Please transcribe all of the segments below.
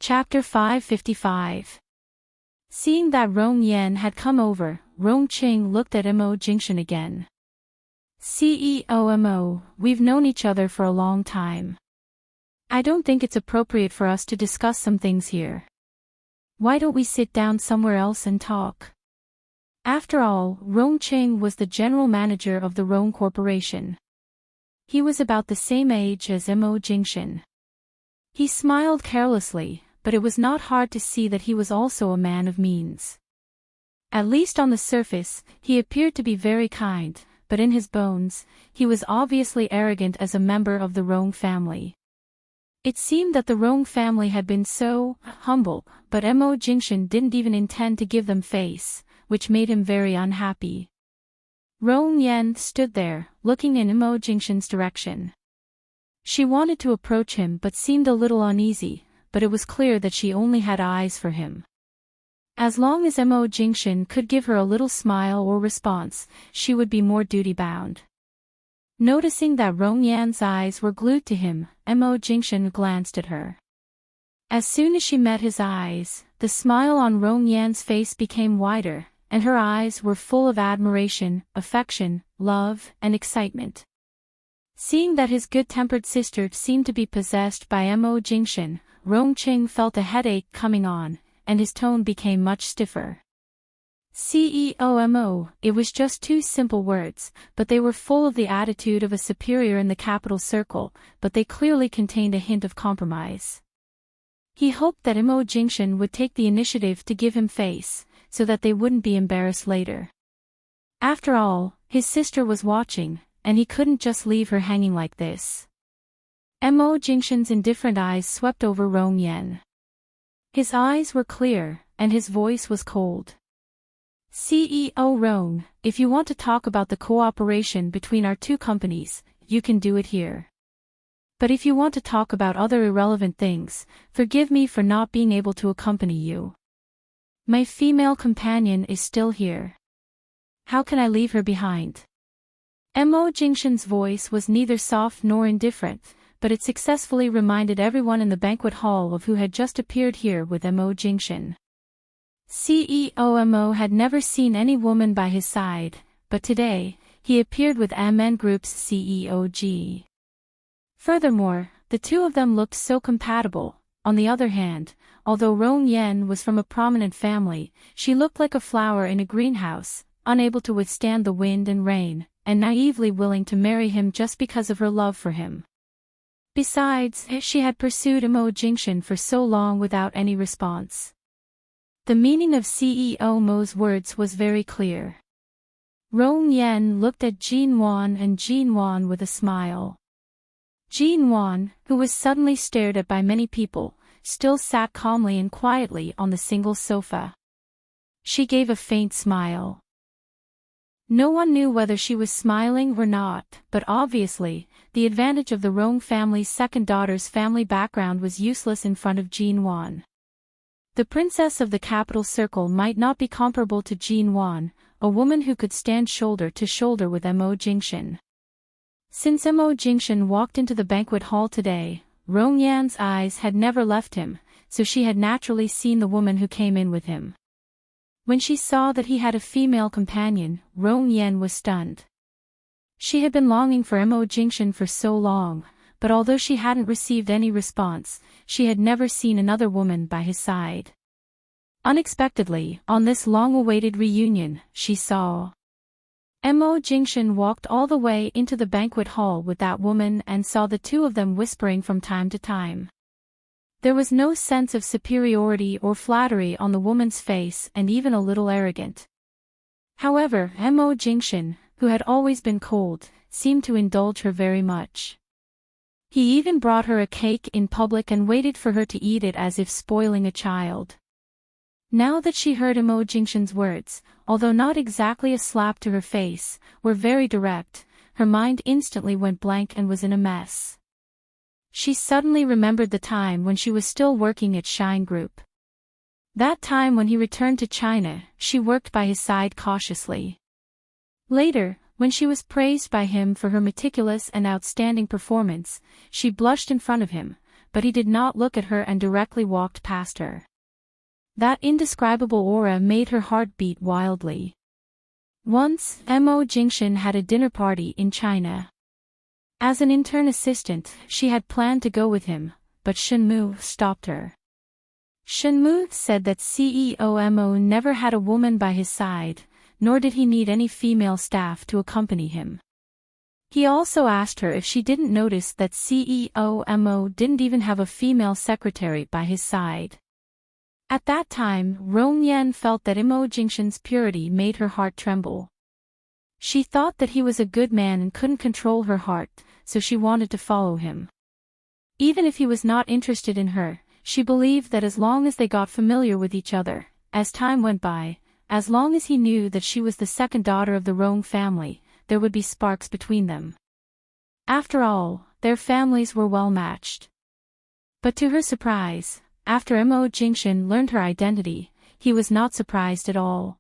Chapter 555. Seeing that Rong Yan had come over, Rong Qing looked at Mo Jingshan again. CEO Mo, we've known each other for a long time. I don't think it's appropriate for us to discuss some things here. Why don't we sit down somewhere else and talk? After all, Rong Qing was the general manager of the Rong Corporation. He was about the same age as Mo Jingshan. He smiled carelessly, but it was not hard to see that he was also a man of means. At least on the surface, he appeared to be very kind, but in his bones, he was obviously arrogant as a member of the Rong family. It seemed that the Rong family had been so humble, but Mo Jingshan didn't even intend to give them face, which made him very unhappy. Rong Yan stood there, looking in Mo Jingshan's direction. She wanted to approach him but seemed a little uneasy, but it was clear that she only had eyes for him. As long as Mo Jingshan could give her a little smile or response, she would be more duty-bound. Noticing that Rong Yan's eyes were glued to him, Mo Jingshan glanced at her. As soon as she met his eyes, the smile on Rong Yan's face became wider, and her eyes were full of admiration, affection, love, and excitement. Seeing that his good-tempered sister seemed to be possessed by Mo Jingshan, Rong Qing felt a headache coming on, and his tone became much stiffer. CEO Mo, it was just two simple words, but they were full of the attitude of a superior in the capital circle, but they clearly contained a hint of compromise. He hoped that Mo Jingshan would take the initiative to give him face, so that they wouldn't be embarrassed later. After all, his sister was watching, and he couldn't just leave her hanging like this. Mo Jingshan's indifferent eyes swept over Rong Yan. His eyes were clear, and his voice was cold. CEO Rong, if you want to talk about the cooperation between our two companies, you can do it here. But if you want to talk about other irrelevant things, forgive me for not being able to accompany you. My female companion is still here. How can I leave her behind? Mo Jingshan's voice was neither soft nor indifferent, but it successfully reminded everyone in the banquet hall of who had just appeared here with Mo Jingshan. CEO Mo had never seen any woman by his side, but today, he appeared with MN Group's CEO G. Furthermore, the two of them looked so compatible. On the other hand, although Rong Yan was from a prominent family, she looked like a flower in a greenhouse, unable to withstand the wind and rain, and naively willing to marry him just because of her love for him. Besides, she had pursued Mo Jingshan for so long without any response. The meaning of CEO Mo's words was very clear. Rong Yan looked at Jin Wan and Jin Wan with a smile. Jin Wan, who was suddenly stared at by many people, still sat calmly and quietly on the single sofa. She gave a faint smile. No one knew whether she was smiling or not, but obviously, the advantage of the Rong family's second daughter's family background was useless in front of Jin Wan. The princess of the capital circle might not be comparable to Jin Wan, a woman who could stand shoulder to shoulder with Mo Jingshan. Since Mo Jingshan walked into the banquet hall today, Rong Yan's eyes had never left him, so she had naturally seen the woman who came in with him. When she saw that he had a female companion, Rong Yan was stunned. She had been longing for Mo Jingshan for so long, but although she hadn't received any response, she had never seen another woman by his side. Unexpectedly, on this long-awaited reunion, she saw Mo Jingshan walked all the way into the banquet hall with that woman and saw the two of them whispering from time to time. There was no sense of superiority or flattery on the woman's face and even a little arrogant. However, Mo Jingshan, who had always been cold, seemed to indulge her very much. He even brought her a cake in public and waited for her to eat it as if spoiling a child. Now that she heard Mo Jingshan's words, although not exactly a slap to her face, were very direct, her mind instantly went blank and was in a mess. She suddenly remembered the time when she was still working at Shine Group. That time when he returned to China, she worked by his side cautiously. Later, when she was praised by him for her meticulous and outstanding performance, she blushed in front of him, but he did not look at her and directly walked past her. That indescribable aura made her heart beat wildly. Once, Mo Jingshan had a dinner party in China. As an intern assistant, she had planned to go with him, but Shenmu stopped her. Shenmu said that CEO Mo never had a woman by his side, nor did he need any female staff to accompany him. He also asked her if she didn't notice that CEO Mo didn't even have a female secretary by his side. At that time, Rong Yan felt that Mo Jingshan's purity made her heart tremble. She thought that he was a good man and couldn't control her heart, so she wanted to follow him. Even if he was not interested in her, she believed that as long as they got familiar with each other, as time went by, as long as he knew that she was the second daughter of the Rong family, there would be sparks between them. After all, their families were well matched. But to her surprise, after Mo Jingshan learned her identity, he was not surprised at all.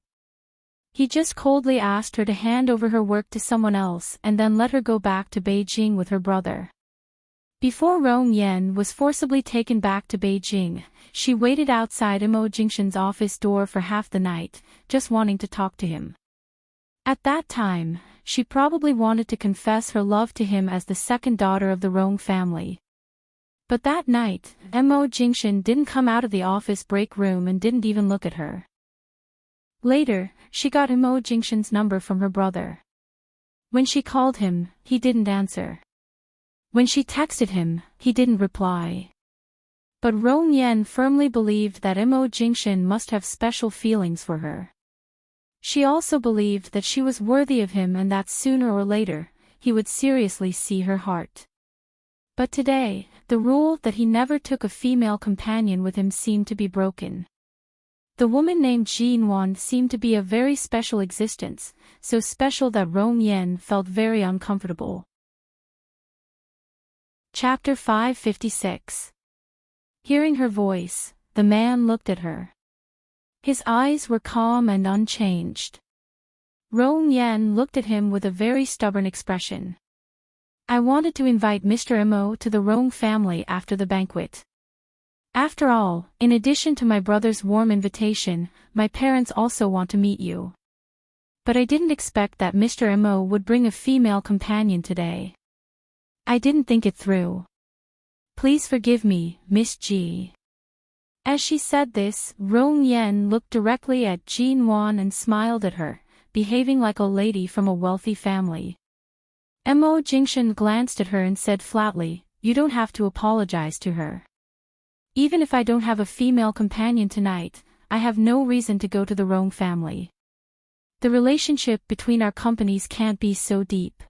He just coldly asked her to hand over her work to someone else and then let her go back to Beijing with her brother. Before Rong Yan was forcibly taken back to Beijing, she waited outside Mo Jingshan's office door for half the night, just wanting to talk to him. At that time, she probably wanted to confess her love to him as the second daughter of the Rong family. But that night, Mo Jingshan didn't come out of the office break room and didn't even look at her. Later, she got Mo Jingshan's number from her brother. When she called him, he didn't answer. When she texted him, he didn't reply. But Rong Yan firmly believed that Mo Jingshan must have special feelings for her. She also believed that she was worthy of him and that sooner or later, he would seriously see her heart. But today, the rule that he never took a female companion with him seemed to be broken. The woman named Jin Wan seemed to be a very special existence, so special that Rong Yan felt very uncomfortable. Chapter 556. Hearing her voice, the man looked at her. His eyes were calm and unchanged. Rong Yan looked at him with a very stubborn expression. I wanted to invite Mr. Mo to the Rong family after the banquet. After all, in addition to my brother's warm invitation, my parents also want to meet you. But I didn't expect that Mr. Mo would bring a female companion today. I didn't think it through. Please forgive me, Miss Ji. As she said this, Rong Yan looked directly at Jin Wan and smiled at her, behaving like a lady from a wealthy family. Mo Jingshan glanced at her and said flatly, you don't have to apologize to her. Even if I don't have a female companion tonight, I have no reason to go to the Rong family. The relationship between our companies can't be so deep.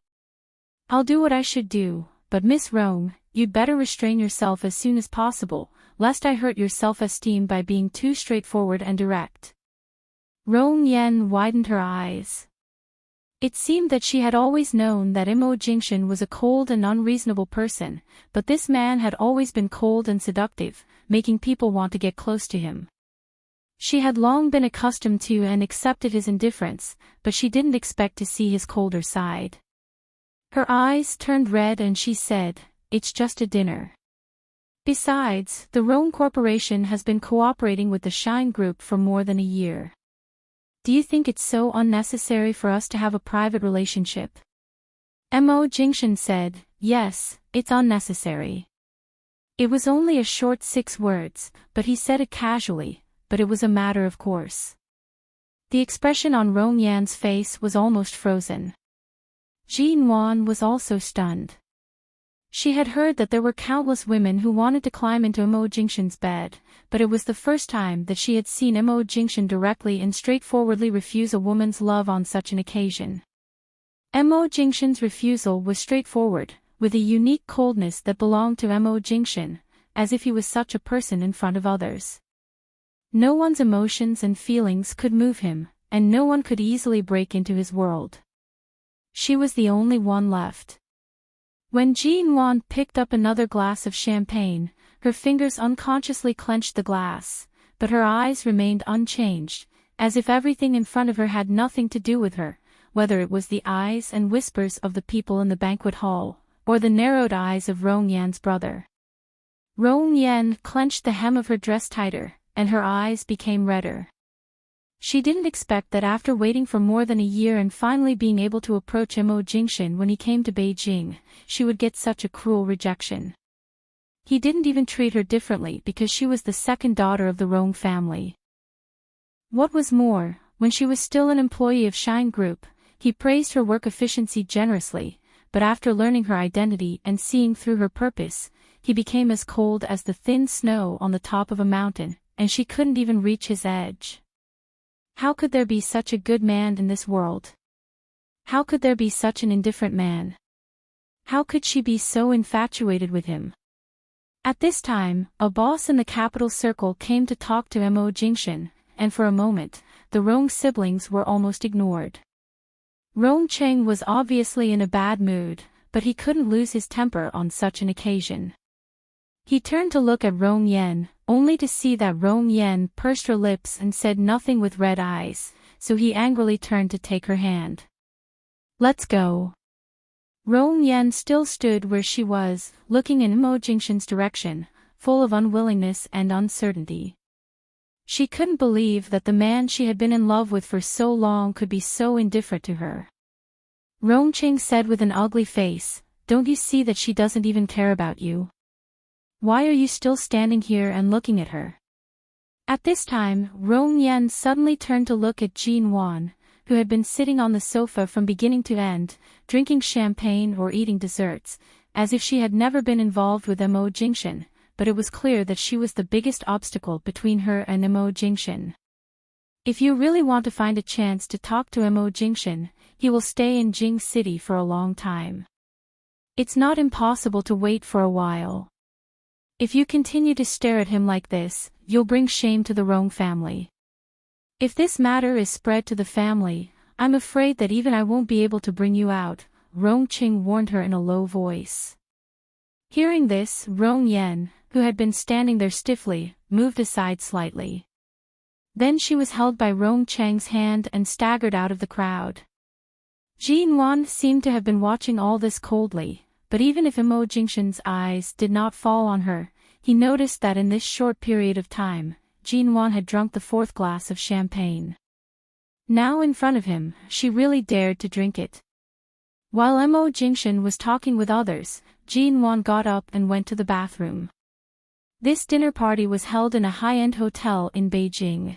I'll do what I should do, but Miss Rong, you'd better restrain yourself as soon as possible, lest I hurt your self-esteem by being too straightforward and direct. Rong Yan widened her eyes. It seemed that she had always known that Mo Jingshan was a cold and unreasonable person, but this man had always been cold and seductive, making people want to get close to him. She had long been accustomed to and accepted his indifference, but she didn't expect to see his colder side. Her eyes turned red and she said, it's just a dinner. Besides, the Rong Corporation has been cooperating with the Shine Group for more than a year. Do you think it's so unnecessary for us to have a private relationship? Mo Jingshan said, yes, it's unnecessary. It was only a short 6 words, but he said it casually, but it was a matter of course. The expression on Rong Yan's face was almost frozen. Jin Wan was also stunned. She had heard that there were countless women who wanted to climb into Mo Jingshan's bed, but it was the first time that she had seen Mo Jingshan directly and straightforwardly refuse a woman's love on such an occasion. Mo Jingshan's refusal was straightforward, with a unique coldness that belonged to Mo Jingshan, as if he was such a person in front of others. No one's emotions and feelings could move him, and no one could easily break into his world. She was the only one left. When Jin Wan picked up another glass of champagne, her fingers unconsciously clenched the glass, but her eyes remained unchanged, as if everything in front of her had nothing to do with her, whether it was the eyes and whispers of the people in the banquet hall, or the narrowed eyes of Rong Yan's brother. Rong Yan clenched the hem of her dress tighter, and her eyes became redder. She didn't expect that after waiting for more than a year and finally being able to approach Mo Jingshan when he came to Beijing, she would get such a cruel rejection. He didn't even treat her differently because she was the second daughter of the Rong family. What was more, when she was still an employee of Shine Group, he praised her work efficiency generously, but after learning her identity and seeing through her purpose, he became as cold as the thin snow on the top of a mountain, and she couldn't even reach his edge. How could there be such a good man in this world? How could there be such an indifferent man? How could she be so infatuated with him? At this time, a boss in the capital circle came to talk to Mo Jingshan, and for a moment, the Rong siblings were almost ignored. Rong Cheng was obviously in a bad mood, but he couldn't lose his temper on such an occasion. He turned to look at Rong Yan, only to see that Rong Yan pursed her lips and said nothing with red eyes, so he angrily turned to take her hand. "Let's go." Rong Yan still stood where she was, looking in Mo Jingshan's direction, full of unwillingness and uncertainty. She couldn't believe that the man she had been in love with for so long could be so indifferent to her. Rong Cheng said with an ugly face, "Don't you see that she doesn't even care about you? Why are you still standing here and looking at her?" At this time, Rong Yan suddenly turned to look at Jean Wan, who had been sitting on the sofa from beginning to end, drinking champagne or eating desserts, as if she had never been involved with Mo Jingshan, but it was clear that she was the biggest obstacle between her and Mo Jingshan. If you really want to find a chance to talk to Mo Jingshan, he will stay in Jing City for a long time. It's not impossible to wait for a while. If you continue to stare at him like this, you'll bring shame to the Rong family. If this matter is spread to the family, I'm afraid that even I won't be able to bring you out, Rong Cheng warned her in a low voice. Hearing this, Rong Yan, who had been standing there stiffly, moved aside slightly. Then she was held by Rong Cheng's hand and staggered out of the crowd. Jean Wan seemed to have been watching all this coldly, but even if Mo Jingshan's eyes did not fall on her, he noticed that in this short period of time, Jean Wan had drunk the fourth glass of champagne. Now in front of him, she really dared to drink it. While Mo Jingshan was talking with others, Jean Wan got up and went to the bathroom. This dinner party was held in a high-end hotel in Beijing.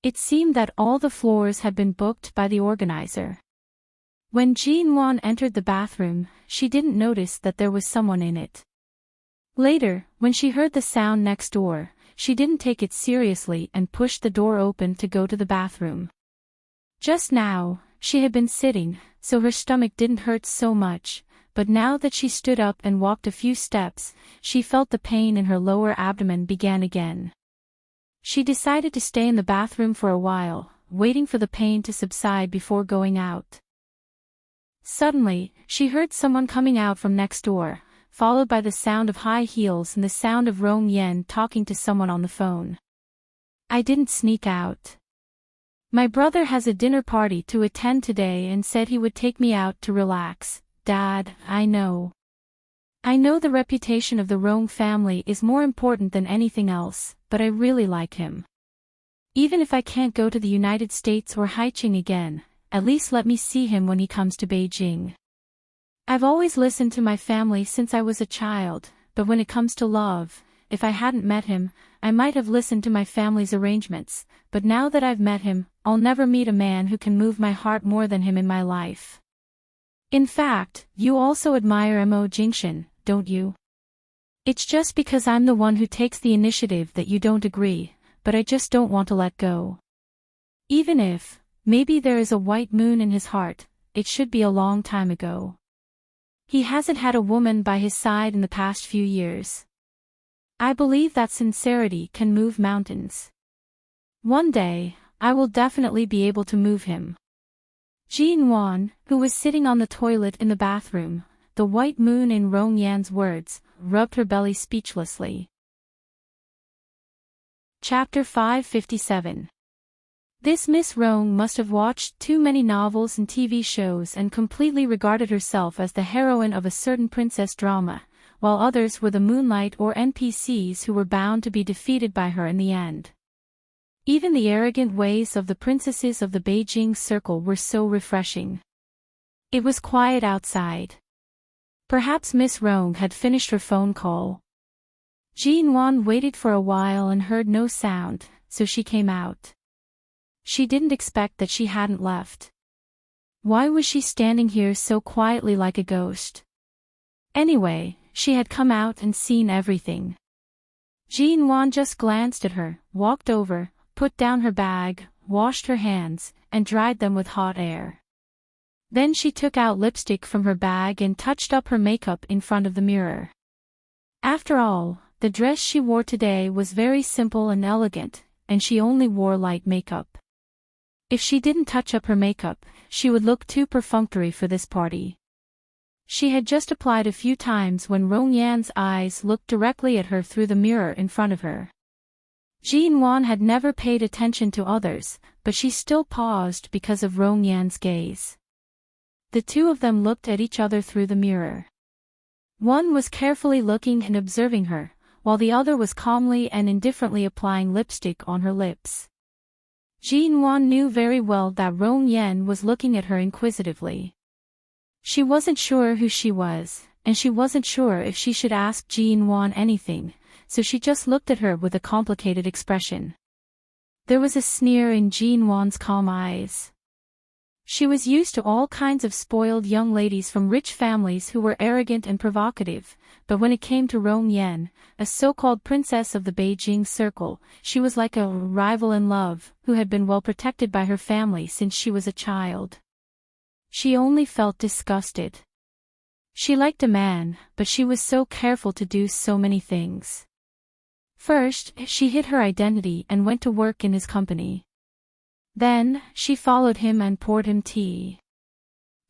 It seemed that all the floors had been booked by the organizer. When Jean Wan entered the bathroom, she didn't notice that there was someone in it. Later, when she heard the sound next door, she didn't take it seriously and pushed the door open to go to the bathroom. Just now, she had been sitting, so her stomach didn't hurt so much, but now that she stood up and walked a few steps, she felt the pain in her lower abdomen began again. She decided to stay in the bathroom for a while, waiting for the pain to subside before going out. Suddenly, she heard someone coming out from next door, followed by the sound of high heels and the sound of Rong Yan talking to someone on the phone. "I didn't sneak out. My brother has a dinner party to attend today and said he would take me out to relax. Dad, I know. I know the reputation of the Rong family is more important than anything else, but I really like him. Even if I can't go to the United States or Haiqing again, at least let me see him when he comes to Beijing. I've always listened to my family since I was a child, but when it comes to love, if I hadn't met him, I might have listened to my family's arrangements, but now that I've met him, I'll never meet a man who can move my heart more than him in my life. In fact, you also admire Mo Jingshan, don't you? It's just because I'm the one who takes the initiative that you don't agree, but I just don't want to let go. Even if, maybe there is a white moon in his heart, it should be a long time ago. He hasn't had a woman by his side in the past few years. I believe that sincerity can move mountains. One day, I will definitely be able to move him." Jean Wan, who was sitting on the toilet in the bathroom, the white moon in Rong Yan's words, rubbed her belly speechlessly. Chapter 557. This Miss Rong must have watched too many novels and TV shows and completely regarded herself as the heroine of a certain princess drama, while others were the moonlight or NPCs who were bound to be defeated by her in the end. Even the arrogant ways of the princesses of the Beijing circle were so refreshing. It was quiet outside. Perhaps Miss Rong had finished her phone call. Jean Wan waited for a while and heard no sound, so she came out. She didn't expect that she hadn't left. Why was she standing here so quietly like a ghost? Anyway, she had come out and seen everything. Jean Wan just glanced at her, walked over, put down her bag, washed her hands, and dried them with hot air. Then she took out lipstick from her bag and touched up her makeup in front of the mirror. After all, the dress she wore today was very simple and elegant, and she only wore light makeup. If she didn't touch up her makeup, she would look too perfunctory for this party. She had just applied a few times when Rong Yan's eyes looked directly at her through the mirror in front of her. Jean Wan had never paid attention to others, but she still paused because of Rong Yan's gaze. The two of them looked at each other through the mirror. One was carefully looking and observing her, while the other was calmly and indifferently applying lipstick on her lips. Jean Wan knew very well that Rong Yan was looking at her inquisitively. She wasn't sure who she was, and she wasn't sure if she should ask Jean Wan anything, so she just looked at her with a complicated expression. There was a sneer in Jean Wan's calm eyes. She was used to all kinds of spoiled young ladies from rich families who were arrogant and provocative, but when it came to Rong Yan, a so-called princess of the Beijing circle, she was like a rival in love, who had been well protected by her family since she was a child. She only felt disgusted. She liked a man, but she was so careful to do so many things. First, she hid her identity and went to work in his company. Then, she followed him and poured him tea.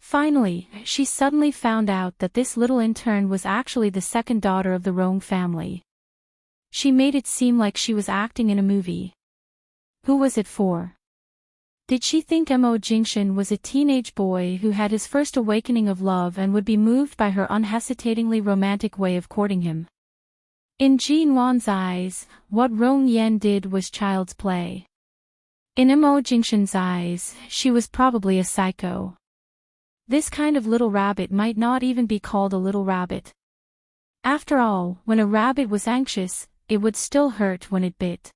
Finally, she suddenly found out that this little intern was actually the second daughter of the Rong family. She made it seem like she was acting in a movie. Who was it for? Did she think Mo Jingshan was a teenage boy who had his first awakening of love and would be moved by her unhesitatingly romantic way of courting him? In Jean Wan's eyes, what Rong Yan did was child's play. In Mo Jingshan's eyes, she was probably a psycho. This kind of little rabbit might not even be called a little rabbit. After all, when a rabbit was anxious, it would still hurt when it bit.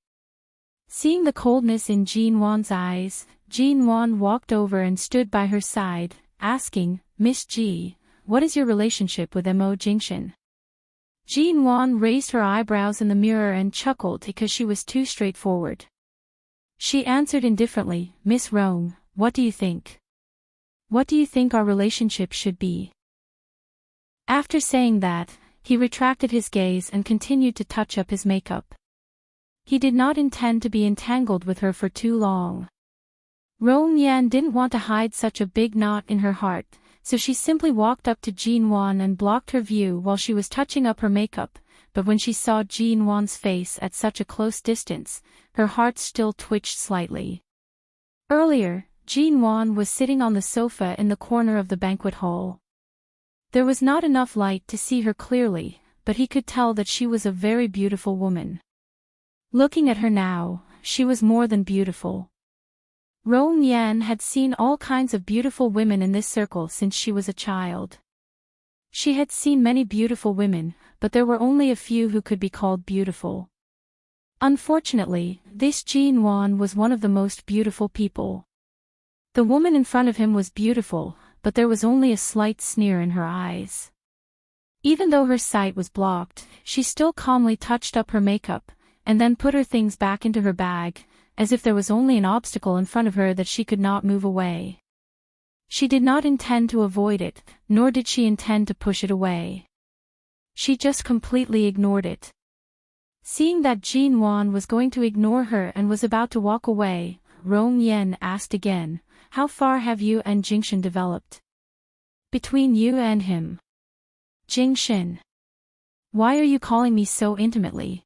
Seeing the coldness in Jean Wan's eyes, Jean Wan walked over and stood by her side, asking, "Miss Ji, what is your relationship with Mo Jingshan?" Jean Wan raised her eyebrows in the mirror and chuckled because she was too straightforward. She answered indifferently, "Miss Rong, what do you think? What do you think our relationship should be?" After saying that, he retracted his gaze and continued to touch up his makeup. He did not intend to be entangled with her for too long. Rong Yan didn't want to hide such a big knot in her heart, so she simply walked up to Jean Wan and blocked her view while she was touching up her makeup, but when she saw Jean Wan's face at such a close distance, her heart still twitched slightly. Earlier, Jean Wan was sitting on the sofa in the corner of the banquet hall. There was not enough light to see her clearly, but he could tell that she was a very beautiful woman. Looking at her now, she was more than beautiful. Rong Yan had seen all kinds of beautiful women in this circle since she was a child. She had seen many beautiful women, but there were only a few who could be called beautiful. Unfortunately, this Jean Wan was one of the most beautiful people. The woman in front of him was beautiful, but there was only a slight sneer in her eyes. Even though her sight was blocked, she still calmly touched up her makeup, and then put her things back into her bag, as if there was only an obstacle in front of her that she could not move away. She did not intend to avoid it, nor did she intend to push it away. She just completely ignored it. Seeing that Jean Wan was going to ignore her and was about to walk away, Rong Yan asked again, "How far have you and Jingshan developed? Between you and him?" "Jingshan? Why are you calling me so intimately?"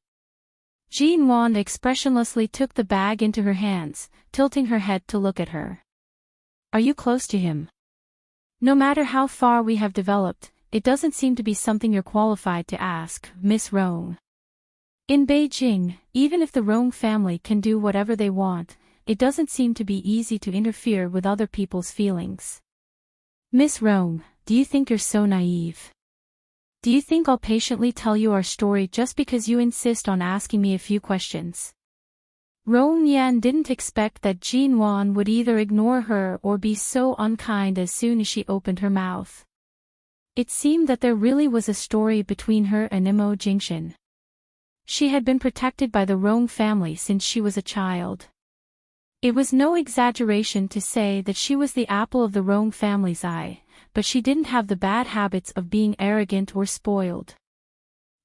Jean Wan expressionlessly took the bag into her hands, tilting her head to look at her. "Are you close to him?" "No matter how far we have developed, it doesn't seem to be something you're qualified to ask, Miss Rong. In Beijing, even if the Rong family can do whatever they want, it doesn't seem to be easy to interfere with other people's feelings. Miss Rong, do you think you're so naive? Do you think I'll patiently tell you our story just because you insist on asking me a few questions? Rong Yan didn't expect that Jin Wan would either ignore her or be so unkind as soon as she opened her mouth. It seemed that there really was a story between her and Imo Jingshan. She had been protected by the Rong family since she was a child. It was no exaggeration to say that she was the apple of the Rong family's eye, but she didn't have the bad habits of being arrogant or spoiled.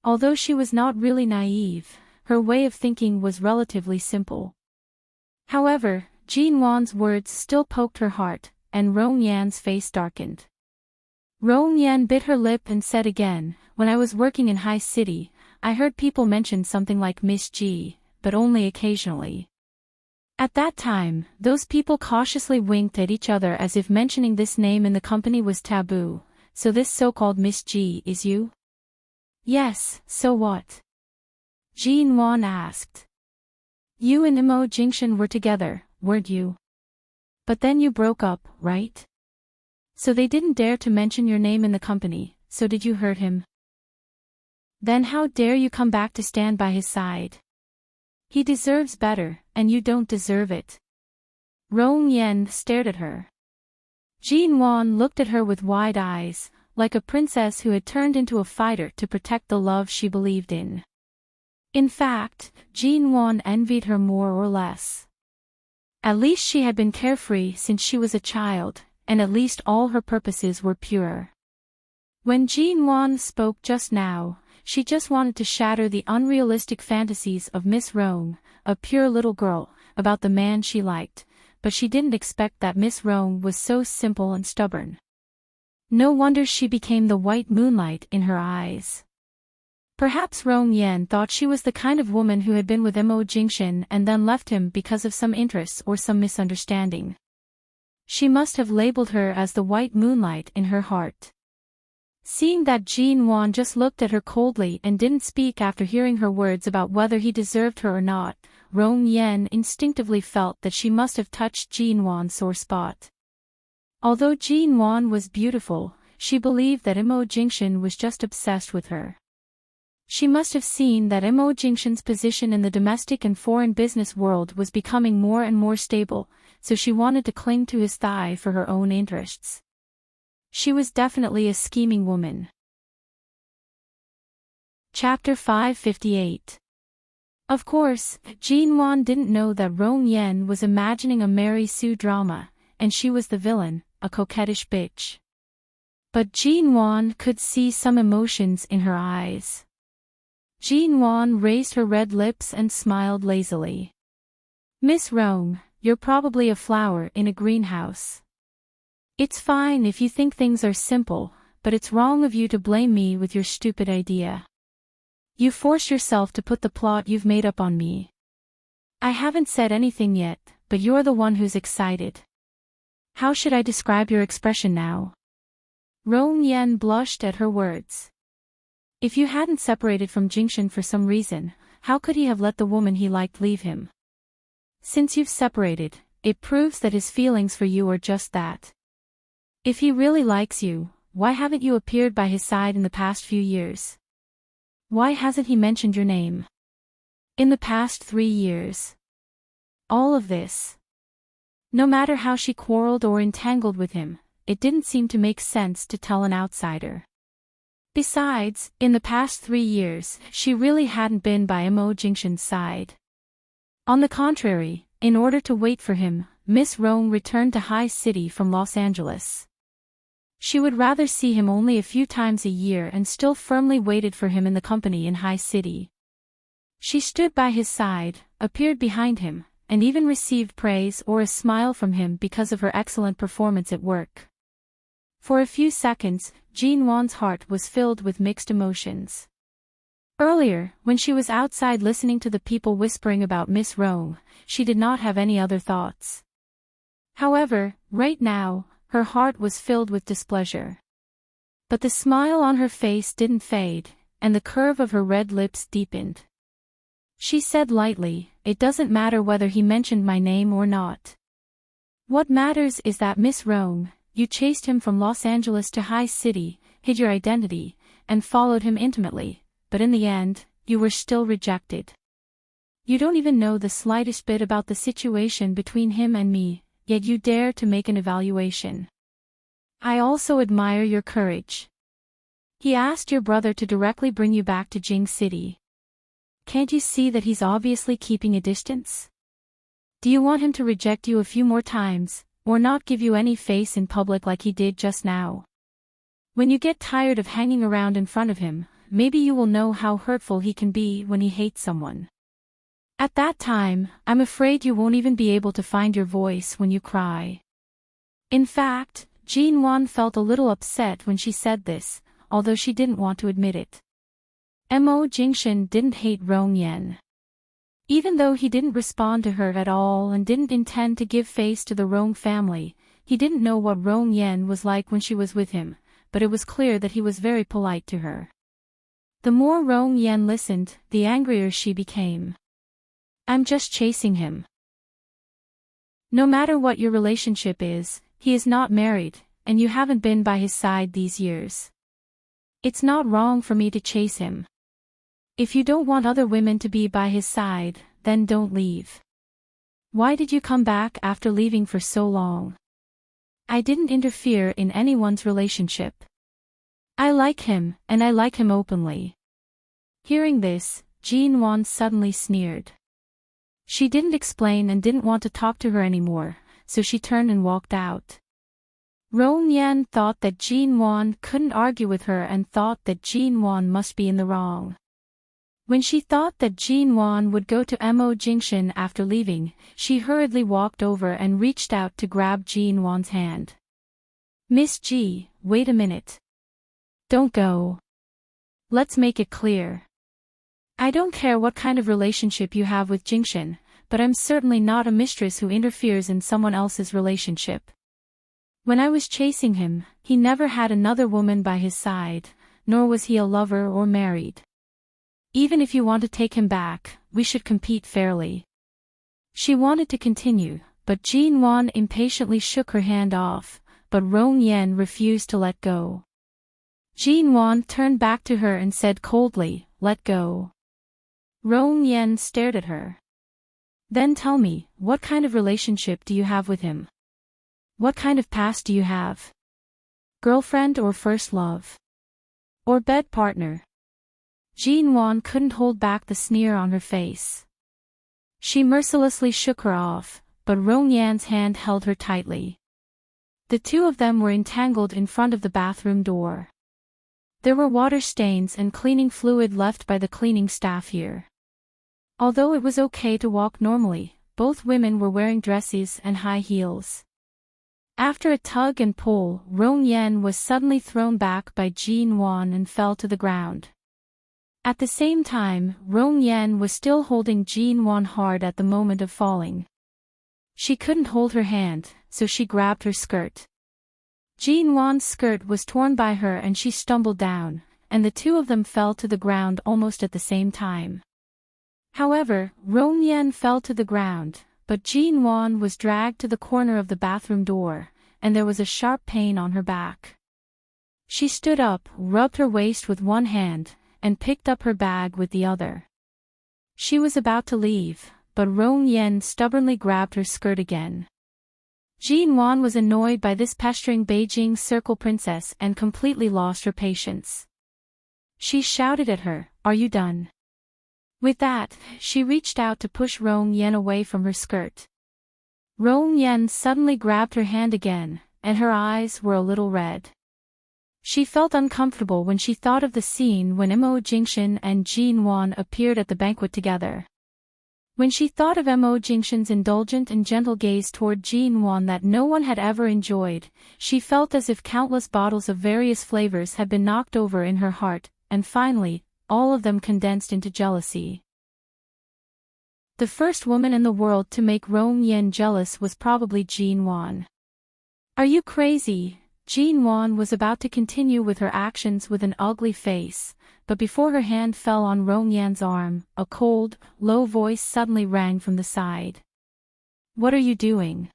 Although she was not really naive, her way of thinking was relatively simple. However, Jin Wan's words still poked her heart, and Rong Yan's face darkened. Rong Yan bit her lip and said again, "When I was working in High City, I heard people mention something like Miss G, but only occasionally. At that time, those people cautiously winked at each other as if mentioning this name in the company was taboo. So this so-called Miss G is you?" "Yes, so what?" Jin Wan asked. "You and Imo Jingshan were together, weren't you? But then you broke up, right? So they didn't dare to mention your name in the company, so did you hurt him? Then how dare you come back to stand by his side? He deserves better, and you don't deserve it." Rong Yan stared at her. Jin Wan looked at her with wide eyes, like a princess who had turned into a fighter to protect the love she believed in. In fact, Jin Wan envied her more or less. At least she had been carefree since she was a child, and at least all her purposes were pure. When Jin Wan spoke just now, she just wanted to shatter the unrealistic fantasies of Miss Rong, a pure little girl, about the man she liked, but she didn't expect that Miss Rong was so simple and stubborn. No wonder she became the white moonlight in her eyes. Perhaps Rong Yan thought she was the kind of woman who had been with Imo Jingshan and then left him because of some interest or some misunderstanding. She must have labeled her as the white moonlight in her heart. Seeing that Jin Wan just looked at her coldly and didn't speak after hearing her words about whether he deserved her or not, Rong Yan instinctively felt that she must have touched Jin Wan's sore spot. Although Jin Wan was beautiful, she believed that Imo Jingshan was just obsessed with her. She must have seen that Imo Jingshan's position in the domestic and foreign business world was becoming more and more stable, so she wanted to cling to his thigh for her own interests. She was definitely a scheming woman. Chapter 558. Of course, Jin Wan didn't know that Rong Yan was imagining a Mary Sue drama, and she was the villain, a coquettish bitch. But Jin Wan could see some emotions in her eyes. Jin Wan raised her red lips and smiled lazily. "Miss Rong, you're probably a flower in a greenhouse. It's fine if you think things are simple, but it's wrong of you to blame me with your stupid idea. You forced yourself to put the plot you've made up on me. I haven't said anything yet, but you're the one who's excited. How should I describe your expression now?" Rong Yan blushed at her words. If you hadn't separated from Jingshan for some reason, how could he have let the woman he liked leave him? Since you've separated, it proves that his feelings for you are just that. If he really likes you, why haven't you appeared by his side in the past few years? Why hasn't he mentioned your name? In the past 3 years. All of this. No matter how she quarreled or entangled with him, it didn't seem to make sense to tell an outsider. Besides, in the past 3 years, she really hadn't been by Imo Jingshan's side. On the contrary, in order to wait for him, Miss Rong returned to High City from Los Angeles. She would rather see him only a few times a year and still firmly waited for him in the company in High City. She stood by his side, appeared behind him, and even received praise or a smile from him because of her excellent performance at work. For a few seconds, Jin Wan's heart was filled with mixed emotions. Earlier, when she was outside listening to the people whispering about Miss Rong, she did not have any other thoughts. However, right now, her heart was filled with displeasure. But the smile on her face didn't fade, and the curve of her red lips deepened. She said lightly, "It doesn't matter whether he mentioned my name or not. What matters is that Miss Rome, you chased him from Los Angeles to High City, hid your identity, and followed him intimately, but in the end, you were still rejected. You don't even know the slightest bit about the situation between him and me, yet you dare to make an evaluation. I also admire your courage. He asked your brother to directly bring you back to Jing City. Can't you see that he's obviously keeping a distance? Do you want him to reject you a few more times, or not give you any face in public like he did just now? When you get tired of hanging around in front of him, maybe you will know how hurtful he can be when he hates someone. At that time, I'm afraid you won't even be able to find your voice when you cry." In fact, Jean Wan felt a little upset when she said this, although she didn't want to admit it. Mo Jingshan didn't hate Rong Yan. Even though he didn't respond to her at all and didn't intend to give face to the Rong family, he didn't know what Rong Yan was like when she was with him, but it was clear that he was very polite to her. The more Rong Yan listened, the angrier she became. "I'm just chasing him. No matter what your relationship is, he is not married, and you haven't been by his side these years. It's not wrong for me to chase him. If you don't want other women to be by his side, then don't leave. Why did you come back after leaving for so long? I didn't interfere in anyone's relationship. I like him, and I like him openly." Hearing this, Jean Wan suddenly sneered. She didn't explain and didn't want to talk to her anymore, so she turned and walked out. Rong Yan thought that Jean Wan couldn't argue with her and thought that Jean Wan must be in the wrong. When she thought that Jean Wan would go to Mo Jingshan after leaving, she hurriedly walked over and reached out to grab Jean Wan's hand. "Miss Ji, wait a minute. Don't go. Let's make it clear. I don't care what kind of relationship you have with Jingshan, but I'm certainly not a mistress who interferes in someone else's relationship. When I was chasing him, he never had another woman by his side, nor was he a lover or married. Even if you want to take him back, we should compete fairly." She wanted to continue, but Jean Wan impatiently shook her hand off, but Rong Yan refused to let go. Jean Wan turned back to her and said coldly, "Let go." Rong Yan stared at her. "Then tell me, what kind of relationship do you have with him? What kind of past do you have? Girlfriend or first love? Or bed partner?" Jean Wan couldn't hold back the sneer on her face. She mercilessly shook her off, but Rong Yan's hand held her tightly. The two of them were entangled in front of the bathroom door. There were water stains and cleaning fluid left by the cleaning staff here. Although it was okay to walk normally, both women were wearing dresses and high heels. After a tug and pull, Rong Yan was suddenly thrown back by Jean Wan and fell to the ground. At the same time, Rong Yan was still holding Jean Wan hard at the moment of falling. She couldn't hold her hand, so she grabbed her skirt. Jean Wan's skirt was torn by her and she stumbled down, and the two of them fell to the ground almost at the same time. However, Rong Yan fell to the ground, but Jean Wan was dragged to the corner of the bathroom door, and there was a sharp pain on her back. She stood up, rubbed her waist with one hand, and picked up her bag with the other. She was about to leave, but Rong Yan stubbornly grabbed her skirt again. Jean Wan was annoyed by this pestering Beijing circle princess and completely lost her patience. She shouted at her, "Are you done?" With that, she reached out to push Rong Yan away from her skirt. Rong Yan suddenly grabbed her hand again, and her eyes were a little red. She felt uncomfortable when she thought of the scene when Mo Jingshan and Jean Wan appeared at the banquet together. When she thought of Mo Jingshan's indulgent and gentle gaze toward Jean Wan that no one had ever enjoyed, she felt as if countless bottles of various flavors had been knocked over in her heart, and finally, all of them condensed into jealousy. The first woman in the world to make Rong Yan jealous was probably Jean Wan. "Are you crazy? Jean Wan was about to continue with her actions with an ugly face, but before her hand fell on Rong Yan's arm, a cold, low voice suddenly rang from the side. "What are you doing?"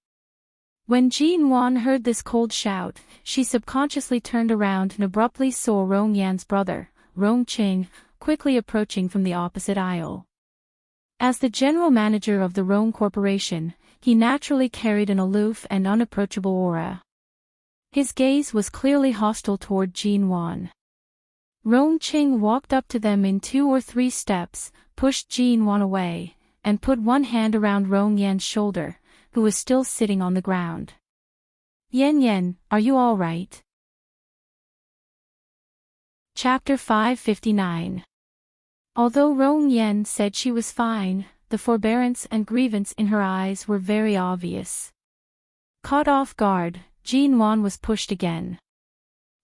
When Jean Wan heard this cold shout, she subconsciously turned around and abruptly saw Rong Yan's brother, Rong Qing, quickly approaching from the opposite aisle. As the general manager of the Rong Corporation, he naturally carried an aloof and unapproachable aura. His gaze was clearly hostile toward Jean Wan. Rong Qing walked up to them in 2 or 3 steps, pushed Jean Wan away, and put one hand around Rong Yan's shoulder, who was still sitting on the ground. "Yan, are you all right?" Chapter 559. Although Rong Yan said she was fine, the forbearance and grievance in her eyes were very obvious. Caught off guard, Jean Wan was pushed again.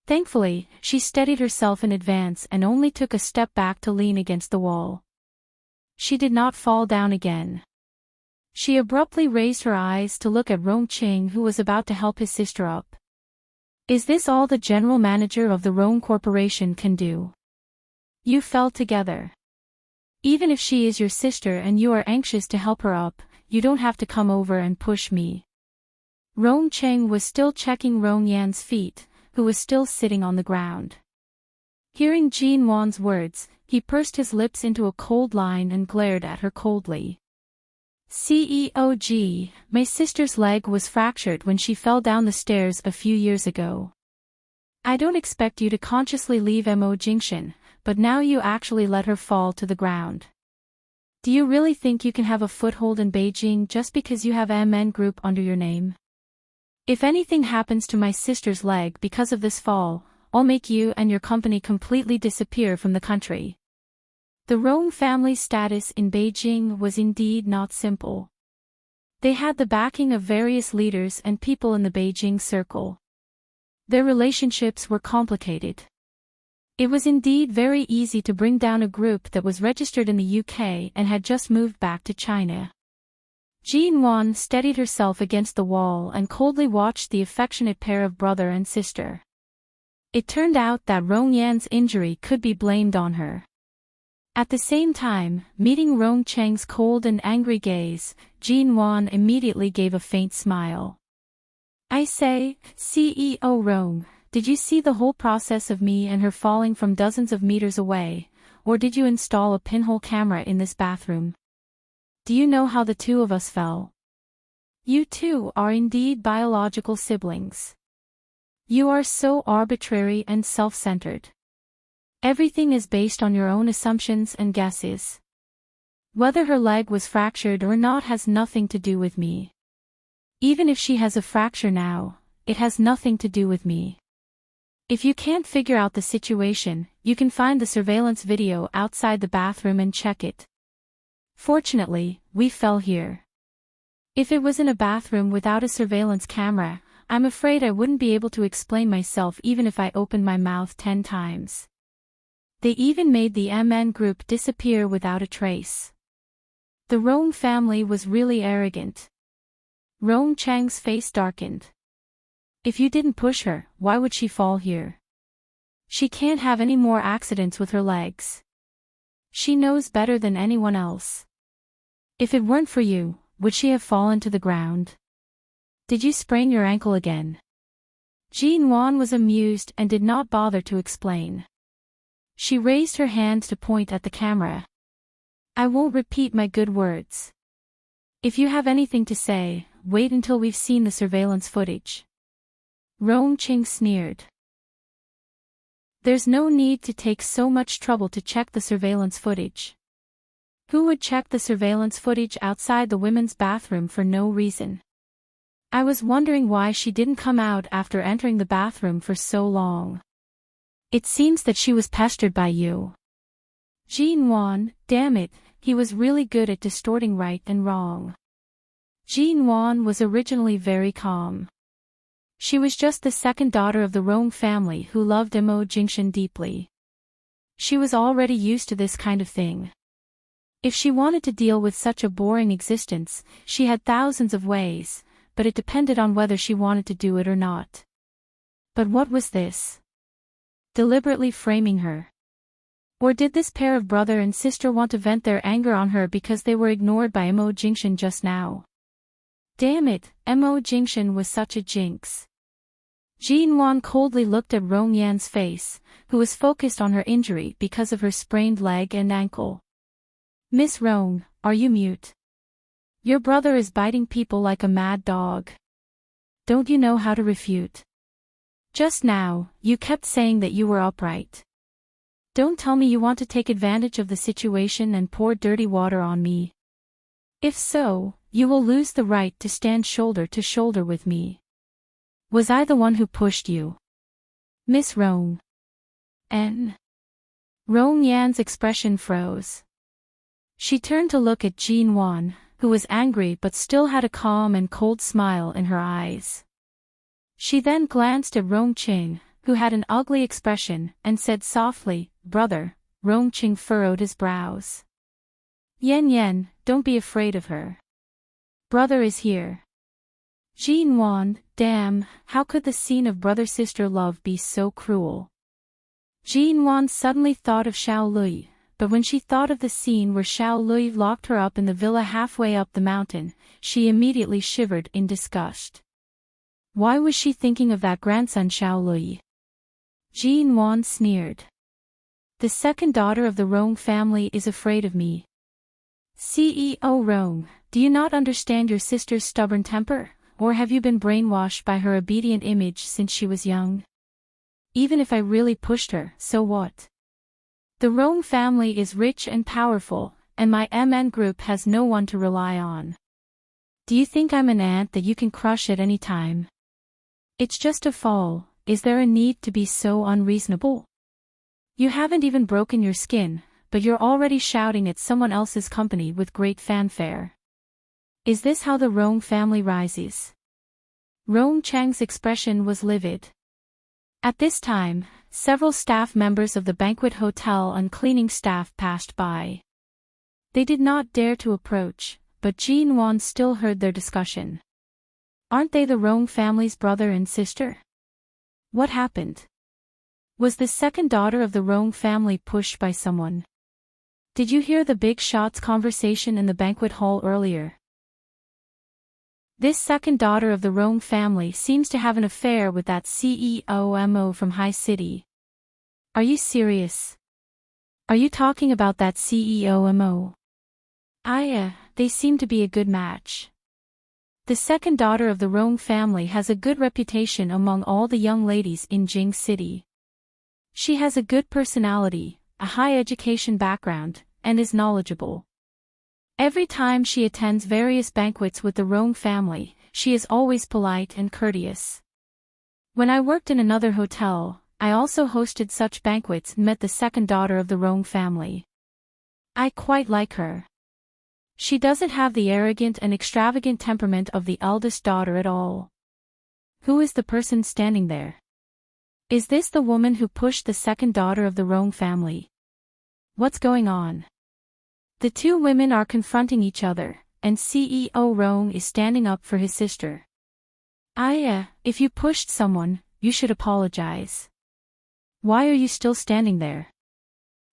Thankfully, she steadied herself in advance and only took a step back to lean against the wall. She did not fall down again. She abruptly raised her eyes to look at Rong Qing, who was about to help his sister up. "Is this all the general manager of the Rong Corporation can do? You fell together. Even if she is your sister and you are anxious to help her up, you don't have to come over and push me." Rong Qing was still checking Rong Yan's feet, who was still sitting on the ground. Hearing Jean Wan's words, he pursed his lips into a cold line and glared at her coldly. "CEOG, my sister's leg was fractured when she fell down the stairs a few years ago. I don't expect you to consciously leave Mo Jingshan, but now you actually let her fall to the ground. Do you really think you can have a foothold in Beijing just because you have MN Group under your name? If anything happens to my sister's leg because of this fall, I'll make you and your company completely disappear from the country." The Rong family's status in Beijing was indeed not simple. They had the backing of various leaders and people in the Beijing circle. Their relationships were complicated. It was indeed very easy to bring down a group that was registered in the UK and had just moved back to China. Jean Wan steadied herself against the wall and coldly watched the affectionate pair of brother and sister. It turned out that Rong Yan's injury could be blamed on her. At the same time, meeting Rong Cheng's cold and angry gaze, Jean Wan immediately gave a faint smile. "I say, CEO Rong, did you see the whole process of me and her falling from dozens of meters away, or did you install a pinhole camera in this bathroom? Do you know how the 2 of us fell? You 2 are indeed biological siblings. You are so arbitrary and self-centered. Everything is based on your own assumptions and guesses. Whether her leg was fractured or not has nothing to do with me. Even if she has a fracture now, it has nothing to do with me. If you can't figure out the situation, you can find the surveillance video outside the bathroom and check it. Fortunately, we fell here. If it was in a bathroom without a surveillance camera, I'm afraid I wouldn't be able to explain myself even if I opened my mouth 10 times. They even made the MN Group disappear without a trace. The Rong family was really arrogant." Rong Chang's face darkened. "If you didn't push her, why would she fall here? She can't have any more accidents with her legs. She knows better than anyone else. If it weren't for you, would she have fallen to the ground? Did you sprain your ankle again?" Jean Wan was amused and did not bother to explain. She raised her hand to point at the camera. "I won't repeat my good words. If you have anything to say, wait until we've seen the surveillance footage." Rong Qing sneered. "There's no need to take so much trouble to check the surveillance footage. Who would check the surveillance footage outside the women's bathroom for no reason? I was wondering why she didn't come out after entering the bathroom for so long. It seems that she was pestered by you." Jean Wan, damn it, he was really good at distorting right and wrong. Jean Wan was originally very calm. She was just the second daughter of the Rong family who loved Mo Jingshan deeply. She was already used to this kind of thing. If she wanted to deal with such a boring existence, she had thousands of ways, but it depended on whether she wanted to do it or not. But what was this? Deliberately framing her. Or did this pair of brother and sister want to vent their anger on her because they were ignored by Mo Jingshan just now? Damn it, Mo Jingshan was such a jinx. Jin Wan coldly looked at Rong Yan's face, who was focused on her injury because of her sprained leg and ankle. Miss Rong, are you mute? Your brother is biting people like a mad dog. Don't you know how to refute? Just now, you kept saying that you were upright. Don't tell me you want to take advantage of the situation and pour dirty water on me. If so, you will lose the right to stand shoulder to shoulder with me. Was I the one who pushed you? Miss Rong. Rong Yan's expression froze. She turned to look at Jin Wan, who was angry but still had a calm and cold smile in her eyes. She then glanced at Rong Qing, who had an ugly expression, and said softly, "Brother." Rong Qing furrowed his brows. Yen, don't be afraid of her. Brother is here. Jin Wan, damn, how could the scene of brother-sister love be so cruel? Jin Wan suddenly thought of Xiao Lui, but when she thought of the scene where Xiao Lui locked her up in the villa halfway up the mountain, she immediately shivered in disgust. Why was she thinking of that grandson Xiao Lui? Jin Wan sneered. The second daughter of the Rong family is afraid of me. CEO Rong, do you not understand your sister's stubborn temper, or have you been brainwashed by her obedient image since she was young? Even if I really pushed her, so what? The Rong family is rich and powerful, and my MN group has no one to rely on. Do you think I'm an ant that you can crush at any time? It's just a fall, is there a need to be so unreasonable? You haven't even broken your skin, but you're already shouting at someone else's company with great fanfare. Is this how the Rong family rises? Rong Chang's expression was livid. At this time, several staff members of the banquet hotel and cleaning staff passed by. They did not dare to approach, but Jin Wan still heard their discussion. Aren't they the Rong family's brother and sister? What happened? Was the second daughter of the Rong family pushed by someone? Did you hear the big shots conversation in the banquet hall earlier? This second daughter of the Rong family seems to have an affair with that CEO Mo from High City. Are you serious? Are you talking about that CEO Mo? They seem to be a good match. The second daughter of the Rong family has a good reputation among all the young ladies in Jing City. She has a good personality, a high education background, and is knowledgeable. Every time she attends various banquets with the Rong family, she is always polite and courteous. When I worked in another hotel, I also hosted such banquets and met the second daughter of the Rong family. I quite like her. She doesn't have the arrogant and extravagant temperament of the eldest daughter at all. Who is the person standing there? Is this the woman who pushed the second daughter of the Rong family? What's going on? The two women are confronting each other, and CEO Rong is standing up for his sister. If you pushed someone, you should apologize. Why are you still standing there?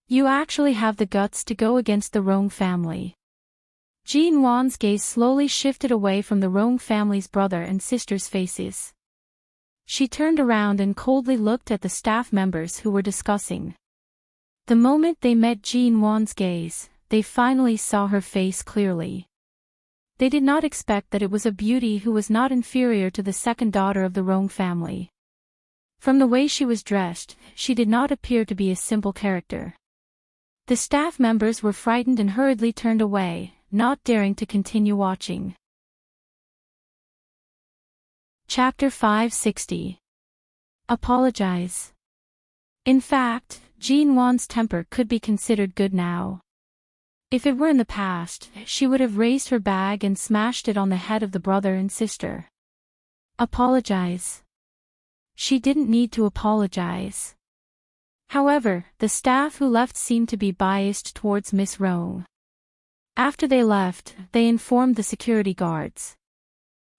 You actually have the guts to go against the Rong family. Jin Wan's gaze slowly shifted away from the Rong family's brother and sister's faces. She turned around and coldly looked at the staff members who were discussing. The moment they met Jin Wan's gaze, they finally saw her face clearly. They did not expect that it was a beauty who was not inferior to the second daughter of the Rong family. From the way she was dressed, she did not appear to be a simple character. The staff members were frightened and hurriedly turned away, not daring to continue watching. Chapter 560. Apologize. In fact, Jin Wan's temper could be considered good now. If it were in the past, she would have raised her bag and smashed it on the head of the brother and sister. Apologize. She didn't need to apologize. However, the staff who left seemed to be biased towards Miss Rong. After they left, they informed the security guards.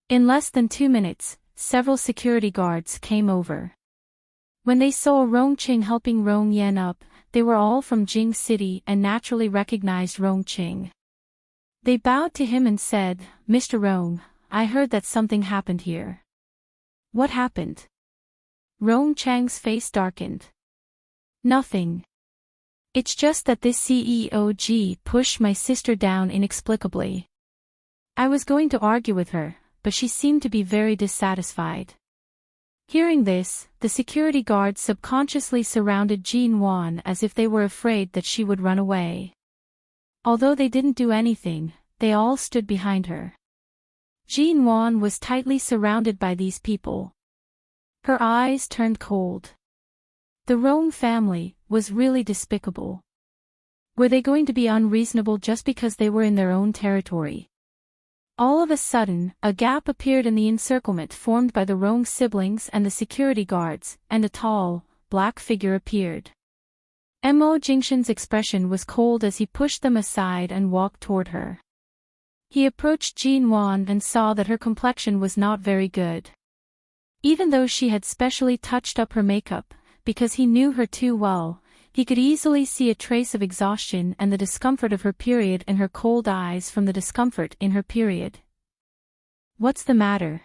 In less than 2 minutes, several security guards came over. When they saw Rongqing helping Rong Yan up, they were all from Jing City and naturally recognized Rongqing. They bowed to him and said, "Mr. Rong, I heard that something happened here." "What happened?" Rong Chang's face darkened. "Nothing. It's just that this CEOG pushed my sister down inexplicably. I was going to argue with her, but she seemed to be very dissatisfied." Hearing this, the security guards subconsciously surrounded Jean Wan as if they were afraid that she would run away. Although they didn't do anything, they all stood behind her. Jean Wan was tightly surrounded by these people. Her eyes turned cold. The Rong family was really despicable. Were they going to be unreasonable just because they were in their own territory? All of a sudden, a gap appeared in the encirclement formed by the Rong siblings and the security guards, and a tall, black figure appeared. Mo Jingshan's expression was cold as he pushed them aside and walked toward her. He approached Jean Wan and saw that her complexion was not very good. Even though she had specially touched up her makeup, because he knew her too well, he could easily see a trace of exhaustion and the discomfort of her period in her cold eyes from the discomfort in her period. "What's the matter?"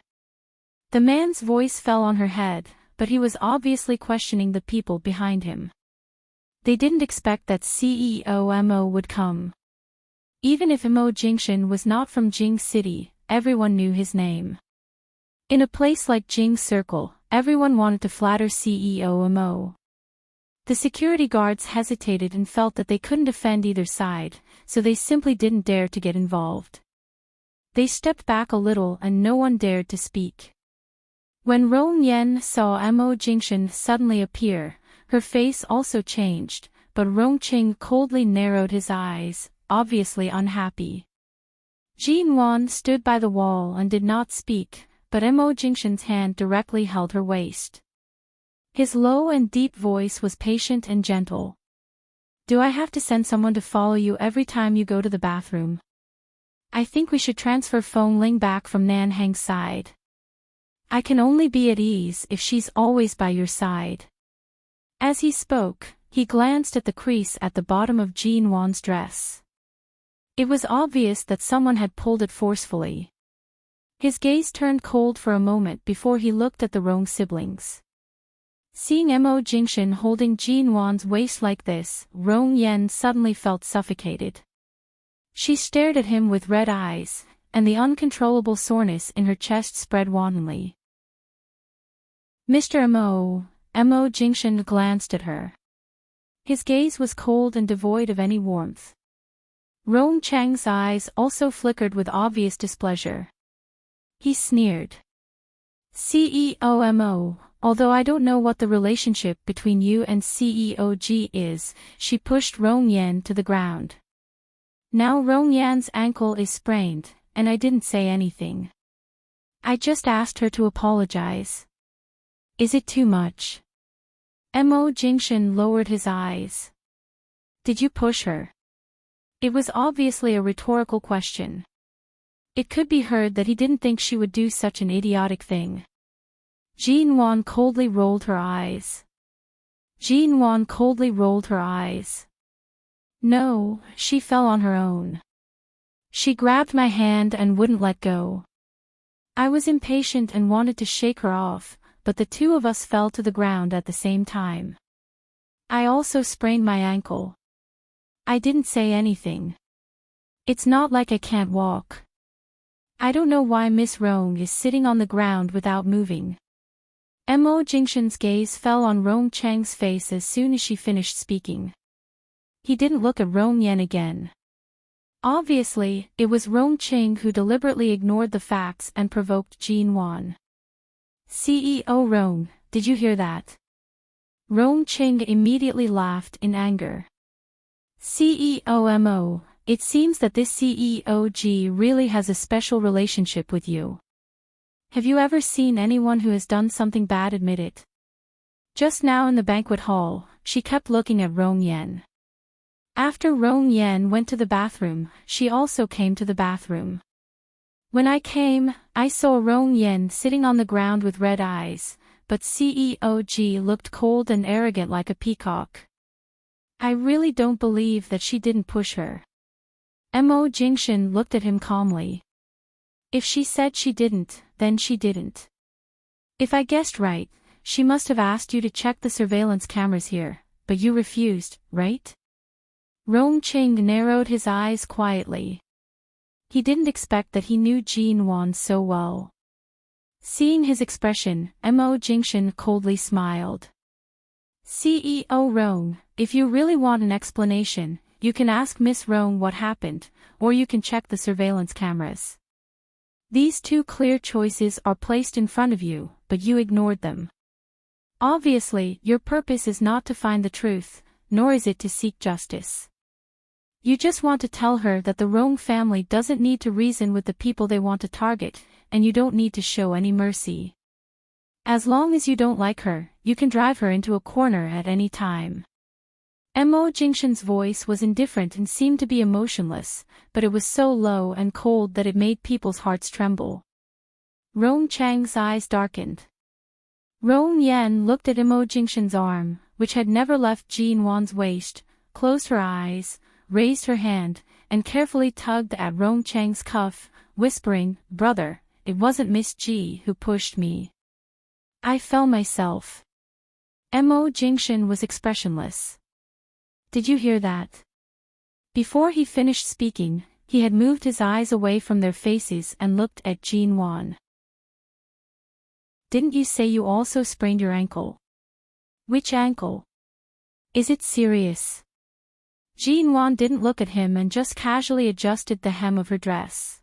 The man's voice fell on her head, but he was obviously questioning the people behind him. They didn't expect that CEO Mo would come. Even if Mo Jingshan was not from Jing City, everyone knew his name. In a place like Jing Circle, everyone wanted to flatter CEO Mo. The security guards hesitated and felt that they couldn't defend either side, so they simply didn't dare to get involved. They stepped back a little and no one dared to speak. When Rong Yan saw Mo Jingshan suddenly appear, her face also changed, but Rongqing coldly narrowed his eyes, obviously unhappy. Jean Wan stood by the wall and did not speak, but Mo Jingshan's hand directly held her waist. His low and deep voice was patient and gentle. "Do I have to send someone to follow you every time you go to the bathroom? I think we should transfer Feng Ling back from Nan Heng's side. I can only be at ease if she's always by your side." As he spoke, he glanced at the crease at the bottom of Jean Wan's dress. It was obvious that someone had pulled it forcefully. His gaze turned cold for a moment before he looked at the Rong siblings. Seeing Mo Jingshan holding Jean Wan's waist like this, Rong Yan suddenly felt suffocated. She stared at him with red eyes, and the uncontrollable soreness in her chest spread wantonly. "Mr. Mo Jingshan glanced at her. His gaze was cold and devoid of any warmth. Rong Chang's eyes also flickered with obvious displeasure. He sneered. "CEO Mo, although I don't know what the relationship between you and CEOG is," she pushed Rong Yan to the ground. "Now Rong Yan's ankle is sprained, and I didn't say anything. I just asked her to apologize. Is it too much?" Mo Jingshan lowered his eyes. "Did you push her?" It was obviously a rhetorical question. It could be heard that he didn't think she would do such an idiotic thing. Jean Wan coldly rolled her eyes. "No, she fell on her own. She grabbed my hand and wouldn't let go. I was impatient and wanted to shake her off, but the two of us fell to the ground at the same time. I also sprained my ankle. I didn't say anything. It's not like I can't walk. I don't know why Miss Rong is sitting on the ground without moving." Mo Jingshan's gaze fell on Rong Chang's face as soon as she finished speaking. He didn't look at Rong Yan again. Obviously, it was Rong Qing who deliberately ignored the facts and provoked Jean Wan. "CEO Rong, did you hear that?" Rong Qing immediately laughed in anger. "CEO Mo, it seems that this CEOG really has a special relationship with you. Have you ever seen anyone who has done something bad admit it?" Just now in the banquet hall, she kept looking at Rong Yan. After Rong Yan went to the bathroom, she also came to the bathroom. "When I came, I saw Rong Yan sitting on the ground with red eyes, but CEOG looked cold and arrogant like a peacock. I really don't believe that she didn't push her. Mo Jingshan looked at him calmly. If she said she didn't, then she didn't. If I guessed right, she must have asked you to check the surveillance cameras here, but you refused, right? Rong Qing narrowed his eyes quietly. He didn't expect that he knew Jin Wan so well. Seeing his expression, Mo Jingshan coldly smiled. CEO Rong, if you really want an explanation, you can ask Miss Rong what happened, or you can check the surveillance cameras. These two clear choices are placed in front of you, but you ignored them. Obviously, your purpose is not to find the truth, nor is it to seek justice. You just want to tell her that the Rong family doesn't need to reason with the people they want to target, and you don't need to show any mercy. As long as you don't like her, you can drive her into a corner at any time. Mo Jingshan's voice was indifferent and seemed to be emotionless, but it was so low and cold that it made people's hearts tremble. Rong Chang's eyes darkened. Rong Yan looked at Mo Jingshan's arm, which had never left Jin Wan's waist, closed her eyes, raised her hand, and carefully tugged at Rong Chang's cuff, whispering, "Brother, it wasn't Miss Ji who pushed me. I fell myself." Mo Jingshan was expressionless. Did you hear that? Before he finished speaking, he had moved his eyes away from their faces and looked at Jin Wan. Didn't you say you also sprained your ankle? Which ankle? Is it serious? Jin Wan didn't look at him and just casually adjusted the hem of her dress.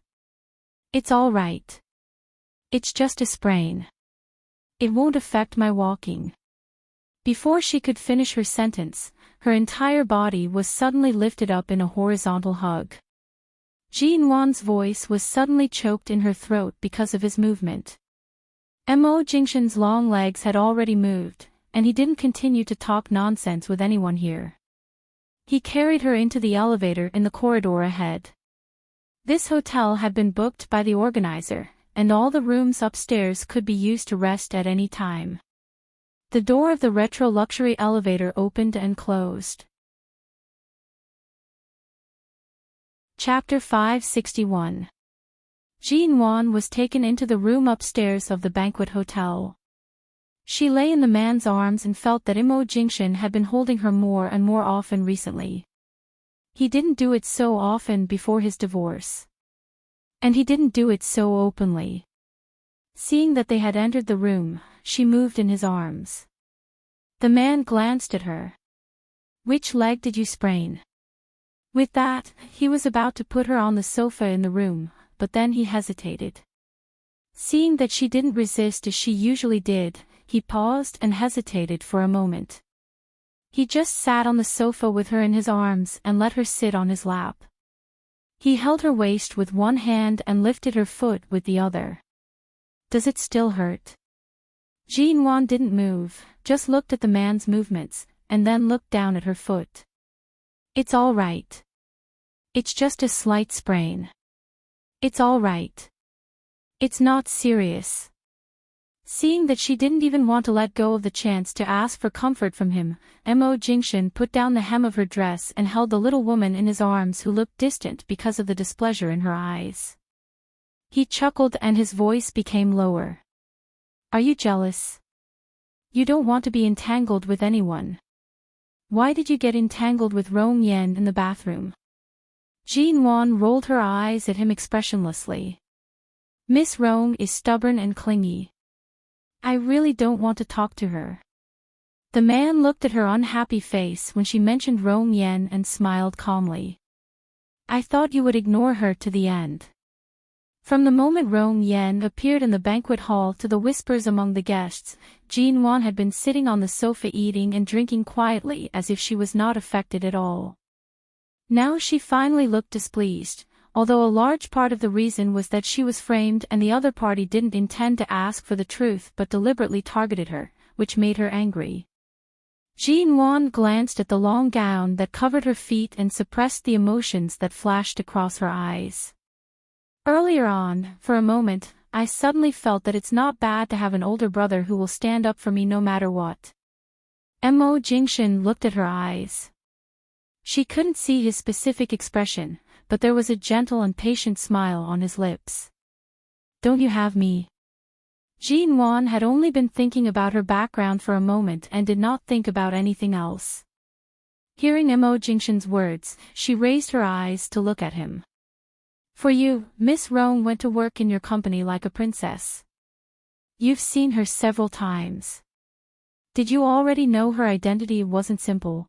It's all right. It's just a sprain. It won't affect my walking. Before she could finish her sentence, her entire body was suddenly lifted up in a horizontal hug. Jin Wan's voice was suddenly choked in her throat because of his movement. Mo Jingshan's long legs had already moved, and he didn't continue to talk nonsense with anyone here. He carried her into the elevator in the corridor ahead. This hotel had been booked by the organizer, and all the rooms upstairs could be used to rest at any time. The door of the retro luxury elevator opened and closed. Chapter 561. Jin Wan was taken into the room upstairs of the banquet hotel. She lay in the man's arms and felt that Mo Jingshan had been holding her more and more often recently. He didn't do it so often before his divorce. And he didn't do it so openly. Seeing that they had entered the room, she moved in his arms. The man glanced at her. Which leg did you sprain? With that, he was about to put her on the sofa in the room, but then he hesitated. Seeing that she didn't resist as she usually did, he paused and hesitated for a moment. He just sat on the sofa with her in his arms and let her sit on his lap. He held her waist with one hand and lifted her foot with the other. Does it still hurt? Jin Wan didn't move, just looked at the man's movements, and then looked down at her foot. It's all right. It's just a slight sprain. It's all right. It's not serious. Seeing that she didn't even want to let go of the chance to ask for comfort from him, Mo Jingshan put down the hem of her dress and held the little woman in his arms who looked distant because of the displeasure in her eyes. He chuckled and his voice became lower. Are you jealous? You don't want to be entangled with anyone. Why did you get entangled with Rong Yan in the bathroom? Jin Wan rolled her eyes at him expressionlessly. Miss Rong is stubborn and clingy. I really don't want to talk to her. The man looked at her unhappy face when she mentioned Rong Yan and smiled calmly. I thought you would ignore her to the end. From the moment Rong Yan appeared in the banquet hall to the whispers among the guests, Jin Wan had been sitting on the sofa eating and drinking quietly as if she was not affected at all. Now she finally looked displeased, although a large part of the reason was that she was framed and the other party didn't intend to ask for the truth but deliberately targeted her, which made her angry. Jin Wan glanced at the long gown that covered her feet and suppressed the emotions that flashed across her eyes. Earlier on, for a moment, I suddenly felt that it's not bad to have an older brother who will stand up for me no matter what. Mo Jingshan looked at her eyes. She couldn't see his specific expression, but there was a gentle and patient smile on his lips. Don't you have me? Jin Wan had only been thinking about her background for a moment and did not think about anything else. Hearing Mo Jingshan's words, she raised her eyes to look at him. For you, Miss Rong went to work in your company like a princess. You've seen her several times. Did you already know her identity wasn't simple?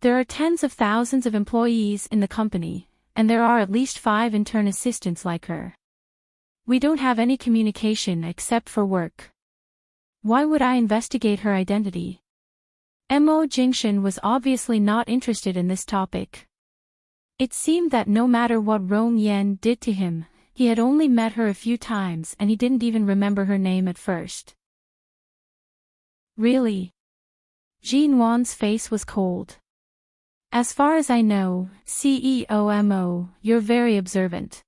There are tens of thousands of employees in the company, and there are at least 5 intern assistants like her. We don't have any communication except for work. Why would I investigate her identity? Mo Jingshan was obviously not interested in this topic. It seemed that no matter what Rong Yan did to him, he had only met her a few times and he didn't even remember her name at first. Really? Jin Wan's face was cold. As far as I know, CEO Mo, you're very observant.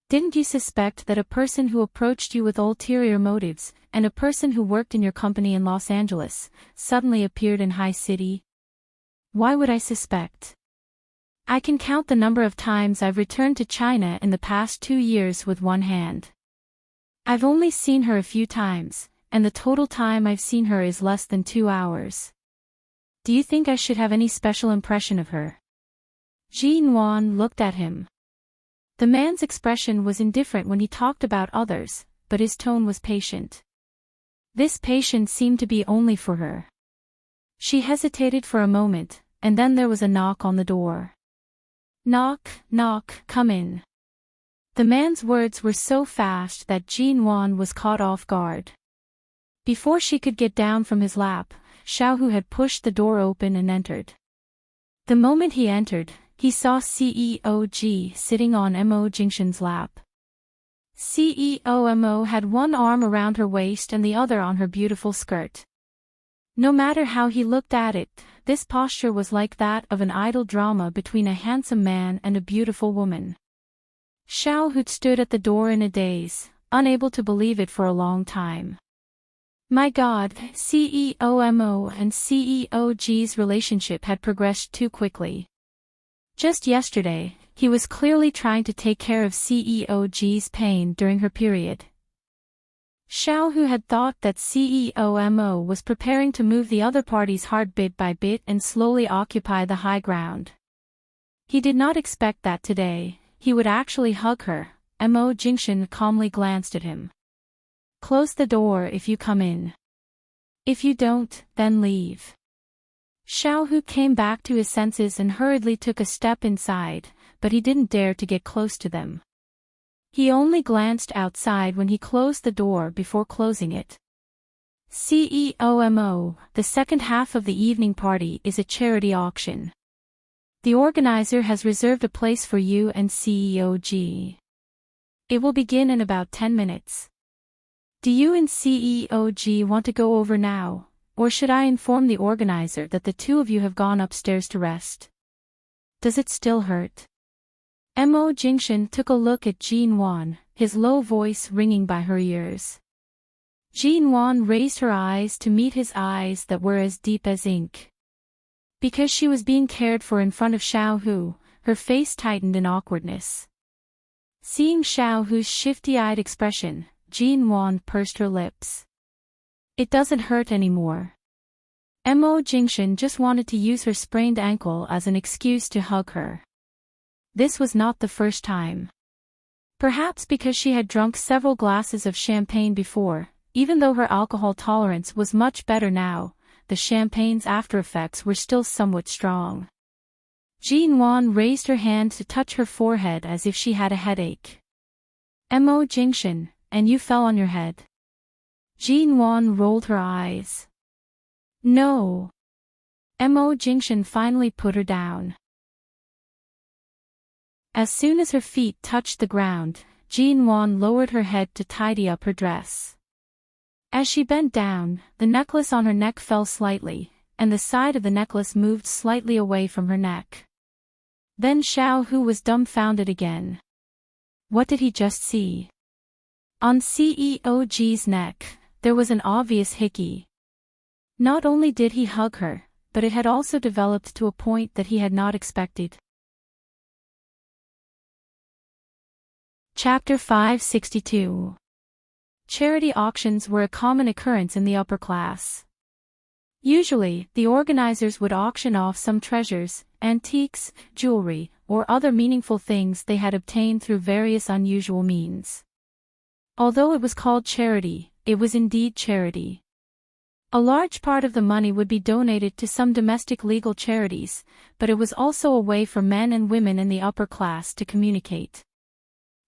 Didn't you suspect that a person who approached you with ulterior motives, and a person who worked in your company in Los Angeles, suddenly appeared in High City? Why would I suspect? I can count the number of times I've returned to China in the past 2 years with one hand. I've only seen her a few times, and the total time I've seen her is less than 2 hours. Do you think I should have any special impression of her? Jin Wan looked at him. The man's expression was indifferent when he talked about others, but his tone was patient. This patience seemed to be only for her. She hesitated for a moment, and then there was a knock on the door. Knock, knock, come in. The man's words were so fast that Jin Wan was caught off guard. Before she could get down from his lap, Xiaohu had pushed the door open and entered. The moment he entered, he saw CEO Ji sitting on Mo Jingshan's lap. CEO Mo had one arm around her waist and the other on her beautiful skirt. No matter how he looked at it, this posture was like that of an idle drama between a handsome man and a beautiful woman. Xiaohu stood at the door in a daze, unable to believe it for a long time. My God, CEO Mo and CEO Ji's relationship had progressed too quickly. Just yesterday, he was clearly trying to take care of CEO Ji's pain during her period. Xiaohu had thought that CEO Mo was preparing to move the other party's heart bit by bit and slowly occupy the high ground. He did not expect that today, he would actually hug her. Mo Jingshan calmly glanced at him. Close the door if you come in. If you don't, then leave. Xiaohu came back to his senses and hurriedly took a step inside, but he didn't dare to get close to them. He only glanced outside when he closed the door before closing it. CEO Mo, the second half of the evening party is a charity auction. The organizer has reserved a place for you and CEO Ji. It will begin in about 10 minutes. Do you and CEO Ji want to go over now? Or should I inform the organizer that the two of you have gone upstairs to rest? Does it still hurt? Mo Jingshan took a look at Jin Wan, his low voice ringing by her ears. Jin Wan raised her eyes to meet his eyes that were as deep as ink. Because she was being cared for in front of Xiaohu, her face tightened in awkwardness. Seeing Xiaohu's shifty-eyed expression, Jin Wan pursed her lips. It doesn't hurt anymore. Mo Jingshan just wanted to use her sprained ankle as an excuse to hug her. This was not the first time. Perhaps because she had drunk several glasses of champagne before, even though her alcohol tolerance was much better now, the champagne's after-effects were still somewhat strong. Jin Wan raised her hand to touch her forehead as if she had a headache. Mo Jingshan, and you fell on your head. Jin Wan rolled her eyes. No. Mo Jingshan finally put her down. As soon as her feet touched the ground, Jin Wan lowered her head to tidy up her dress. As she bent down, the necklace on her neck fell slightly, and the side of the necklace moved slightly away from her neck. Then Xiaohu was dumbfounded again. What did he just see? On CEOG's neck, there was an obvious hickey. Not only did he hug her, but it had also developed to a point that he had not expected. Chapter 562. Charity auctions were a common occurrence in the upper class. Usually, the organizers would auction off some treasures, antiques, jewelry, or other meaningful things they had obtained through various unusual means. Although it was called charity, it was indeed charity. A large part of the money would be donated to some domestic legal charities, but it was also a way for men and women in the upper class to communicate.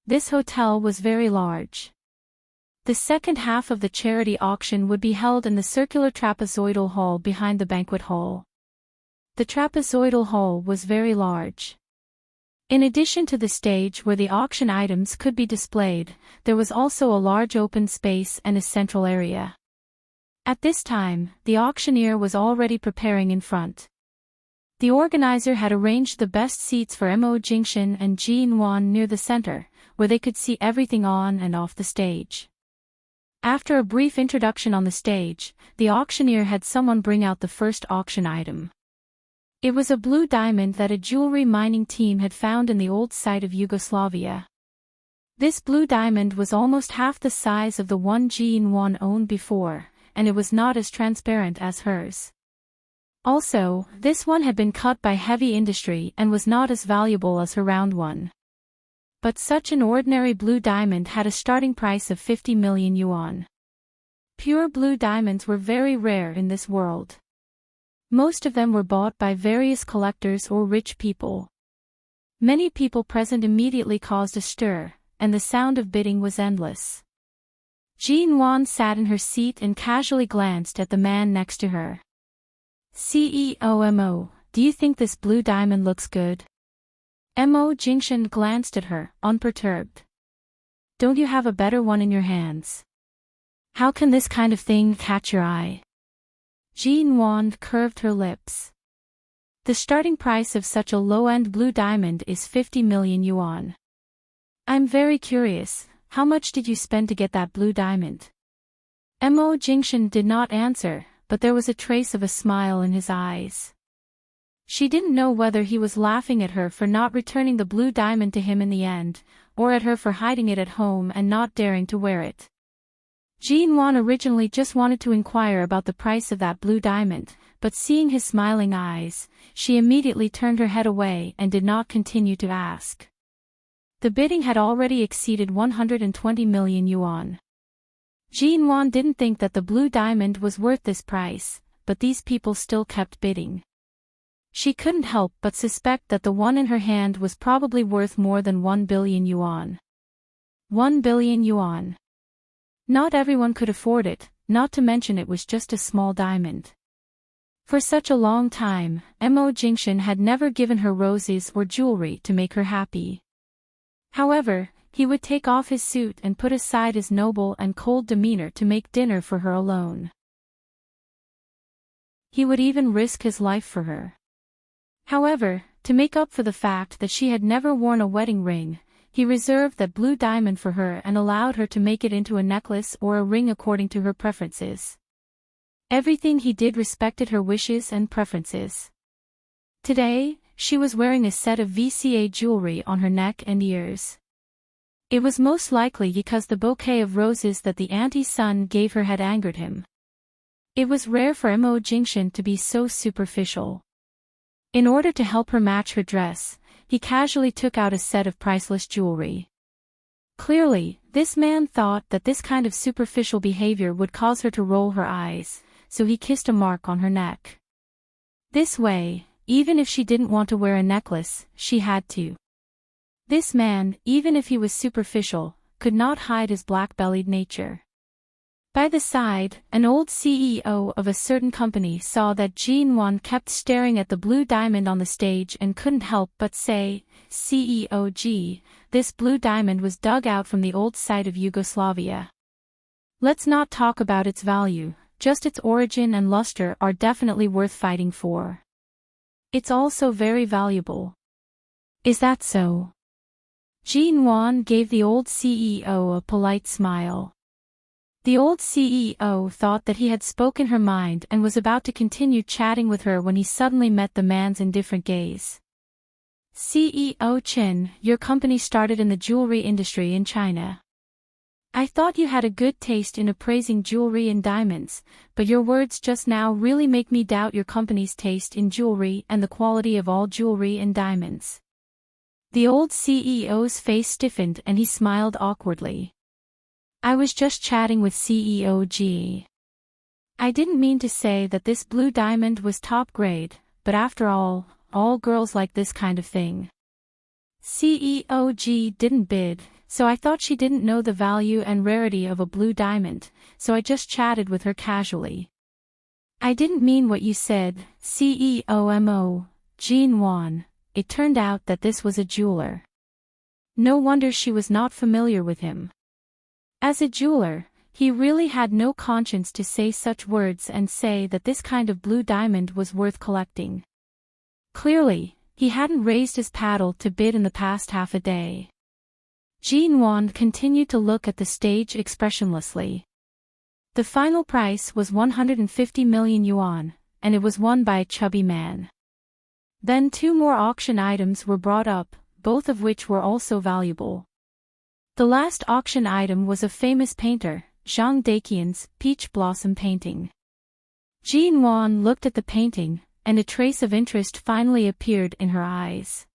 This hotel was very large. The second half of the charity auction would be held in the circular trapezoidal hall behind the banquet hall. The trapezoidal hall was very large. In addition to the stage where the auction items could be displayed, there was also a large open space and a central area. At this time, the auctioneer was already preparing in front. The organizer had arranged the best seats for Mo Jingxin and Jin Wan near the center, where they could see everything on and off the stage. After a brief introduction on the stage, the auctioneer had someone bring out the first auction item. It was a blue diamond that a jewelry mining team had found in the old site of Yugoslavia. This blue diamond was almost half the size of the one Jin Wan owned before, and it was not as transparent as hers. Also, this one had been cut by heavy industry and was not as valuable as her round one. But such an ordinary blue diamond had a starting price of 50 million yuan. Pure blue diamonds were very rare in this world. Most of them were bought by various collectors or rich people. Many people present immediately caused a stir, and the sound of bidding was endless. Jin Wan sat in her seat and casually glanced at the man next to her. CEO Mo, do you think this blue diamond looks good? Mo Jingxin glanced at her, unperturbed. Don't you have a better one in your hands? How can this kind of thing catch your eye? Jin Wan curved her lips. The starting price of such a low-end blue diamond is 50 million yuan. I'm very curious, how much did you spend to get that blue diamond? Mo Jingxin did not answer, but there was a trace of a smile in his eyes. She didn't know whether he was laughing at her for not returning the blue diamond to him in the end, or at her for hiding it at home and not daring to wear it. Jin Wan originally just wanted to inquire about the price of that blue diamond, but seeing his smiling eyes, she immediately turned her head away and did not continue to ask. The bidding had already exceeded 120 million yuan. Jin Wan didn't think that the blue diamond was worth this price, but these people still kept bidding. She couldn't help but suspect that the one in her hand was probably worth more than 1 billion yuan. 1 billion yuan. Not everyone could afford it, not to mention it was just a small diamond. For such a long time, Mo Jingxin had never given her roses or jewelry to make her happy. However, he would take off his suit and put aside his noble and cold demeanor to make dinner for her alone. He would even risk his life for her. However, to make up for the fact that she had never worn a wedding ring, he reserved that blue diamond for her and allowed her to make it into a necklace or a ring according to her preferences. Everything he did respected her wishes and preferences. Today, she was wearing a set of VCA jewelry on her neck and ears. It was most likely because the bouquet of roses that the anti-sun gave her had angered him. It was rare for Mo Jingxin to be so superficial. In order to help her match her dress, he casually took out a set of priceless jewelry. Clearly, this man thought that this kind of superficial behavior would cause her to roll her eyes, so he kissed a mark on her neck. This way, even if she didn't want to wear a necklace, she had to. This man, even if he was superficial, could not hide his black-bellied nature. By the side, an old CEO of a certain company saw that Jin Wan kept staring at the blue diamond on the stage and couldn't help but say, "CEO, this blue diamond was dug out from the old site of Yugoslavia. Let's not talk about its value, just its origin and luster are definitely worth fighting for. It's also very valuable." "Is that so?" Jean Wan gave the old CEO a polite smile. The old CEO thought that he had spoken her mind and was about to continue chatting with her when he suddenly met the man's indifferent gaze. CEO Chen, your company started in the jewelry industry in China. I thought you had a good taste in appraising jewelry and diamonds, but your words just now really make me doubt your company's taste in jewelry and the quality of all jewelry and diamonds. The old CEO's face stiffened and he smiled awkwardly. I was just chatting with CEO G. I didn't mean to say that this blue diamond was top grade, but after all girls like this kind of thing. CEO G didn't bid, so I thought she didn't know the value and rarity of a blue diamond, so I just chatted with her casually. I didn't mean what you said, CEO Jean Wan. It turned out that this was a jeweler. No wonder she was not familiar with him. As a jeweler, he really had no conscience to say such words and say that this kind of blue diamond was worth collecting. Clearly, he hadn't raised his paddle to bid in the past half a day. Jean Wan continued to look at the stage expressionlessly. The final price was 150 million yuan, and it was won by a chubby man. Then 2 more auction items were brought up, both of which were also valuable. The last auction item was a famous painter, Zhang Daqian's peach blossom painting. Jean Wan looked at the painting, and a trace of interest finally appeared in her eyes.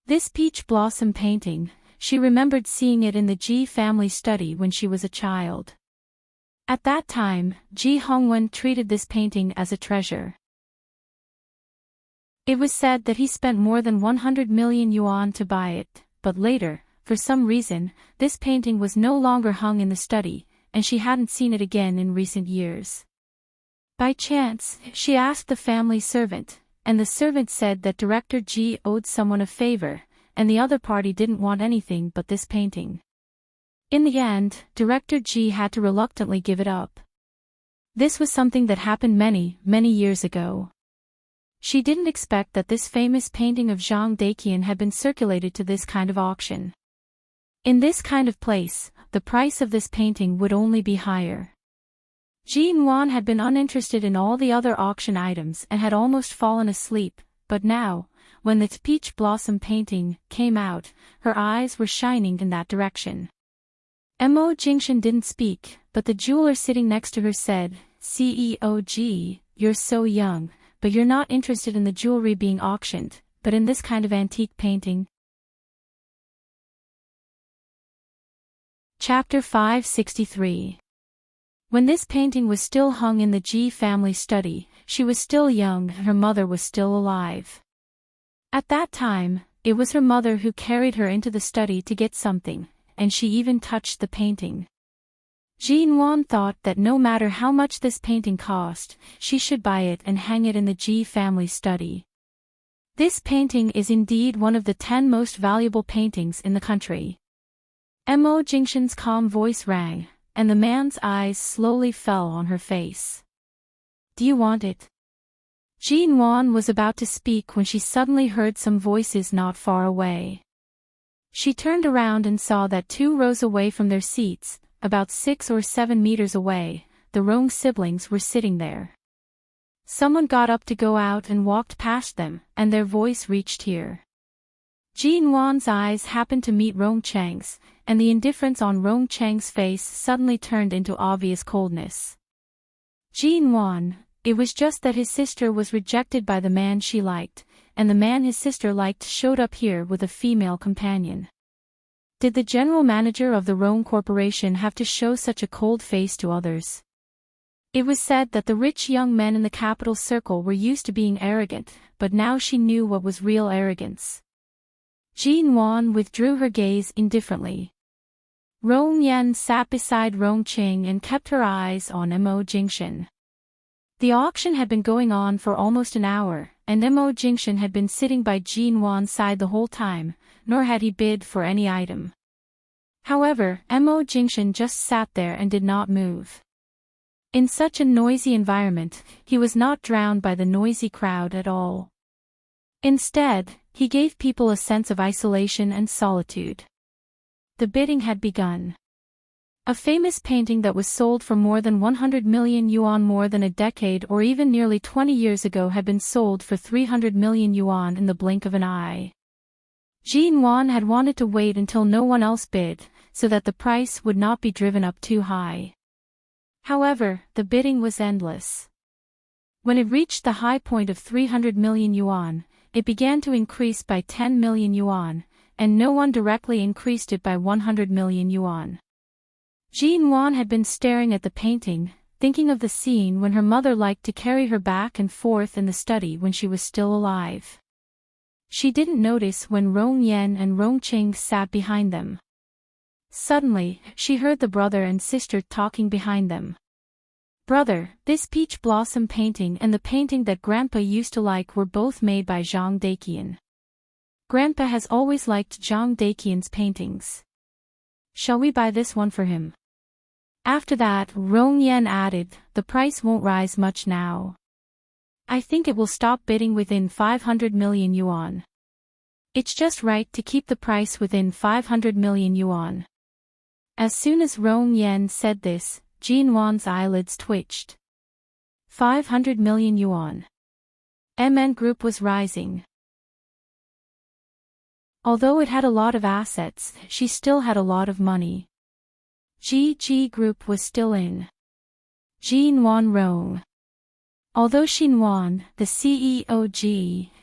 This peach blossom painting, she remembered seeing it in the Ji family study when she was a child. At that time, Ji Hongwen treated this painting as a treasure. It was said that he spent more than 100 million yuan to buy it, but later, for some reason, this painting was no longer hung in the study, and she hadn't seen it again in recent years. By chance, she asked the family servant, and the servant said that Director Ji owed someone a favor, and the other party didn't want anything but this painting. In the end, Director Ji had to reluctantly give it up. This was something that happened many years ago. She didn't expect that this famous painting of Zhang Daqian had been circulated to this kind of auction. In this kind of place, the price of this painting would only be higher. Jean Wan had been uninterested in all the other auction items and had almost fallen asleep, but now, when the peach blossom painting came out, her eyes were shining in that direction. Mo Jingshan didn't speak, but the jeweler sitting next to her said, CEO G, you're so young, but you're not interested in the jewelry being auctioned, but in this kind of antique painting. Chapter 563. When this painting was still hung in the Ji family study, she was still young and her mother was still alive. At that time, it was her mother who carried her into the study to get something, and she even touched the painting. Jean Wan thought that no matter how much this painting cost, she should buy it and hang it in the Ji family study. This painting is indeed one of the 10 most valuable paintings in the country. Mo Jingshan's calm voice rang, and the man's eyes slowly fell on her face. Do you want it? Jean Wan was about to speak when she suddenly heard some voices not far away. She turned around and saw that 2 rows away from their seats, about 6 or 7 meters away, the Rong siblings were sitting there. Someone got up to go out and walked past them, and their voice reached here. Jean Wan's eyes happened to meet Rong Chang's, and the indifference on Rong Chang's face suddenly turned into obvious coldness. Jean Wan, it was just that his sister was rejected by the man she liked, and the man his sister liked showed up here with a female companion. Did the general manager of the Rong Corporation have to show such a cold face to others? It was said that the rich young men in the capital circle were used to being arrogant, but now she knew what was real arrogance. Jean Wan withdrew her gaze indifferently. Rong Yan sat beside Rong Qing and kept her eyes on Mo Jingshan. The auction had been going on for almost an hour, and Mo Jingshan had been sitting by Jean Wan's side the whole time, nor had he bid for any item. However, Mo Jingshan just sat there and did not move. In such a noisy environment, he was not drowned by the noisy crowd at all. Instead, he gave people a sense of isolation and solitude. The bidding had begun. A famous painting that was sold for more than 100 million yuan more than a decade or even nearly 20 years ago had been sold for 300 million yuan in the blink of an eye. Jin Wan had wanted to wait until no one else bid, so that the price would not be driven up too high. However, the bidding was endless. When it reached the high point of 300 million yuan, it began to increase by 10 million yuan, and no one directly increased it by 100 million yuan. Jin Wan had been staring at the painting, thinking of the scene when her mother liked to carry her back and forth in the study when she was still alive. She didn't notice when Rong Yan and Rong Qing sat behind them. Suddenly, she heard the brother and sister talking behind them. "Brother, this peach blossom painting and the painting that Grandpa used to like were both made by Zhang Daiqian. Grandpa has always liked Zhang Daiqian's paintings. Shall we buy this one for him?" After that, Rong Yan added, "The price won't rise much now. I think it will stop bidding within 500 million yuan. It's just right to keep the price within 500 million yuan." As soon as Rong Yan said this, Jin Wan's eyelids twitched. 500 million yuan. MN Group was rising. Although it had a lot of assets, she still had a lot of money. GG Group was still in. Jin Wan Rong. Although Xin Wan, the CEO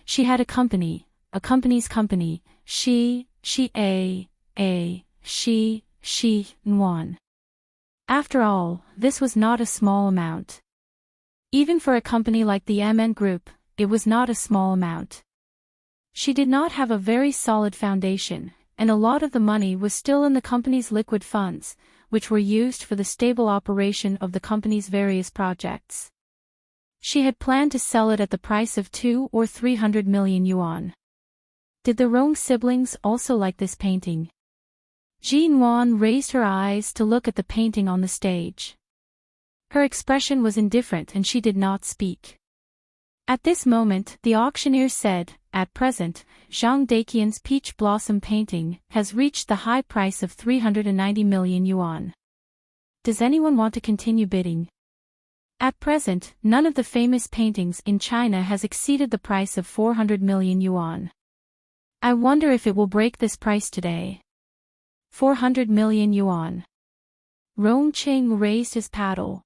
she had a company's company, she Wan. After all, this was not a small amount. Even for a company like the MN Group, it was not a small amount. She did not have a very solid foundation, and a lot of the money was still in the company's liquid funds, which were used for the stable operation of the company's various projects. She had planned to sell it at the price of 200 or 300 million yuan. Did the Rong siblings also like this painting? Jin Wan raised her eyes to look at the painting on the stage. Her expression was indifferent and she did not speak. At this moment, the auctioneer said, "At present, Zhang Daiqian's peach blossom painting has reached the high price of 390 million yuan. Does anyone want to continue bidding?" At present, none of the famous paintings in China has exceeded the price of 400 million yuan. I wonder if it will break this price today. 400 million yuan. Rong Qing raised his paddle.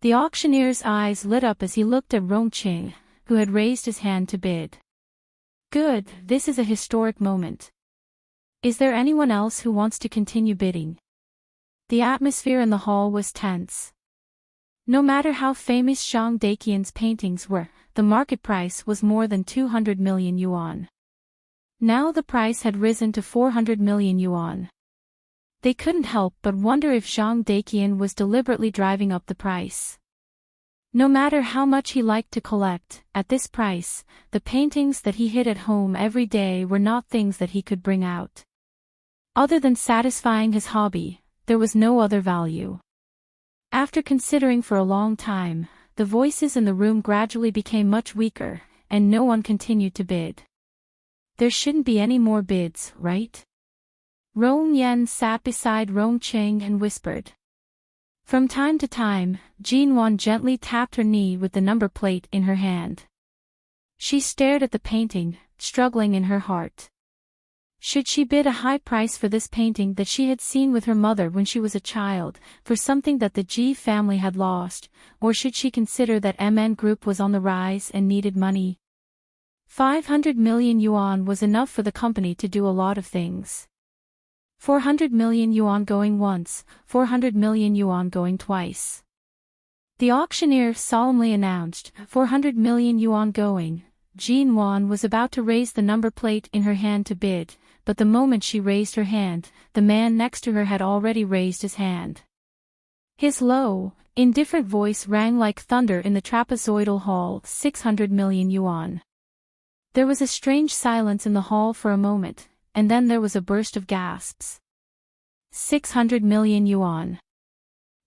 The auctioneer's eyes lit up as he looked at Rong Qing, who had raised his hand to bid. Good, this is a historic moment. Is there anyone else who wants to continue bidding? The atmosphere in the hall was tense. No matter how famous Zhang Daiqian's paintings were, the market price was more than 200 million yuan. Now the price had risen to 400 million yuan. They couldn't help but wonder if Zhang Daiqian was deliberately driving up the price. No matter how much he liked to collect, at this price, the paintings that he hid at home every day were not things that he could bring out. Other than satisfying his hobby, there was no other value. After considering for a long time, the voices in the room gradually became much weaker, and no one continued to bid. There shouldn't be any more bids, right? Rong Yan sat beside Rong Qing and whispered. From time to time, Jin Wan gently tapped her knee with the number plate in her hand. She stared at the painting, struggling in her heart. Should she bid a high price for this painting that she had seen with her mother when she was a child, for something that the Ji family had lost, or should she consider that MN Group was on the rise and needed money? 500 million yuan was enough for the company to do a lot of things. 400 million yuan going once, 400 million yuan going twice. The auctioneer solemnly announced, 400 million yuan going. Jin Wan was about to raise the number plate in her hand to bid, but the moment she raised her hand, the man next to her had already raised his hand. His low, indifferent voice rang like thunder in the trapezoidal hall, 600 million yuan. There was a strange silence in the hall for a moment, and then there was a burst of gasps. 600 million yuan.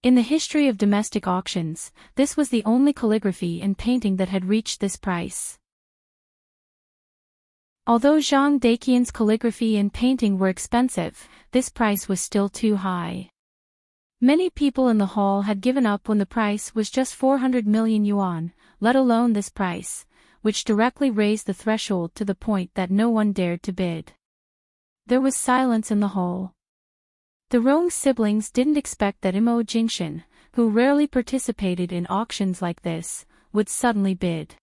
In the history of domestic auctions, this was the only calligraphy and painting that had reached this price. Although Zhang Daqian's calligraphy and painting were expensive, this price was still too high. Many people in the hall had given up when the price was just 400 million yuan, let alone this price, which directly raised the threshold to the point that no one dared to bid. There was silence in the hall. The Rong siblings didn't expect that Imo Jingshan, who rarely participated in auctions like this, would suddenly bid.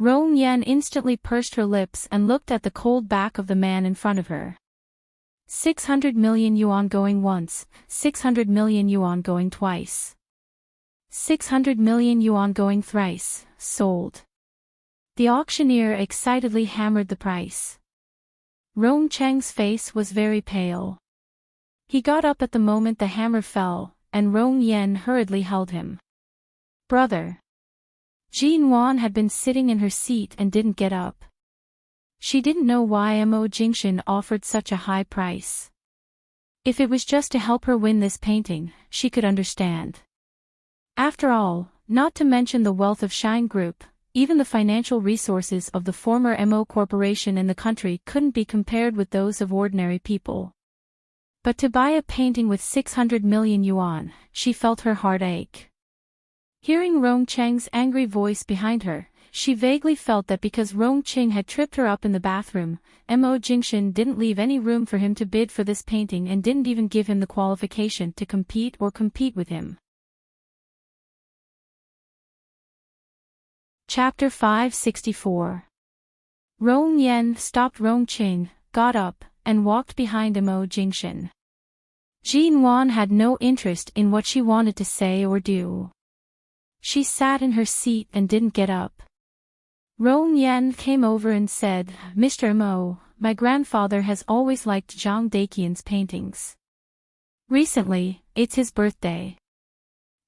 Rong Yan instantly pursed her lips and looked at the cold back of the man in front of her. 600 million yuan going once, 600 million yuan going twice. 600 million yuan going thrice, sold. The auctioneer excitedly hammered the price. Rong Cheng's face was very pale. He got up at the moment the hammer fell, and Rong Yan hurriedly held him. Brother. Jin Wan had been sitting in her seat and didn't get up. She didn't know why Mo Jingshan offered such a high price. If it was just to help her win this painting, she could understand. After all, not to mention the wealth of Shine Group, even the financial resources of the former Mo Corporation in the country couldn't be compared with those of ordinary people. But to buy a painting with 600 million yuan, she felt her heart ache. Hearing Rong Cheng's angry voice behind her, she vaguely felt that because Rong Cheng had tripped her up in the bathroom, Mo Jingshan didn't leave any room for him to bid for this painting and didn't even give him the qualification to compete with him. Chapter 564. Rong Yan stopped Rong Cheng, got up, and walked behind Mo Jingshan. Jin Wan had no interest in what she wanted to say or do. She sat in her seat and didn't get up. Rong Yan came over and said, Mr. Mo, my grandfather has always liked Zhang Daqian's paintings. Recently, it's his birthday.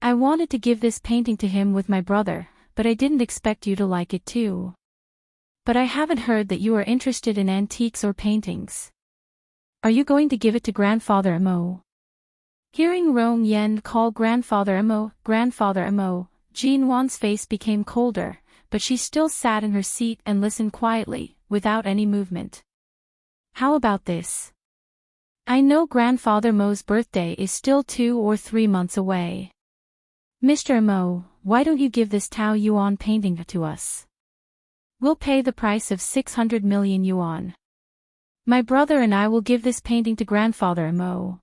I wanted to give this painting to him with my brother, but I didn't expect you to like it too. But I haven't heard that you are interested in antiques or paintings. Are you going to give it to Grandfather Mo? Hearing Rong Yan call Grandfather Mo, Jin Wan's face became colder, but she still sat in her seat and listened quietly, without any movement. How about this? I know Grandfather Mo's birthday is still 2 or 3 months away. Mr. Mo, why don't you give this Tao Yuan painting to us? We'll pay the price of 600 million yuan. My brother and I will give this painting to Grandfather Mo.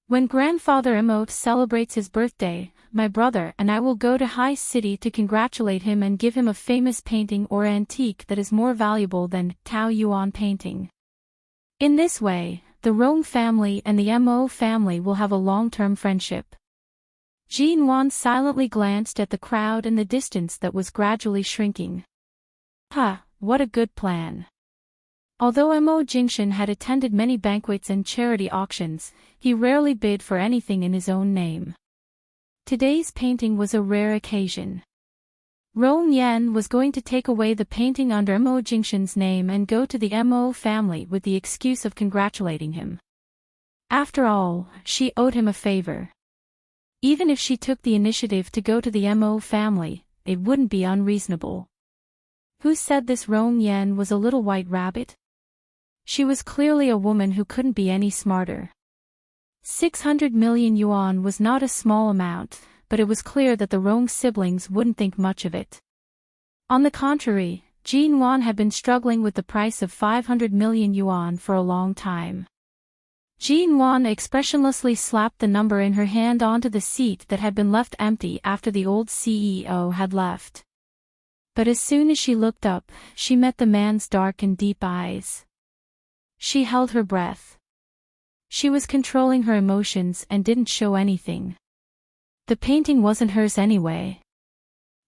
When Grandfather Mo celebrates his birthday, my brother and I will go to High City to congratulate him and give him a famous painting or antique that is more valuable than Tao Yuan painting. In this way, the Rong family and the Mo family will have a long-term friendship. Jin Wan silently glanced at the crowd in the distance that was gradually shrinking. What a good plan. Although Mo Jingshan had attended many banquets and charity auctions, he rarely bid for anything in his own name. Today's painting was a rare occasion. Rong Yan was going to take away the painting under Mo Jingshan's name and go to the Mo family with the excuse of congratulating him. After all, she owed him a favor. Even if she took the initiative to go to the Mo family, it wouldn't be unreasonable. Who said this Rong Yan was a little white rabbit? She was clearly a woman who couldn't be any smarter. 600 million yuan was not a small amount, but it was clear that the Rong siblings wouldn't think much of it. On the contrary, Jin Wan had been struggling with the price of 500 million yuan for a long time. Jin Wan expressionlessly slapped the number in her hand onto the seat that had been left empty after the old CEO had left. But as soon as she looked up, she met the man's dark and deep eyes. She held her breath. She was controlling her emotions and didn't show anything. The painting wasn't hers anyway.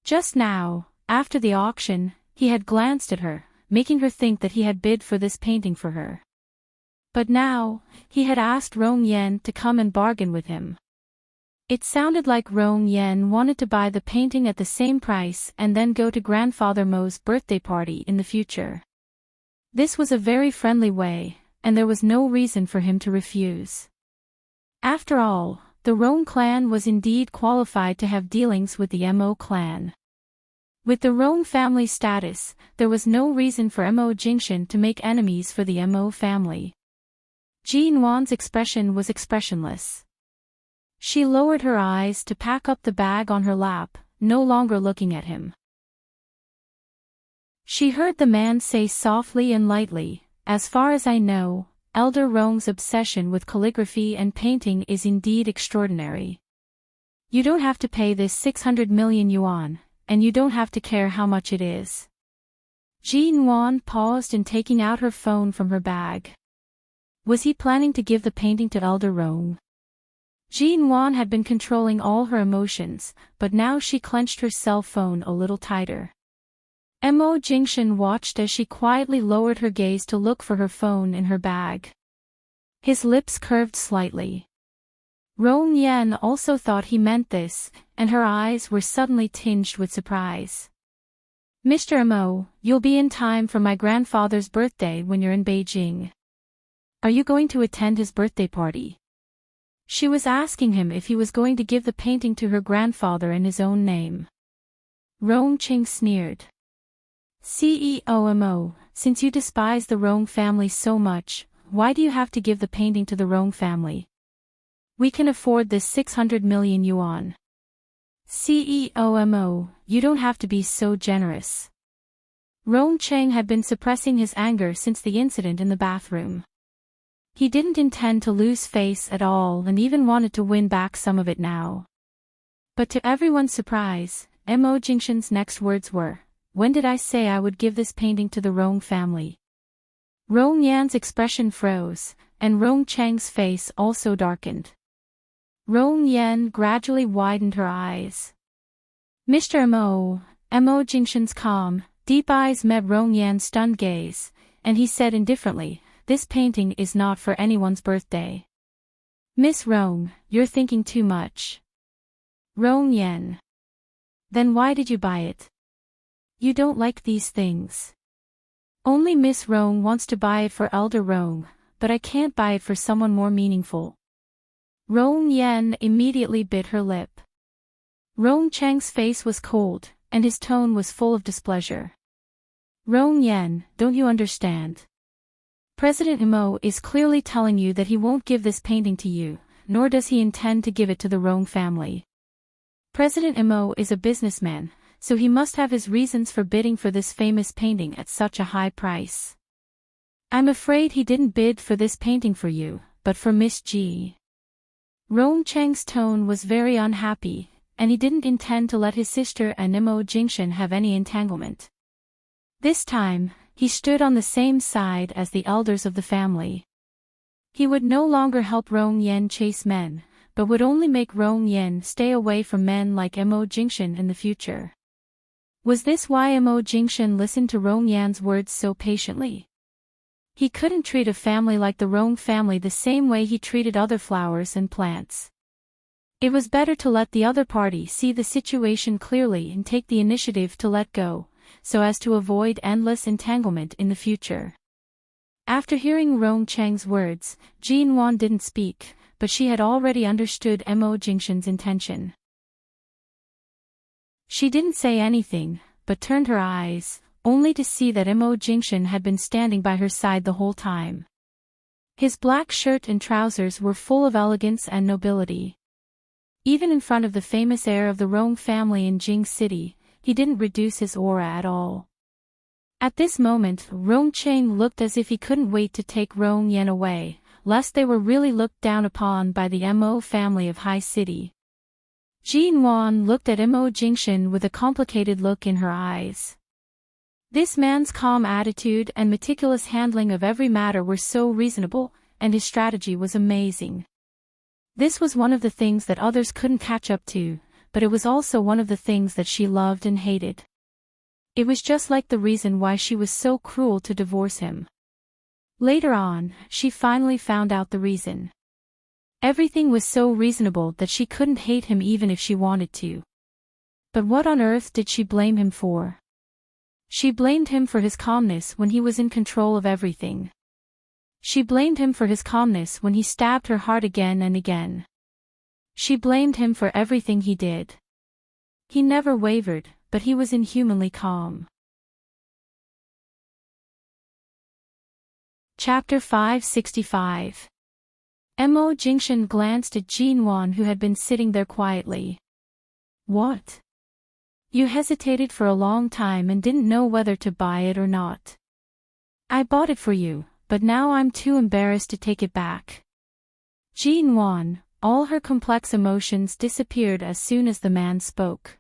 Just now, after the auction, he had glanced at her, making her think that he had bid for this painting for her. But now, he had asked Rong Yan to come and bargain with him. It sounded like Rong Yan wanted to buy the painting at the same price and then go to Grandfather Mo's birthday party in the future. This was a very friendly way, and there was no reason for him to refuse. After all, the Rong clan was indeed qualified to have dealings with the Mo clan. With the Rong family status, there was no reason for Mo Jingshan to make enemies for the Mo family. Ji Nuan's expression was expressionless. She lowered her eyes to pack up the bag on her lap, no longer looking at him. She heard the man say softly and lightly, "As far as I know, Elder Rong's obsession with calligraphy and painting is indeed extraordinary. You don't have to pay this 600 million yuan, and you don't have to care how much it is." Ji Nuan paused in taking out her phone from her bag. Was he planning to give the painting to Elder Rong? Ji Nuan had been controlling all her emotions, but now she clenched her cell phone a little tighter. Mo Jingshan watched as she quietly lowered her gaze to look for her phone in her bag. His lips curved slightly. Rong Yan also thought he meant this, and her eyes were suddenly tinged with surprise. "Mr. Mo, you'll be in time for my grandfather's birthday when you're in Beijing. Are you going to attend his birthday party?" She was asking him if he was going to give the painting to her grandfather in his own name. Rong Qing sneered. "CEO Mo, since you despise the Rong family so much, why do you have to give the painting to the Rong family? We can afford this 600 million yuan. CEO Mo, you don't have to be so generous." Rong Cheng had been suppressing his anger since the incident in the bathroom. He didn't intend to lose face at all and even wanted to win back some of it now. But to everyone's surprise, Mo Jingshan's next words were, "When did I say I would give this painting to the Rong family?" Rong Yan's expression froze, and Rong Cheng's face also darkened. Rong Yan gradually widened her eyes. "Mr. Mo," Mo Jingshan's calm, deep eyes met Rong Yan's stunned gaze, and he said indifferently, "This painting is not for anyone's birthday." "Miss Rong, you're thinking too much." "Rong Yan. Then why did you buy it? You don't like these things." "Only Miss Rong wants to buy it for Elder Rong, but I can't buy it for someone more meaningful." Rong Yan immediately bit her lip. Rong Cheng's face was cold, and his tone was full of displeasure. "Rong Yan, don't you understand? President Mo is clearly telling you that he won't give this painting to you, nor does he intend to give it to the Rong family. President Mo is a businessman, so he must have his reasons for bidding for this famous painting at such a high price. I'm afraid he didn't bid for this painting for you, but for Miss Ji." Rong Cheng's tone was very unhappy, and he didn't intend to let his sister and Mo Jingshan have any entanglement. This time, he stood on the same side as the elders of the family. He would no longer help Rong Yan chase men, but would only make Rong Yan stay away from men like Mo Jingshan in the future. Was this why Mo Jingshan listened to Rong Yan's words so patiently? He couldn't treat a family like the Rong family the same way he treated other flowers and plants. It was better to let the other party see the situation clearly and take the initiative to let go, so as to avoid endless entanglement in the future. After hearing Rong Cheng's words, Ji Nuan didn't speak, but she had already understood Mo Jingshan's intention. She didn't say anything, but turned her eyes, only to see that Mo Jingshan had been standing by her side the whole time. His black shirt and trousers were full of elegance and nobility. Even in front of the famous heir of the Rong family in Jing City, he didn't reduce his aura at all. At this moment, Rong Cheng looked as if he couldn't wait to take Rong Yan away, lest they were really looked down upon by the Mo family of High City. Ji Nuan looked at Mo Jingshan with a complicated look in her eyes. This man's calm attitude and meticulous handling of every matter were so reasonable, and his strategy was amazing. This was one of the things that others couldn't catch up to, but it was also one of the things that she loved and hated. It was just like the reason why she was so cruel to divorce him. Later on, she finally found out the reason. Everything was so reasonable that she couldn't hate him even if she wanted to. But what on earth did she blame him for? She blamed him for his calmness when he was in control of everything. She blamed him for his calmness when he stabbed her heart again and again. She blamed him for everything he did. He never wavered, but he was inhumanly calm. Chapter 565. Mo Jingxian glanced at Jinwan, who had been sitting there quietly. What? You hesitated for a long time and didn't know whether to buy it or not. I bought it for you, but now I'm too embarrassed to take it back. Jinwan, all her complex emotions disappeared as soon as the man spoke.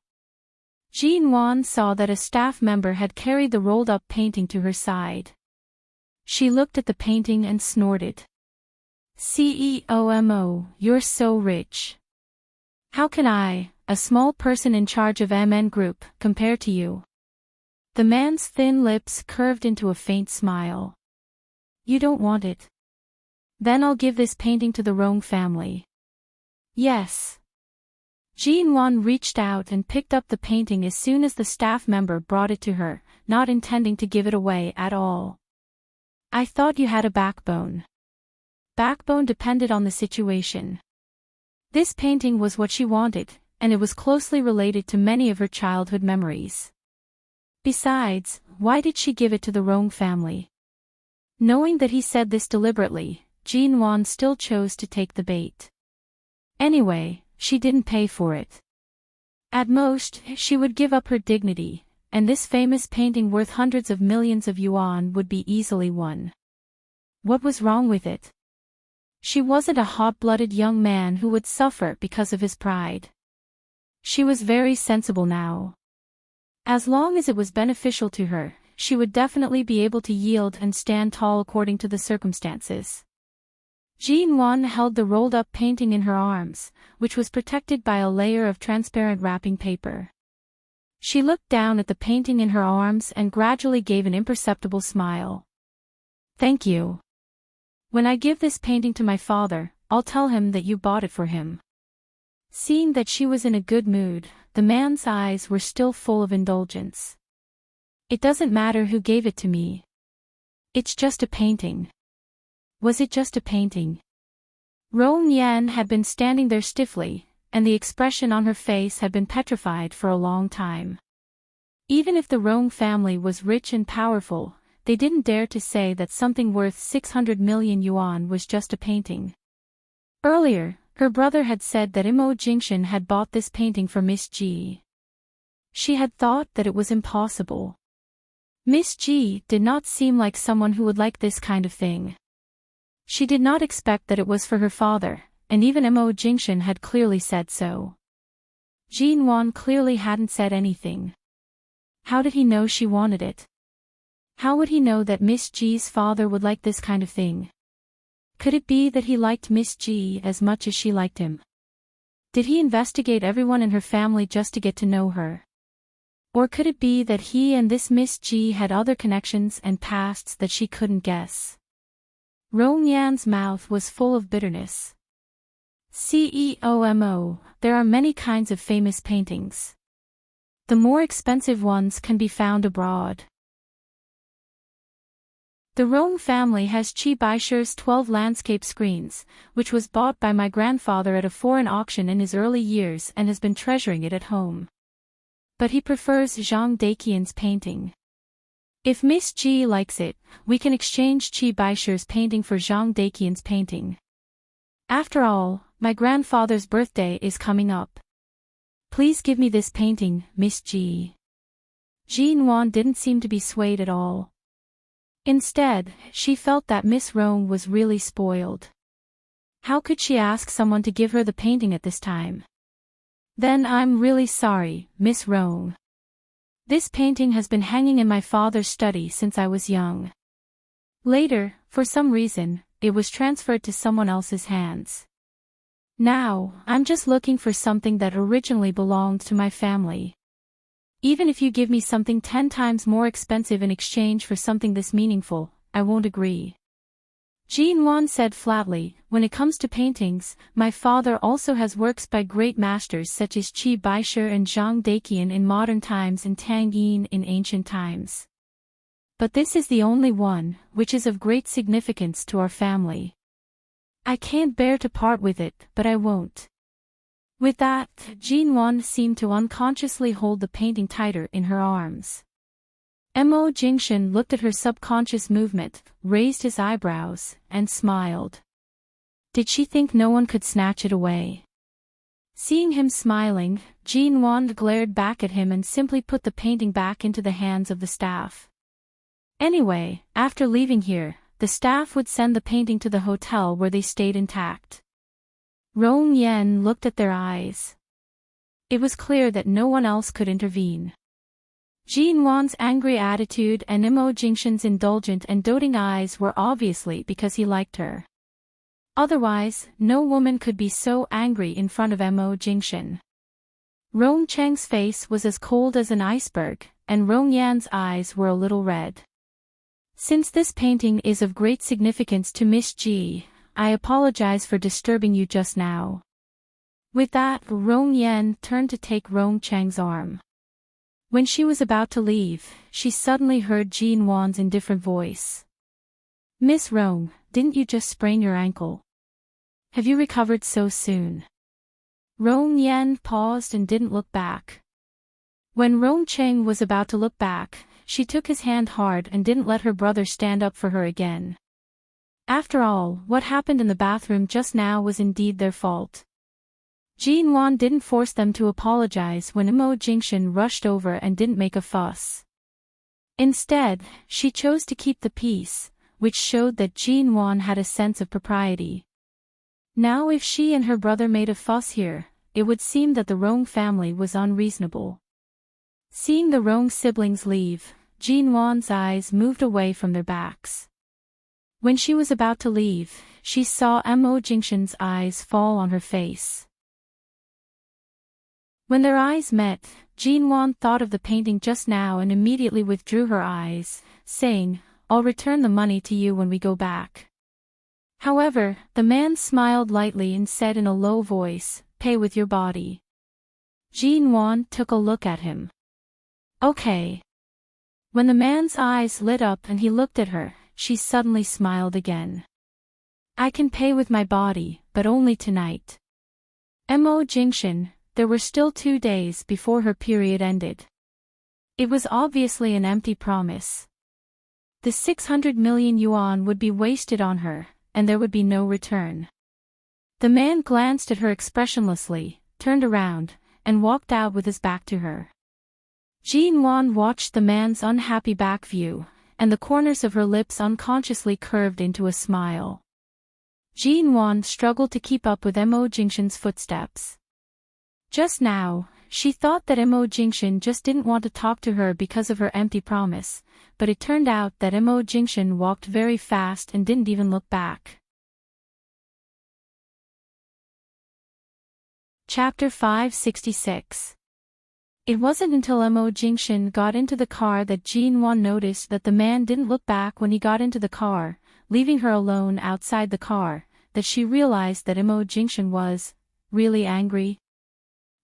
Jinwan saw that a staff member had carried the rolled-up painting to her side. She looked at the painting and snorted. CEO Mo, you're so rich. How can I, a small person in charge of MN Group, compare to you? The man's thin lips curved into a faint smile. You don't want it? Then I'll give this painting to the Rong family. Yes. Jinwan reached out and picked up the painting as soon as the staff member brought it to her, not intending to give it away at all. I thought you had a backbone. Backbone depended on the situation. This painting was what she wanted, and it was closely related to many of her childhood memories. Besides, why did she give it to the Rong family? Knowing that he said this deliberately, Jinwan still chose to take the bait. Anyway, she didn't pay for it. At most, she would give up her dignity, and this famous painting worth hundreds of millions of yuan would be easily won. What was wrong with it? She wasn't a hot-blooded young man who would suffer because of his pride. She was very sensible now. As long as it was beneficial to her, she would definitely be able to yield and stand tall according to the circumstances. Jinwan held the rolled-up painting in her arms, which was protected by a layer of transparent wrapping paper. She looked down at the painting in her arms and gradually gave an imperceptible smile. Thank you. When I give this painting to my father, I'll tell him that you bought it for him. Seeing that she was in a good mood, the man's eyes were still full of indulgence. It doesn't matter who gave it to me. It's just a painting. Was it just a painting? Rong Yan had been standing there stiffly, and the expression on her face had been petrified for a long time. Even if the Rong family was rich and powerful, they didn't dare to say that something worth 600 million yuan was just a painting. Earlier, her brother had said that Mo Jingxian had bought this painting for Miss Ji. She had thought that it was impossible. Miss Ji did not seem like someone who would like this kind of thing. She did not expect that it was for her father, and even Mo Jingxian had clearly said so. Jinwan clearly hadn't said anything. How did he know she wanted it? How would he know that Miss Ji's father would like this kind of thing? Could it be that he liked Miss Ji as much as she liked him? Did he investigate everyone in her family just to get to know her? Or could it be that he and this Miss Ji had other connections and pasts that she couldn't guess? Rong Yan's mouth was full of bitterness. CEO Mo, there are many kinds of famous paintings. The more expensive ones can be found abroad. The Rong family has Qi Baisher's 12 landscape screens, which was bought by my grandfather at a foreign auction in his early years and has been treasuring it at home. But he prefers Zhang Daiqian's painting. If Miss Ji likes it, we can exchange Qi Baisher's painting for Zhang Daiqian's painting. After all, my grandfather's birthday is coming up. Please give me this painting, Miss Ji. Jinwan didn't seem to be swayed at all. Instead, she felt that Miss Rong was really spoiled. How could she ask someone to give her the painting at this time? Then I'm really sorry, Miss Rong. This painting has been hanging in my father's study since I was young. Later, for some reason, it was transferred to someone else's hands. Now, I'm just looking for something that originally belonged to my family. Even if you give me something 10 times more expensive in exchange for something this meaningful, I won't agree. Jinwan said flatly, when it comes to paintings, my father also has works by great masters such as Qi Baisher and Zhang Daiqian in modern times and Tang Yin in ancient times. But this is the only one, which is of great significance to our family. I can't bear to part with it, but I won't. With that, Jinwon seemed to unconsciously hold the painting tighter in her arms. Mo Jingshan looked at her subconscious movement, raised his eyebrows, and smiled. Did she think no one could snatch it away? Seeing him smiling, Jinwon glared back at him and simply put the painting back into the hands of the staff. Anyway, after leaving here, the staff would send the painting to the hotel where they stayed intact. Rong Yen looked at their eyes. It was clear that no one else could intervene. Jinwon's angry attitude and Mo Jingshan's indulgent and doting eyes were obviously because he liked her. Otherwise, no woman could be so angry in front of Mo Jingshan. Rong Cheng's face was as cold as an iceberg, and Rong Yan's eyes were a little red. Since this painting is of great significance to Miss Ji, I apologize for disturbing you just now. With that, Rong Yan turned to take Rong Cheng's arm. When she was about to leave, she suddenly heard Jinwon's indifferent voice. Miss Rong, didn't you just sprain your ankle? Have you recovered so soon? Rong Yan paused and didn't look back. When Rong Cheng was about to look back, she took his hand hard and didn't let her brother stand up for her again. After all, what happened in the bathroom just now was indeed their fault. Jinwon didn't force them to apologize when Mo Jingshan rushed over and didn't make a fuss. Instead, she chose to keep the peace, which showed that Jinwon had a sense of propriety. Now if she and her brother made a fuss here, it would seem that the Rong family was unreasonable. Seeing the Rong siblings leave, Jinwon's eyes moved away from their backs. When she was about to leave, she saw Mo Jingshan's eyes fall on her face. When their eyes met, Jinwon thought of the painting just now and immediately withdrew her eyes, saying, I'll return the money to you when we go back. However, the man smiled lightly and said in a low voice, pay with your body. Jinwon took a look at him. Okay. When the man's eyes lit up and he looked at her, she suddenly smiled again. I can pay with my body, but only tonight. Mo Jingshan, there were still 2 days before her period ended. It was obviously an empty promise. The 600 million yuan would be wasted on her, and there would be no return. The man glanced at her expressionlessly, turned around, and walked out with his back to her. Jinwon watched the man's unhappy back view, and the corners of her lips unconsciously curved into a smile. Jinwon struggled to keep up with Mo Jingshan's footsteps. Just now, she thought that Mo Jingshan just didn't want to talk to her because of her empty promise, but it turned out that Mo Jingshan walked very fast and didn't even look back. Chapter 566. It wasn't until Mo Jingshan got into the car that Jinwon noticed that the man didn't look back when he got into the car, leaving her alone outside the car, that she realized that Mo Jingshan was really angry.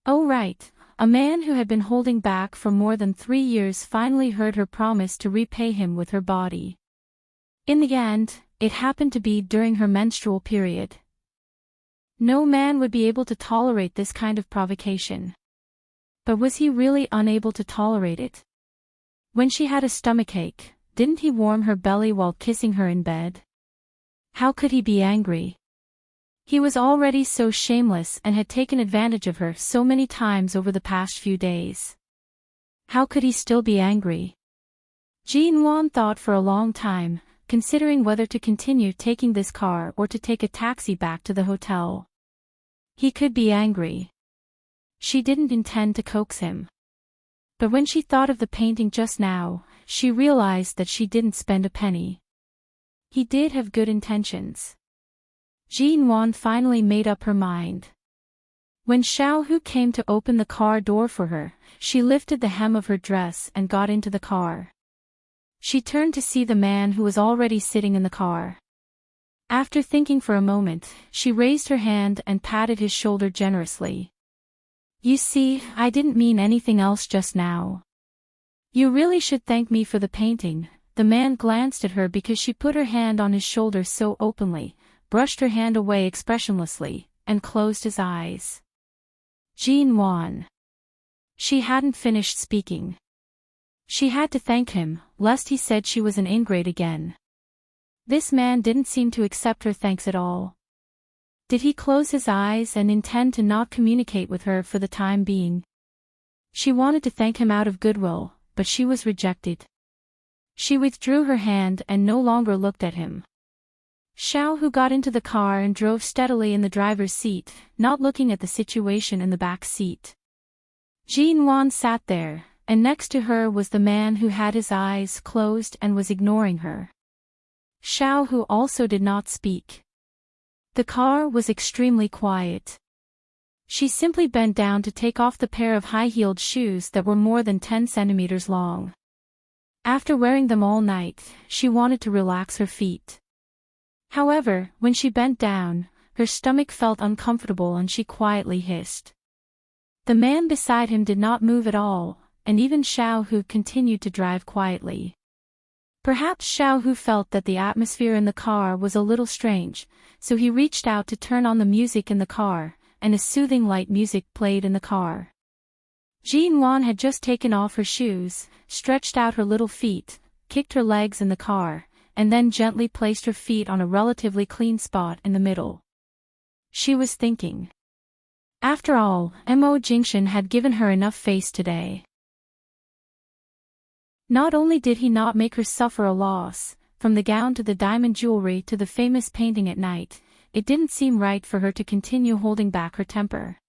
Oh right, a man who had been holding back for more than 3 years finally heard her promise to repay him with her body. In the end, it happened to be during her menstrual period. No man would be able to tolerate this kind of provocation. But was he really unable to tolerate it? When she had a stomachache, didn't he warm her belly while kissing her in bed? How could he be angry? He was already so shameless and had taken advantage of her so many times over the past few days. How could he still be angry? Jinwon thought for a long time, considering whether to continue taking this car or to take a taxi back to the hotel. He could be angry. She didn't intend to coax him. But when she thought of the painting just now, she realized that she didn't spend a penny. He did have good intentions. Jinwon finally made up her mind. When Xiaohu came to open the car door for her, she lifted the hem of her dress and got into the car. She turned to see the man who was already sitting in the car. After thinking for a moment, she raised her hand and patted his shoulder generously. You see, I didn't mean anything else just now. You really should thank me for the painting. The man glanced at her because she put her hand on his shoulder so openly, brushed her hand away expressionlessly, and closed his eyes. Jean Wan. She hadn't finished speaking. She had to thank him, lest he said she was an ingrate again. This man didn't seem to accept her thanks at all. Did he close his eyes and intend to not communicate with her for the time being? She wanted to thank him out of goodwill, but she was rejected. She withdrew her hand and no longer looked at him. Xiao Hu got into the car and drove steadily in the driver's seat, not looking at the situation in the back seat. Jean Wan sat there, and next to her was the man who had his eyes closed and was ignoring her. Xiao Hu also did not speak. The car was extremely quiet. She simply bent down to take off the pair of high-heeled shoes that were more than 10 centimeters long. After wearing them all night, she wanted to relax her feet. However, when she bent down, her stomach felt uncomfortable and she quietly hissed. The man beside him did not move at all, and even Xiao Hu continued to drive quietly. Perhaps Xiao Hu felt that the atmosphere in the car was a little strange, so he reached out to turn on the music in the car, and a soothing light music played in the car. Jean Wan had just taken off her shoes, stretched out her little feet, kicked her legs in the car, and then gently placed her feet on a relatively clean spot in the middle. She was thinking. After all, Mo Jingshan had given her enough face today. Not only did he not make her suffer a loss, from the gown to the diamond jewelry to the famous painting at night, it didn't seem right for her to continue holding back her temper.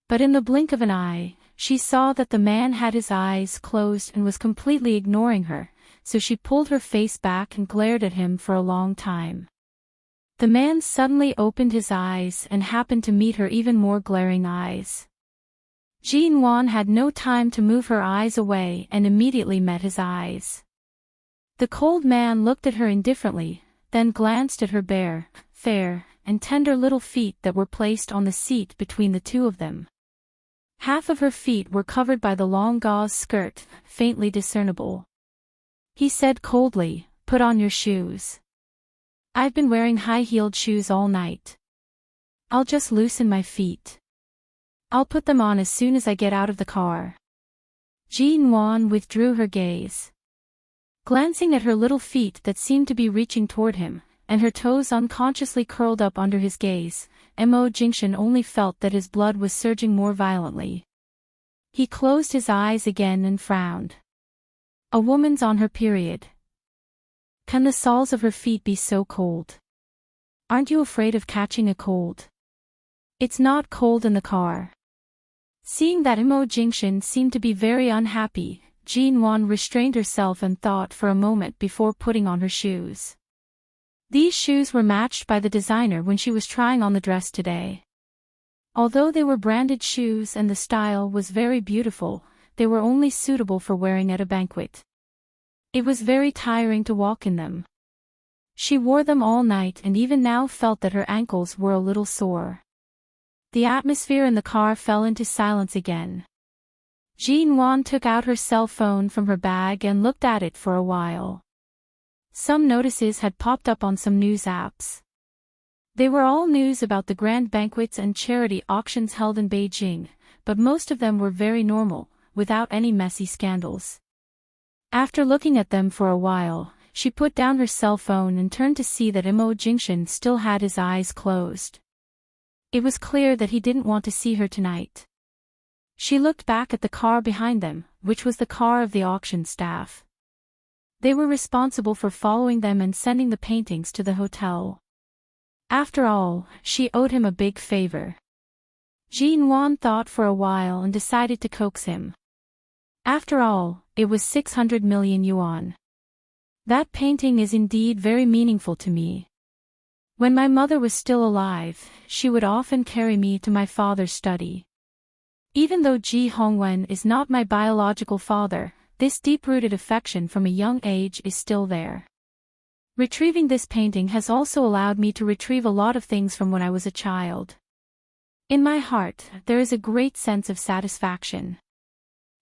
But in the blink of an eye, she saw that the man had his eyes closed and was completely ignoring her, so she pulled her face back and glared at him for a long time. The man suddenly opened his eyes and happened to meet her even more glaring eyes. Jean Wan had no time to move her eyes away and immediately met his eyes. The cold man looked at her indifferently, then glanced at her bare, fair, and tender little feet that were placed on the seat between the two of them. Half of her feet were covered by the long gauze skirt, faintly discernible. He said coldly, "Put on your shoes." "I've been wearing high-heeled shoes all night. I'll just loosen my feet. I'll put them on as soon as I get out of the car." Jean Wan withdrew her gaze. Glancing at her little feet that seemed to be reaching toward him, and her toes unconsciously curled up under his gaze, Mo Jingshan only felt that his blood was surging more violently. He closed his eyes again and frowned. A woman's on her period. Can the soles of her feet be so cold? Aren't you afraid of catching a cold? It's not cold in the car. Seeing that Mo Jingshan seemed to be very unhappy, Jean Wan restrained herself and thought for a moment before putting on her shoes. These shoes were matched by the designer when she was trying on the dress today. Although they were branded shoes and the style was very beautiful, they were only suitable for wearing at a banquet. It was very tiring to walk in them. She wore them all night and even now felt that her ankles were a little sore. The atmosphere in the car fell into silence again. Jean Wan took out her cell phone from her bag and looked at it for a while. Some notices had popped up on some news apps. They were all news about the grand banquets and charity auctions held in Beijing, but most of them were very normal, without any messy scandals. After looking at them for a while, she put down her cell phone and turned to see that Mo Jingshan still had his eyes closed. It was clear that he didn't want to see her tonight. She looked back at the car behind them, which was the car of the auction staff. They were responsible for following them and sending the paintings to the hotel. After all, she owed him a big favor. Jean Wan thought for a while and decided to coax him. After all, it was 600 million yuan. That painting is indeed very meaningful to me. When my mother was still alive, she would often carry me to my father's study. Even though Ji Hongwen is not my biological father, this deep-rooted affection from a young age is still there. Retrieving this painting has also allowed me to retrieve a lot of things from when I was a child. In my heart, there is a great sense of satisfaction.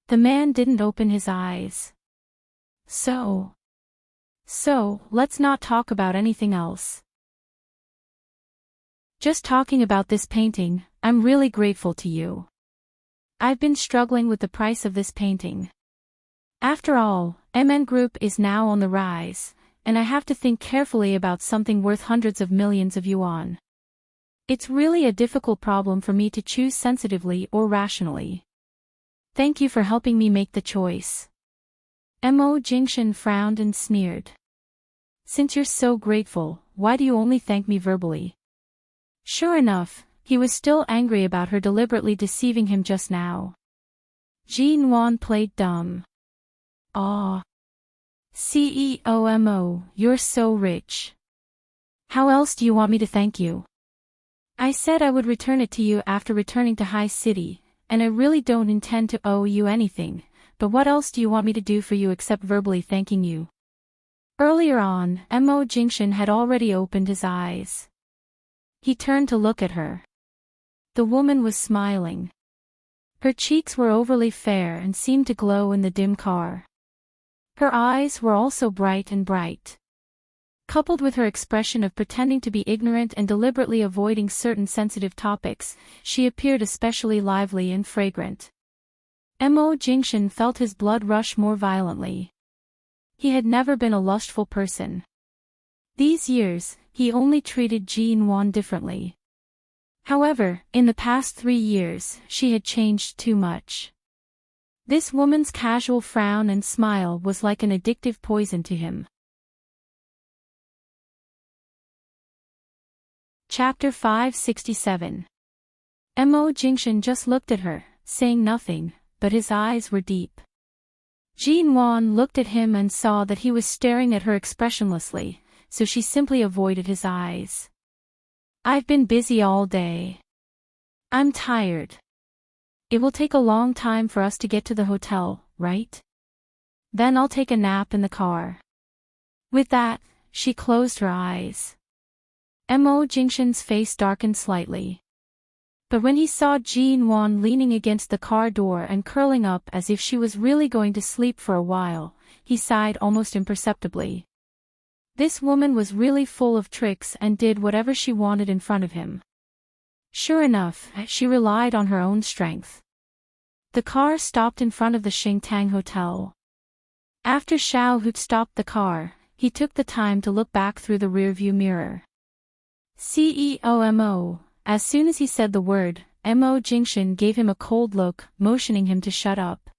The man didn't open his eyes. So, let's not talk about anything else. Just talking about this painting, I'm really grateful to you. I've been struggling with the price of this painting. After all, MN Group is now on the rise, and I have to think carefully about something worth hundreds of millions of yuan. It's really a difficult problem for me to choose sensitively or rationally. Thank you for helping me make the choice. Mo Jingshan frowned and sneered. Since you're so grateful, why do you only thank me verbally? Sure enough, he was still angry about her deliberately deceiving him just now. Jin Wan played dumb. Aw. CEO Mo, you're so rich. How else do you want me to thank you? I said I would return it to you after returning to High City, and I really don't intend to owe you anything, but what else do you want me to do for you except verbally thanking you? Earlier on, Mo Jingshan had already opened his eyes. He turned to look at her. The woman was smiling. Her cheeks were overly fair and seemed to glow in the dim car. Her eyes were also bright and bright. Coupled with her expression of pretending to be ignorant and deliberately avoiding certain sensitive topics, she appeared especially lively and fragrant. Mo Jingshan felt his blood rush more violently. He had never been a lustful person. These years, he only treated Jin Wan differently. However, in the past 3 years, she had changed too much. This woman's casual frown and smile was like an addictive poison to him. Chapter 567. Mo Jingshan just looked at her, saying nothing, but his eyes were deep. Jin Wan looked at him and saw that he was staring at her expressionlessly, so she simply avoided his eyes. I've been busy all day. I'm tired. It will take a long time for us to get to the hotel, right? Then I'll take a nap in the car. With that, she closed her eyes. Mo Jingshan's face darkened slightly. But when he saw Jin Wan leaning against the car door and curling up as if she was really going to sleep for a while, he sighed almost imperceptibly. This woman was really full of tricks and did whatever she wanted in front of him. Sure enough, she relied on her own strength. The car stopped in front of the Xingtang Hotel. After Xiao Hu stopped the car, he took the time to look back through the rearview mirror. CEO Mo. As soon as he said the word, Mo Jingshan gave him a cold look, motioning him to shut up.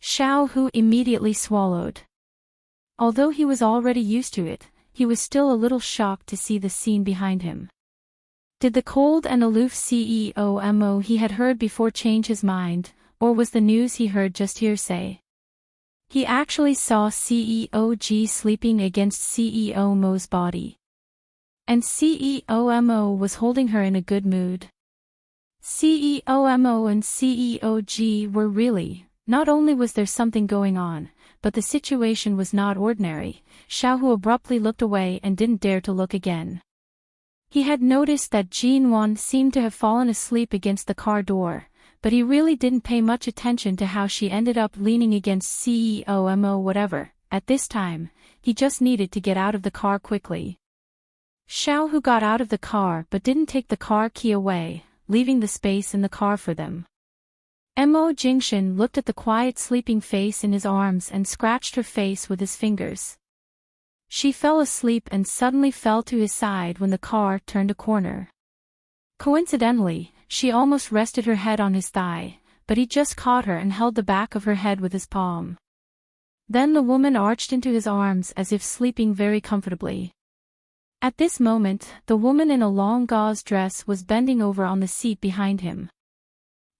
Xiao Hu immediately swallowed. Although he was already used to it, he was still a little shocked to see the scene behind him. Did the cold and aloof CEO Mo he had heard before change his mind, or was the news he heard just hearsay? He actually saw CEO G sleeping against CEO Mo's body. And CEO Mo was holding her in a good mood. CEO Mo and CEO G were really, not only was there something going on, but the situation was not ordinary. Xiao Hu abruptly looked away and didn't dare to look again. He had noticed that Jin Wan seemed to have fallen asleep against the car door, but he really didn't pay much attention to how she ended up leaning against CEO Mo whatever. At this time, he just needed to get out of the car quickly. Xiao Hu got out of the car but didn't take the car key away, leaving the space in the car for them. Mo Jingshan looked at the quiet sleeping face in his arms and scratched her face with his fingers. She fell asleep and suddenly fell to his side when the car turned a corner. Coincidentally, she almost rested her head on his thigh, but he just caught her and held the back of her head with his palm. Then the woman arched into his arms as if sleeping very comfortably. At this moment, the woman in a long gauze dress was bending over on the seat behind him.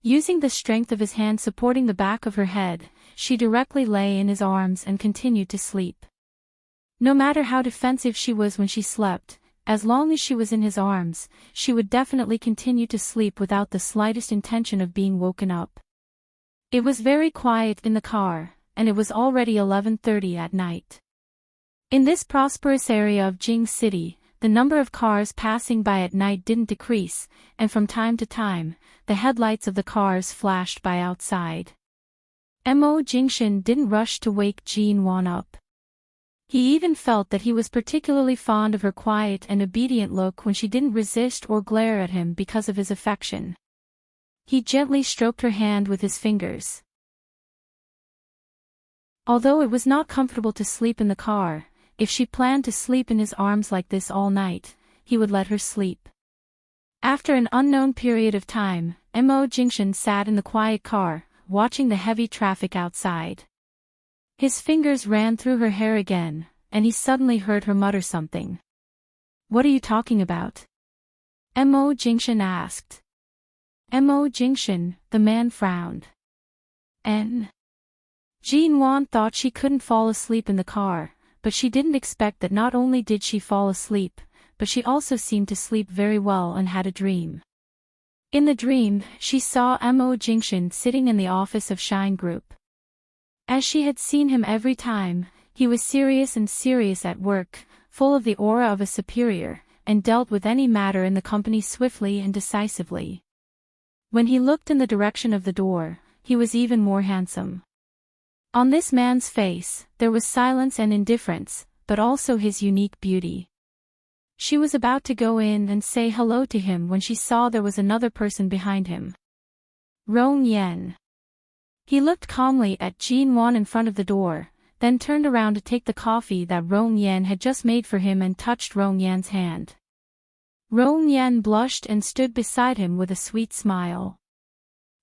Using the strength of his hand supporting the back of her head, she directly lay in his arms and continued to sleep. No matter how defensive she was when she slept, as long as she was in his arms, she would definitely continue to sleep without the slightest intention of being woken up. It was very quiet in the car, and it was already 11:30 at night. In this prosperous area of Jing City, the number of cars passing by at night didn't decrease, and from time to time, the headlights of the cars flashed by outside. Mo Jingshan didn't rush to wake Jin Wan up. He even felt that he was particularly fond of her quiet and obedient look when she didn't resist or glare at him because of his affection. He gently stroked her hand with his fingers. Although it was not comfortable to sleep in the car, if she planned to sleep in his arms like this all night, he would let her sleep. After an unknown period of time, Mo Jingshan sat in the quiet car, watching the heavy traffic outside. His fingers ran through her hair again, and he suddenly heard her mutter something. "What are you talking about?" Mo Jingshan asked. Mo Jingshan, the man frowned. Jean Wan thought she couldn't fall asleep in the car, but she didn't expect that not only did she fall asleep, but she also seemed to sleep very well and had a dream. In the dream, she saw Mo Jingshan sitting in the office of Shine Group. As she had seen him every time, he was serious at work, full of the aura of a superior, and dealt with any matter in the company swiftly and decisively. When he looked in the direction of the door, he was even more handsome. On this man's face, there was silence and indifference, but also his unique beauty. She was about to go in and say hello to him when she saw there was another person behind him. Rong Yan. He looked calmly at Jean Wan in front of the door, then turned around to take the coffee that Rong Yan had just made for him and touched Rong Yan's hand. Rong Yan blushed and stood beside him with a sweet smile.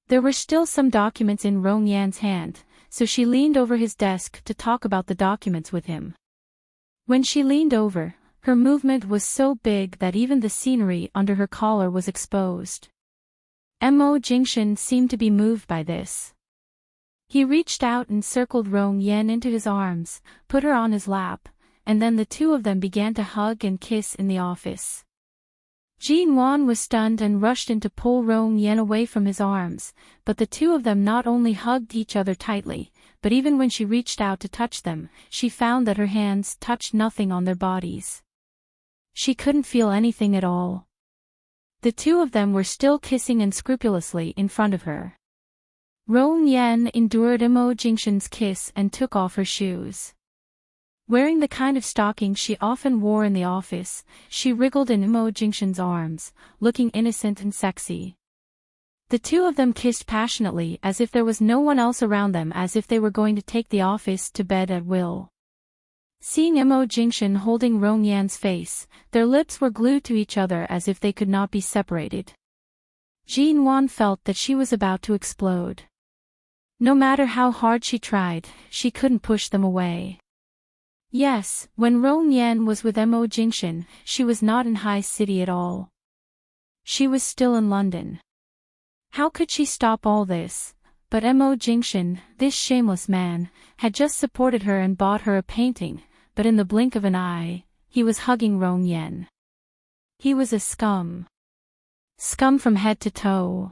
There were still some documents in Rong Yan's hand, so she leaned over his desk to talk about the documents with him. When she leaned over, her movement was so big that even the scenery under her collar was exposed. Mo Jingshan seemed to be moved by this. He reached out and circled Rong Yan into his arms, put her on his lap, and then the two of them began to hug and kiss in the office. Jean Wan was stunned and rushed in to pull Rong Yan away from his arms, but the two of them not only hugged each other tightly, but even when she reached out to touch them, she found that her hands touched nothing on their bodies. She couldn't feel anything at all. The two of them were still kissing unscrupulously in front of her. Rong Yan endured Mo Jingshan's kiss and took off her shoes. Wearing the kind of stocking she often wore in the office, she wriggled in Mo Jingshan's arms, looking innocent and sexy. The two of them kissed passionately as if there was no one else around them, as if they were going to take the office to bed at will. Seeing Mo Jingshan holding Rong Yan's face, their lips were glued to each other as if they could not be separated. Jean Wan felt that she was about to explode. No matter how hard she tried, she couldn't push them away. Yes, when Rong Yan was with Mo Jingshan, she was not in High City at all. She was still in London. How could she stop all this? But Mo Jingshan, this shameless man, had just supported her and bought her a painting, but in the blink of an eye, he was hugging Rong Yan. He was a scum. Scum from head to toe.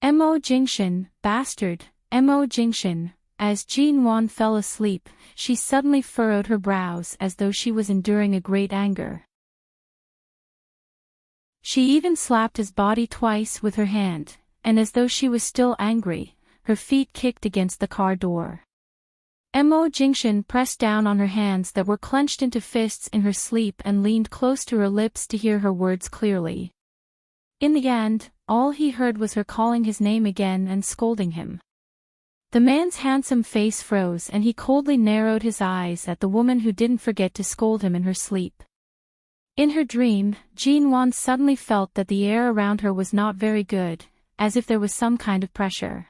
Mo Jingshan, bastard, Mo Jingshan. As Jean Wan fell asleep, she suddenly furrowed her brows as though she was enduring a great anger. She even slapped his body twice with her hand, and as though she was still angry, her feet kicked against the car door. Mo Jingshan pressed down on her hands that were clenched into fists in her sleep and leaned close to her lips to hear her words clearly. In the end, all he heard was her calling his name again and scolding him. The man's handsome face froze and he coldly narrowed his eyes at the woman who didn't forget to scold him in her sleep. In her dream, Jean Wan suddenly felt that the air around her was not very good, as if there was some kind of pressure.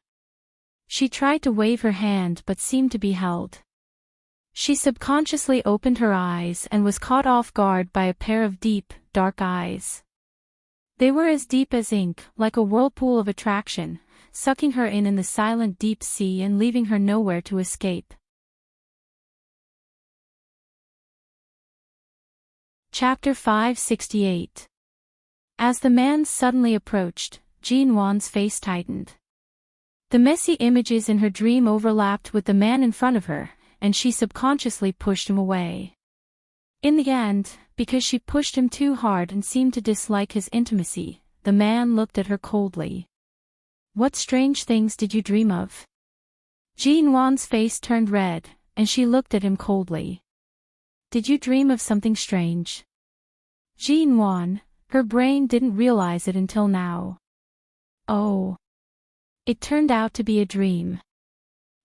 She tried to wave her hand but seemed to be held. She subconsciously opened her eyes and was caught off guard by a pair of deep, dark eyes. They were as deep as ink, like a whirlpool of attraction, sucking her in the silent deep sea and leaving her nowhere to escape. Chapter 568. As the man suddenly approached, Jean Wan's face tightened. The messy images in her dream overlapped with the man in front of her, and she subconsciously pushed him away. In the end, because she pushed him too hard and seemed to dislike his intimacy, the man looked at her coldly. "What strange things did you dream of?" Jean Wan's face turned red, and she looked at him coldly. "Did you dream of something strange?" Jean Wan, her brain didn't realize it until now. "Oh. It turned out to be a dream.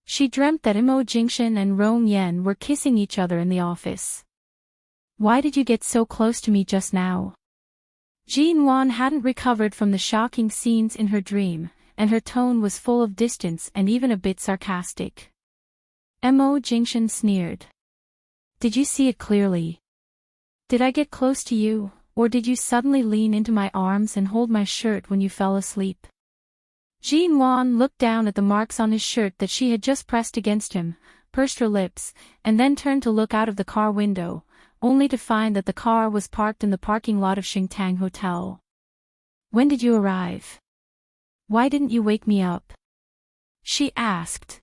She dreamt that Jingshan and Rong Yan were kissing each other in the office. Why did you get so close to me just now? Jin Wan hadn't recovered from the shocking scenes in her dream, and her tone was full of distance and even a bit sarcastic. Jingshan sneered. Did you see it clearly? Did I get close to you, or did you suddenly lean into my arms and hold my shirt when you fell asleep? Jin Wan looked down at the marks on his shirt that she had just pressed against him, pursed her lips, and then turned to look out of the car window, only to find that the car was parked in the parking lot of Xingtang Hotel. When did you arrive? Why didn't you wake me up? She asked.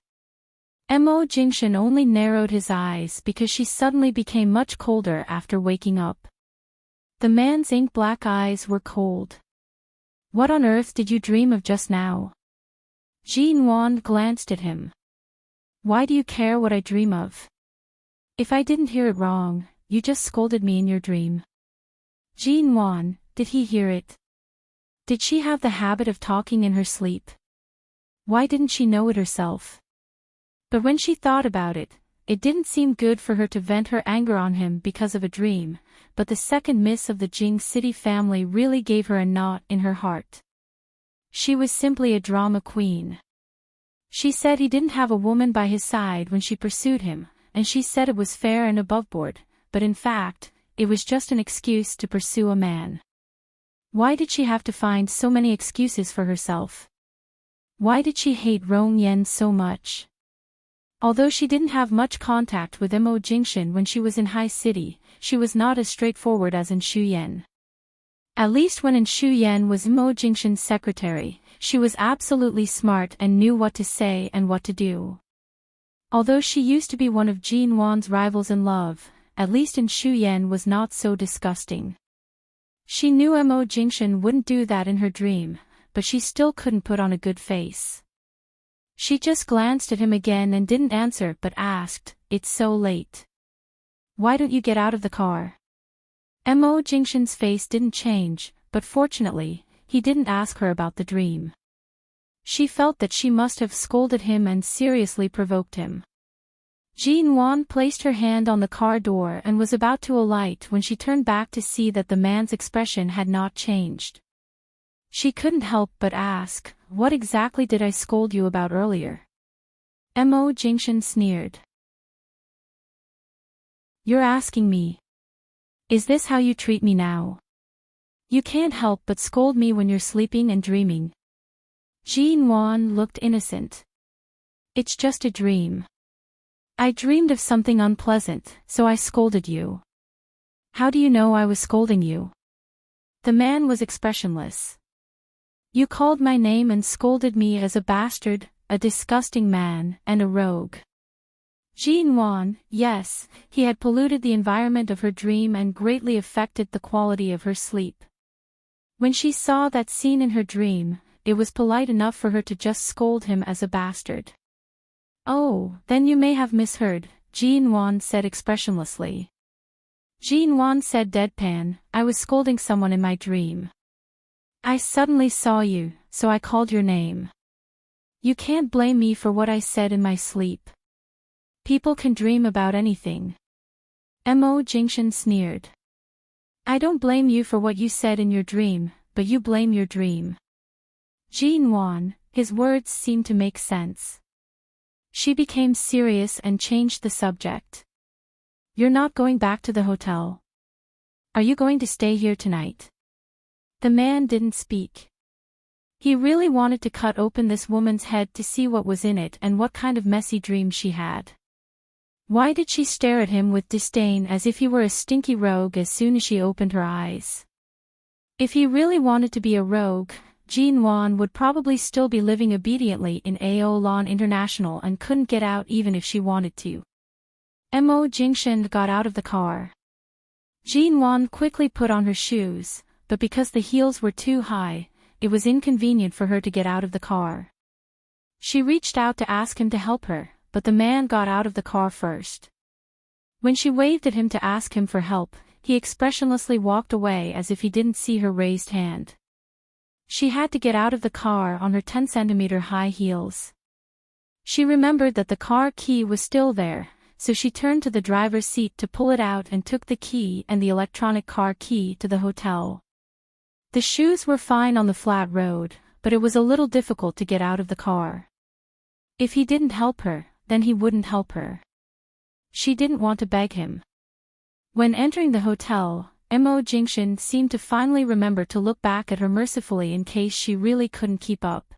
Jingshan only narrowed his eyes because she suddenly became much colder after waking up. The man's ink-black eyes were cold. What on earth did you dream of just now? Jin Wan glanced at him. Why do you care what I dream of? If I didn't hear it wrong, you just scolded me in your dream. Jin Wan, did he hear it? Did she have the habit of talking in her sleep? Why didn't she know it herself? But when she thought about it, it didn't seem good for her to vent her anger on him because of a dream, but the second miss of the Jing City family really gave her a knot in her heart. She was simply a drama queen. She said he didn't have a woman by his side when she pursued him, and she said it was fair and aboveboard, but in fact, it was just an excuse to pursue a man. Why did she have to find so many excuses for herself? Why did she hate Rong Yan so much? Although she didn't have much contact with Jingshan when she was in High City, she was not as straightforward as in Shuyan. At least when in Shuyan was Jingshan's secretary, she was absolutely smart and knew what to say and what to do. Although she used to be one of Jin Wan's rivals in love, at least in Shuyan was not so disgusting. She knew Jingshan wouldn't do that in her dream, but she still couldn't put on a good face. She just glanced at him again and didn't answer but asked, "It's so late. Why don't you get out of the car?" Jingshan's face didn't change, but fortunately, he didn't ask her about the dream. She felt that she must have scolded him and seriously provoked him. Jin Wan placed her hand on the car door and was about to alight when she turned back to see that the man's expression had not changed. She couldn't help but ask, "What exactly did I scold you about earlier?" Jingshan sneered. "You're asking me. Is this how you treat me now? You can't help but scold me when you're sleeping and dreaming." Jin Wan looked innocent. "It's just a dream. I dreamed of something unpleasant, so I scolded you." "How do you know I was scolding you?" The man was expressionless. "You called my name and scolded me as a bastard, a disgusting man, and a rogue." Jin Wan, yes, he had polluted the environment of her dream and greatly affected the quality of her sleep. When she saw that scene in her dream, it was polite enough for her to just scold him as a bastard. "Oh, then you may have misheard," Jin Wan said expressionlessly. Jin Wan said deadpan, "I was scolding someone in my dream. I suddenly saw you, so I called your name. You can't blame me for what I said in my sleep. People can dream about anything." Jingshan sneered. "I don't blame you for what you said in your dream, but you blame your dream." Jin Wan, his words seemed to make sense. She became serious and changed the subject. "You're not going back to the hotel. Are you going to stay here tonight?" The man didn't speak. He really wanted to cut open this woman's head to see what was in it and what kind of messy dream she had. Why did she stare at him with disdain as if he were a stinky rogue as soon as she opened her eyes? If he really wanted to be a rogue, Jin Wan would probably still be living obediently in Aolon International and couldn't get out even if she wanted to. Jingshan got out of the car. Jin Wan quickly put on her shoes, but because the heels were too high, it was inconvenient for her to get out of the car. She reached out to ask him to help her, but the man got out of the car first. When she waved at him to ask him for help, he expressionlessly walked away as if he didn't see her raised hand. She had to get out of the car on her 10-centimeter high heels. She remembered that the car key was still there, so she turned to the driver's seat to pull it out and took the key and the electronic car key to the hotel. The shoes were fine on the flat road, but it was a little difficult to get out of the car. If he didn't help her, then he wouldn't help her. She didn't want to beg him. When entering the hotel, Mo Jingshan seemed to finally remember to look back at her mercifully in case she really couldn't keep up.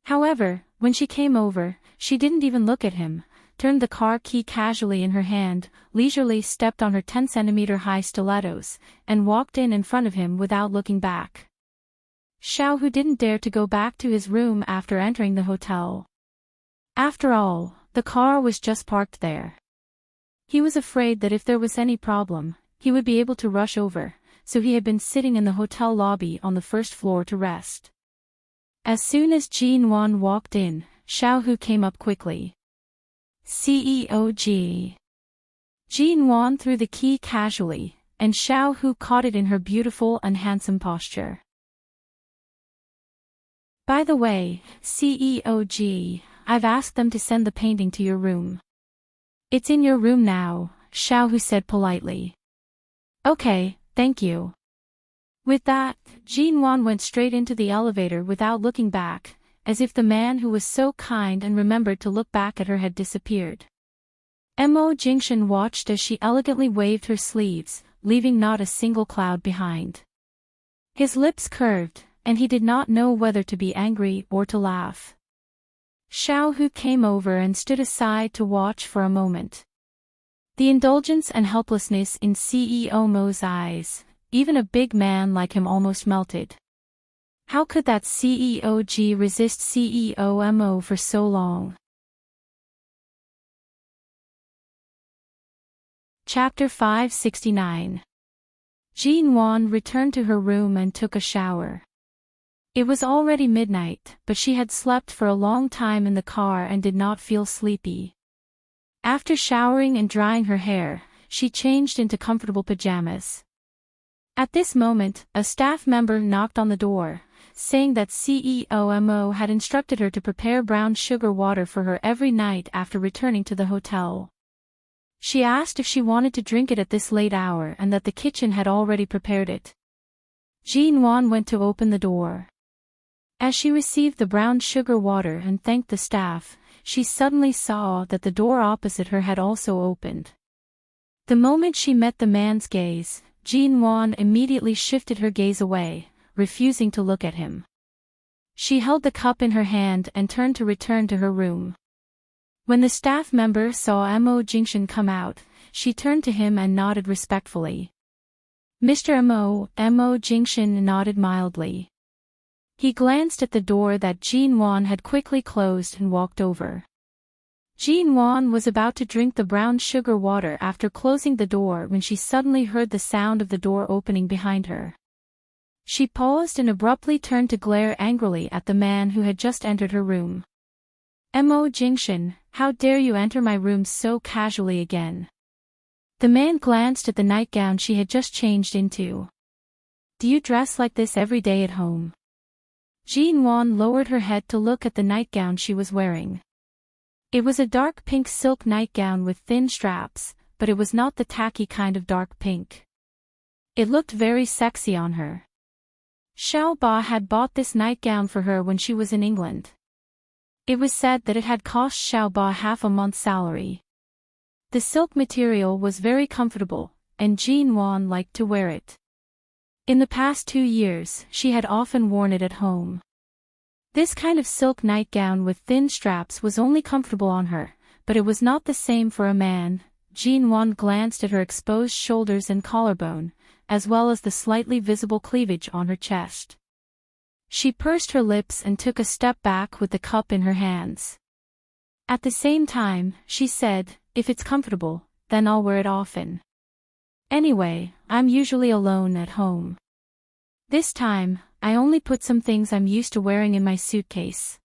However, when she came over, she didn't even look at him, turned the car key casually in her hand, leisurely stepped on her 10-centimeter high stilettos, and walked in front of him without looking back. Xiaohu didn't dare to go back to his room after entering the hotel. After all, the car was just parked there. He was afraid that if there was any problem, he would be able to rush over, so he had been sitting in the hotel lobby on the first floor to rest. As soon as Jin Wan walked in, Xiaohu came up quickly. "CEOG." Jin Wan threw the key casually, and Xiaohu caught it in her beautiful and handsome posture. "By the way, CEOG, I've asked them to send the painting to your room." "It's in your room now," Xiaohu said politely. "Okay, thank you." With that, Jin Wan went straight into the elevator without looking back, as if the man who was so kind and remembered to look back at her had disappeared. Mo Jingshan watched as she elegantly waved her sleeves, leaving not a single cloud behind. His lips curved, and he did not know whether to be angry or to laugh. Xiaohu came over and stood aside to watch for a moment. The indulgence and helplessness in CEO Mo's eyes, even a big man like him almost melted. How could that CEOG resist CEO Mo for so long? Chapter 569. Jin Wan returned to her room and took a shower. It was already midnight, but she had slept for a long time in the car and did not feel sleepy. After showering and drying her hair, she changed into comfortable pajamas. At this moment, a staff member knocked on the door, saying that CEO Mo had instructed her to prepare brown sugar water for her every night after returning to the hotel. She asked if she wanted to drink it at this late hour and that the kitchen had already prepared it. Jin Wan went to open the door. As she received the brown sugar water and thanked the staff, she suddenly saw that the door opposite her had also opened. The moment she met the man's gaze, Jin Wan immediately shifted her gaze away, refusing to look at him. She held the cup in her hand and turned to return to her room. When the staff member saw Mo Jingshan come out, she turned to him and nodded respectfully. "Mr. Mo Jingshan nodded mildly. He glanced at the door that Jin Wan had quickly closed and walked over. Jin Wan was about to drink the brown sugar water after closing the door when she suddenly heard the sound of the door opening behind her. She paused and abruptly turned to glare angrily at the man who had just entered her room. "Mo Jingshan, how dare you enter my room so casually again?" The man glanced at the nightgown she had just changed into. "Do you dress like this every day at home?" Jin Wan lowered her head to look at the nightgown she was wearing. It was a dark pink silk nightgown with thin straps, but it was not the tacky kind of dark pink. It looked very sexy on her. Xiao Ba had bought this nightgown for her when she was in England. It was said that it had cost Xiao Ba half a month's salary. The silk material was very comfortable, and Jin Wan liked to wear it. In the past 2 years, she had often worn it at home. This kind of silk nightgown with thin straps was only comfortable on her, but it was not the same for a man. Jin Wan glanced at her exposed shoulders and collarbone, as well as the slightly visible cleavage on her chest. She pursed her lips and took a step back with the cup in her hands. At the same time, she said, "If it's comfortable, then I'll wear it often. Anyway, I'm usually alone at home. This time, I only put some things I'm used to wearing in my suitcase.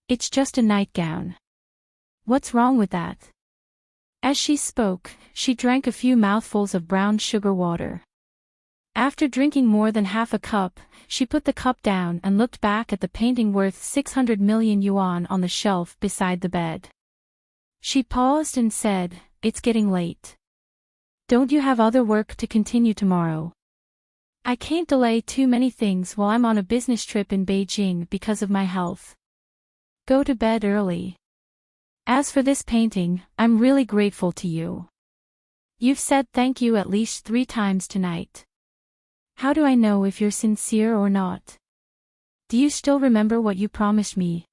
It's just a nightgown. What's wrong with that?" As she spoke, she drank a few mouthfuls of brown sugar water. After drinking more than half a cup, she put the cup down and looked back at the painting worth 600 million yuan on the shelf beside the bed. She paused and said, "It's getting late. Don't you have other work to continue tomorrow? I can't delay too many things while I'm on a business trip in Beijing because of my health. Go to bed early. As for this painting, I'm really grateful to you. You've said thank you at least 3 times tonight. How do I know if you're sincere or not? Do you still remember what you promised me?"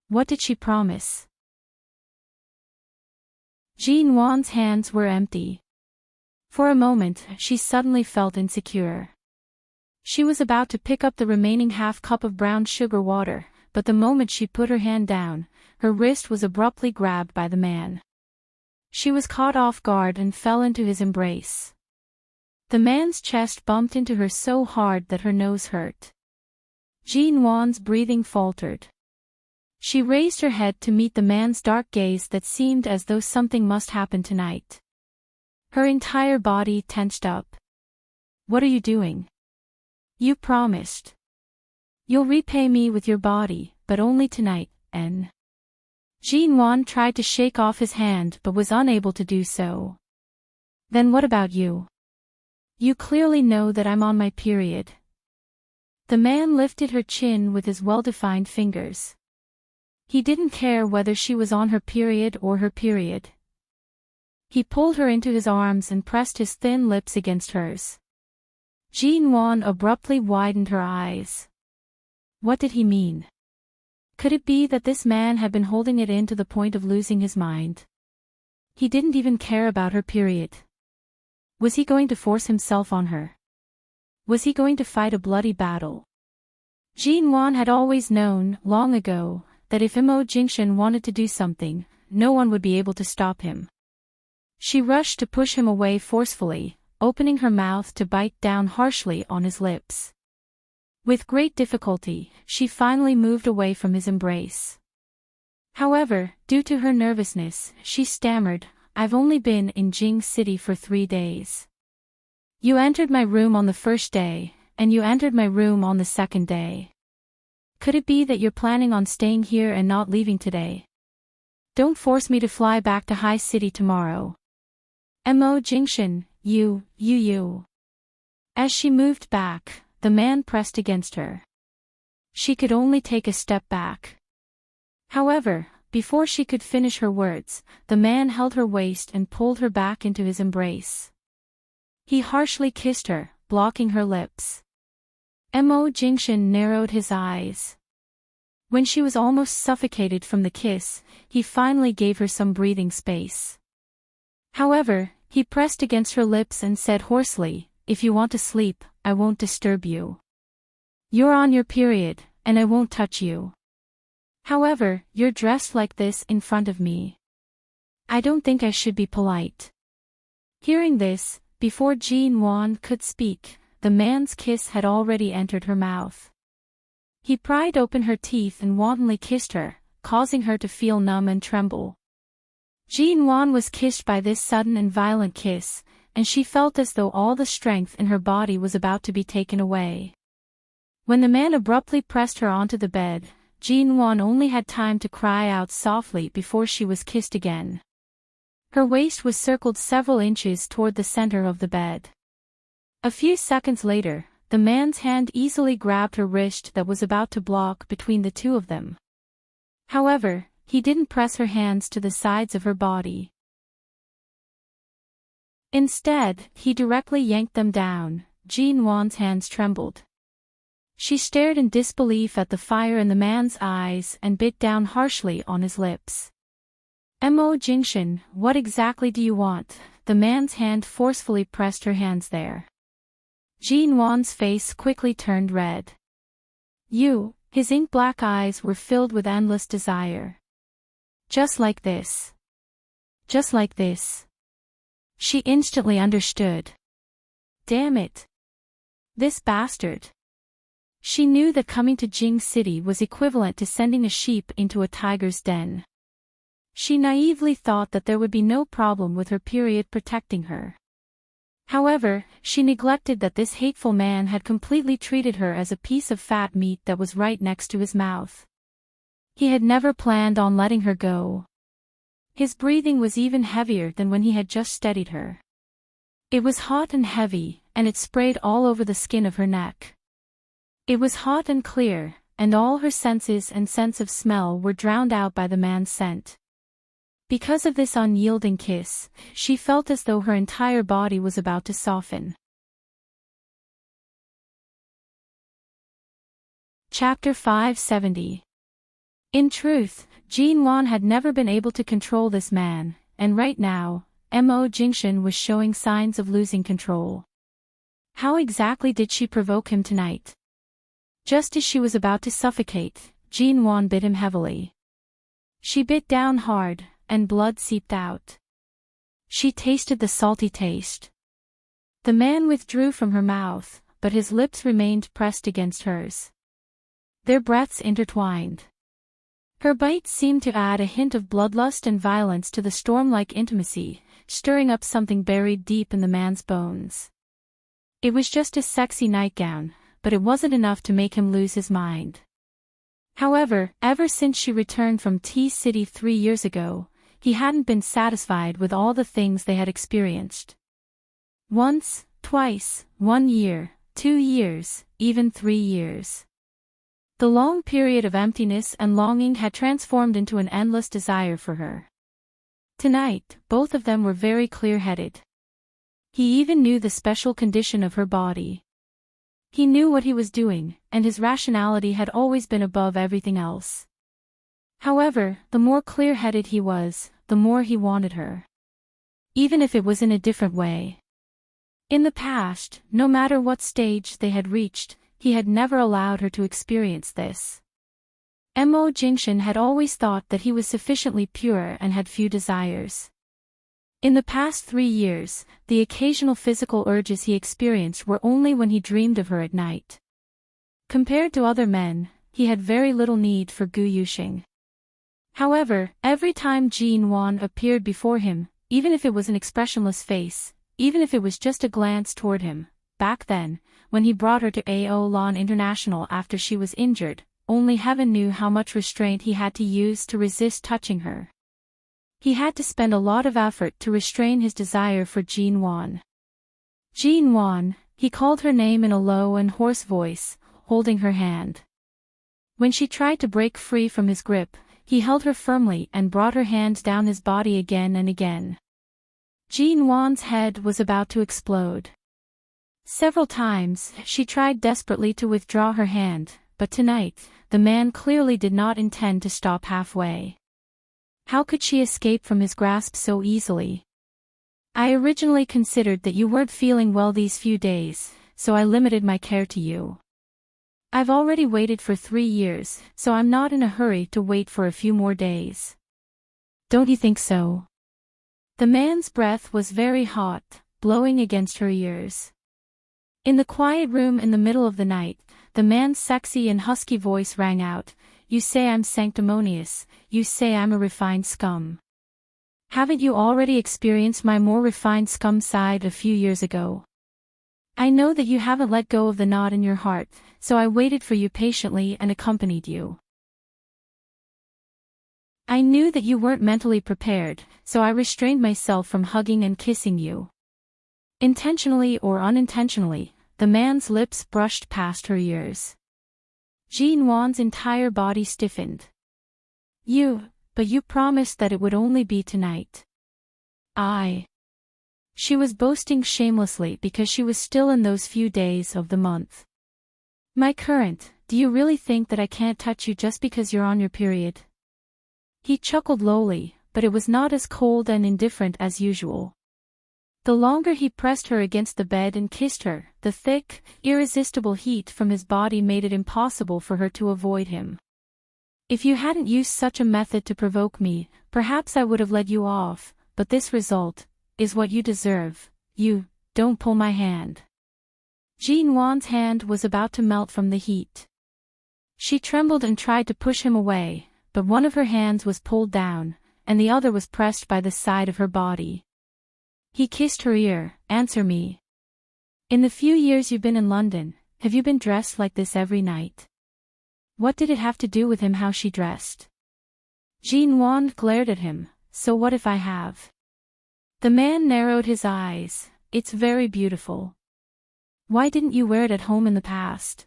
What did she promise? Jean Wan's hands were empty. For a moment, she suddenly felt insecure. She was about to pick up the remaining half cup of brown sugar water, but the moment she put her hand down, her wrist was abruptly grabbed by the man. She was caught off guard and fell into his embrace. The man's chest bumped into her so hard that her nose hurt. Jean Wan's breathing faltered. She raised her head to meet the man's dark gaze that seemed as though something must happen tonight. Her entire body tensed up. "What are you doing? You promised. You'll repay me with your body, but only tonight, N." Jean Wan tried to shake off his hand but was unable to do so. "Then what about you? You clearly know that I'm on my period." The man lifted her chin with his well-defined fingers. He didn't care whether she was on her period or her period. He pulled her into his arms and pressed his thin lips against hers. Jean Wan abruptly widened her eyes. What did he mean? Could it be that this man had been holding it in to the point of losing his mind? He didn't even care about her period. Was he going to force himself on her? Was he going to fight a bloody battle? Jean Wan had always known, long ago, that if Imo Jingshan wanted to do something, no one would be able to stop him. She rushed to push him away forcefully, opening her mouth to bite down harshly on his lips. With great difficulty, she finally moved away from his embrace. However, due to her nervousness, she stammered, "I've only been in Jing City for 3 days. You entered my room on the first day, and you entered my room on the second day. Could it be that you're planning on staying here and not leaving today? Don't force me to fly back to High City tomorrow. Mo Jingshan, you. As she moved back, the man pressed against her. She could only take a step back. However, before she could finish her words, the man held her waist and pulled her back into his embrace. He harshly kissed her, blocking her lips. Mo Jingshan narrowed his eyes. When she was almost suffocated from the kiss, he finally gave her some breathing space. However, he pressed against her lips and said hoarsely, "If you want to sleep, I won't disturb you. You're on your period, and I won't touch you. However, you're dressed like this in front of me. I don't think I should be polite." Hearing this, before Jean Wan could speak, the man's kiss had already entered her mouth. He pried open her teeth and wantonly kissed her, causing her to feel numb and tremble. Jean Wan was kissed by this sudden and violent kiss, and she felt as though all the strength in her body was about to be taken away. When the man abruptly pressed her onto the bed, Jean Wan only had time to cry out softly before she was kissed again. Her waist was circled several inches toward the center of the bed. A few seconds later, the man's hand easily grabbed her wrist that was about to block between the two of them. However, he didn't press her hands to the sides of her body. Instead, he directly yanked them down. Jean Wan's hands trembled. She stared in disbelief at the fire in the man's eyes and bit down harshly on his lips. Mo Jingshan, what exactly do you want? The man's hand forcefully pressed her hands there. Jean Wan's face quickly turned red. His ink-black eyes were filled with endless desire. Just like this. Just like this. She instantly understood. Damn it. This bastard. She knew that coming to Jing City was equivalent to sending a sheep into a tiger's den. She naively thought that there would be no problem with her period protecting her. However, she neglected that this hateful man had completely treated her as a piece of fat meat that was right next to his mouth. He had never planned on letting her go. His breathing was even heavier than when he had just steadied her. It was hot and heavy, and it sprayed all over the skin of her neck. It was hot and clear, and all her senses and sense of smell were drowned out by the man's scent. Because of this unyielding kiss, she felt as though her entire body was about to soften. Chapter 570. In truth, Jin-won had never been able to control this man, and right now, Mo Jingshan was showing signs of losing control. How exactly did she provoke him tonight? Just as she was about to suffocate, Jin-won bit him heavily. She bit down hard, and blood seeped out. She tasted the salty taste. The man withdrew from her mouth, but his lips remained pressed against hers. Their breaths intertwined. Her bite seemed to add a hint of bloodlust and violence to the storm-like intimacy, stirring up something buried deep in the man's bones. It was just a sexy nightgown, but it wasn't enough to make him lose his mind. However, ever since she returned from T-City 3 years ago, he hadn't been satisfied with all the things they had experienced. Once, twice, 1 year, 2 years, even 3 years. The long period of emptiness and longing had transformed into an endless desire for her. Tonight, both of them were very clear-headed. He even knew the special condition of her body. He knew what he was doing, and his rationality had always been above everything else. However, the more clear-headed he was, the more he wanted her. Even if it was in a different way. In the past, no matter what stage they had reached, he had never allowed her to experience this. Mo Jingshan had always thought that he was sufficiently pure and had few desires. In the past 3 years, the occasional physical urges he experienced were only when he dreamed of her at night. Compared to other men, he had very little need for Gu Yuxing. However, every time Jin-won appeared before him, even if it was an expressionless face, even if it was just a glance toward him, back then, when he brought her to Aolon International after she was injured, only heaven knew how much restraint he had to use to resist touching her. He had to spend a lot of effort to restrain his desire for Jin-won. Jin-won, he called her name in a low and hoarse voice, holding her hand. When she tried to break free from his grip, he held her firmly and brought her hand down his body again and again. Jin-won's head was about to explode. Several times, she tried desperately to withdraw her hand, but tonight, the man clearly did not intend to stop halfway. How could she escape from his grasp so easily? I originally considered that you weren't feeling well these few days, so I limited my care to you. I've already waited for 3 years, so I'm not in a hurry to wait for a few more days. Don't you think so? The man's breath was very hot, blowing against her ears. In the quiet room in the middle of the night, the man's sexy and husky voice rang out, "You say I'm sanctimonious, you say I'm a refined scum. Haven't you already experienced my more refined scum side a few years ago? I know that you haven't let go of the knot in your heart, so I waited for you patiently and accompanied you. I knew that you weren't mentally prepared, so I restrained myself from hugging and kissing you." Intentionally or unintentionally, the man's lips brushed past her ears. Jin-won's entire body stiffened. But you promised that it would only be tonight. She was boasting shamelessly because she was still in those few days of the month. "My current, do you really think that I can't touch you just because you're on your period?" He chuckled lowly, but it was not as cold and indifferent as usual. The longer he pressed her against the bed and kissed her, the thick, irresistible heat from his body made it impossible for her to avoid him. "If you hadn't used such a method to provoke me, perhaps I would have let you off, but this result is what you deserve. Don't pull my hand." Jin-won's hand was about to melt from the heat. She trembled and tried to push him away, but one of her hands was pulled down, and the other was pressed by the side of her body. He kissed her ear. Answer me. In the few years you've been in London, have you been dressed like this every night? What did it have to do with him how she dressed? Jean Wand glared at him. So what if I have? The man narrowed his eyes. It's very beautiful. Why didn't you wear it at home in the past?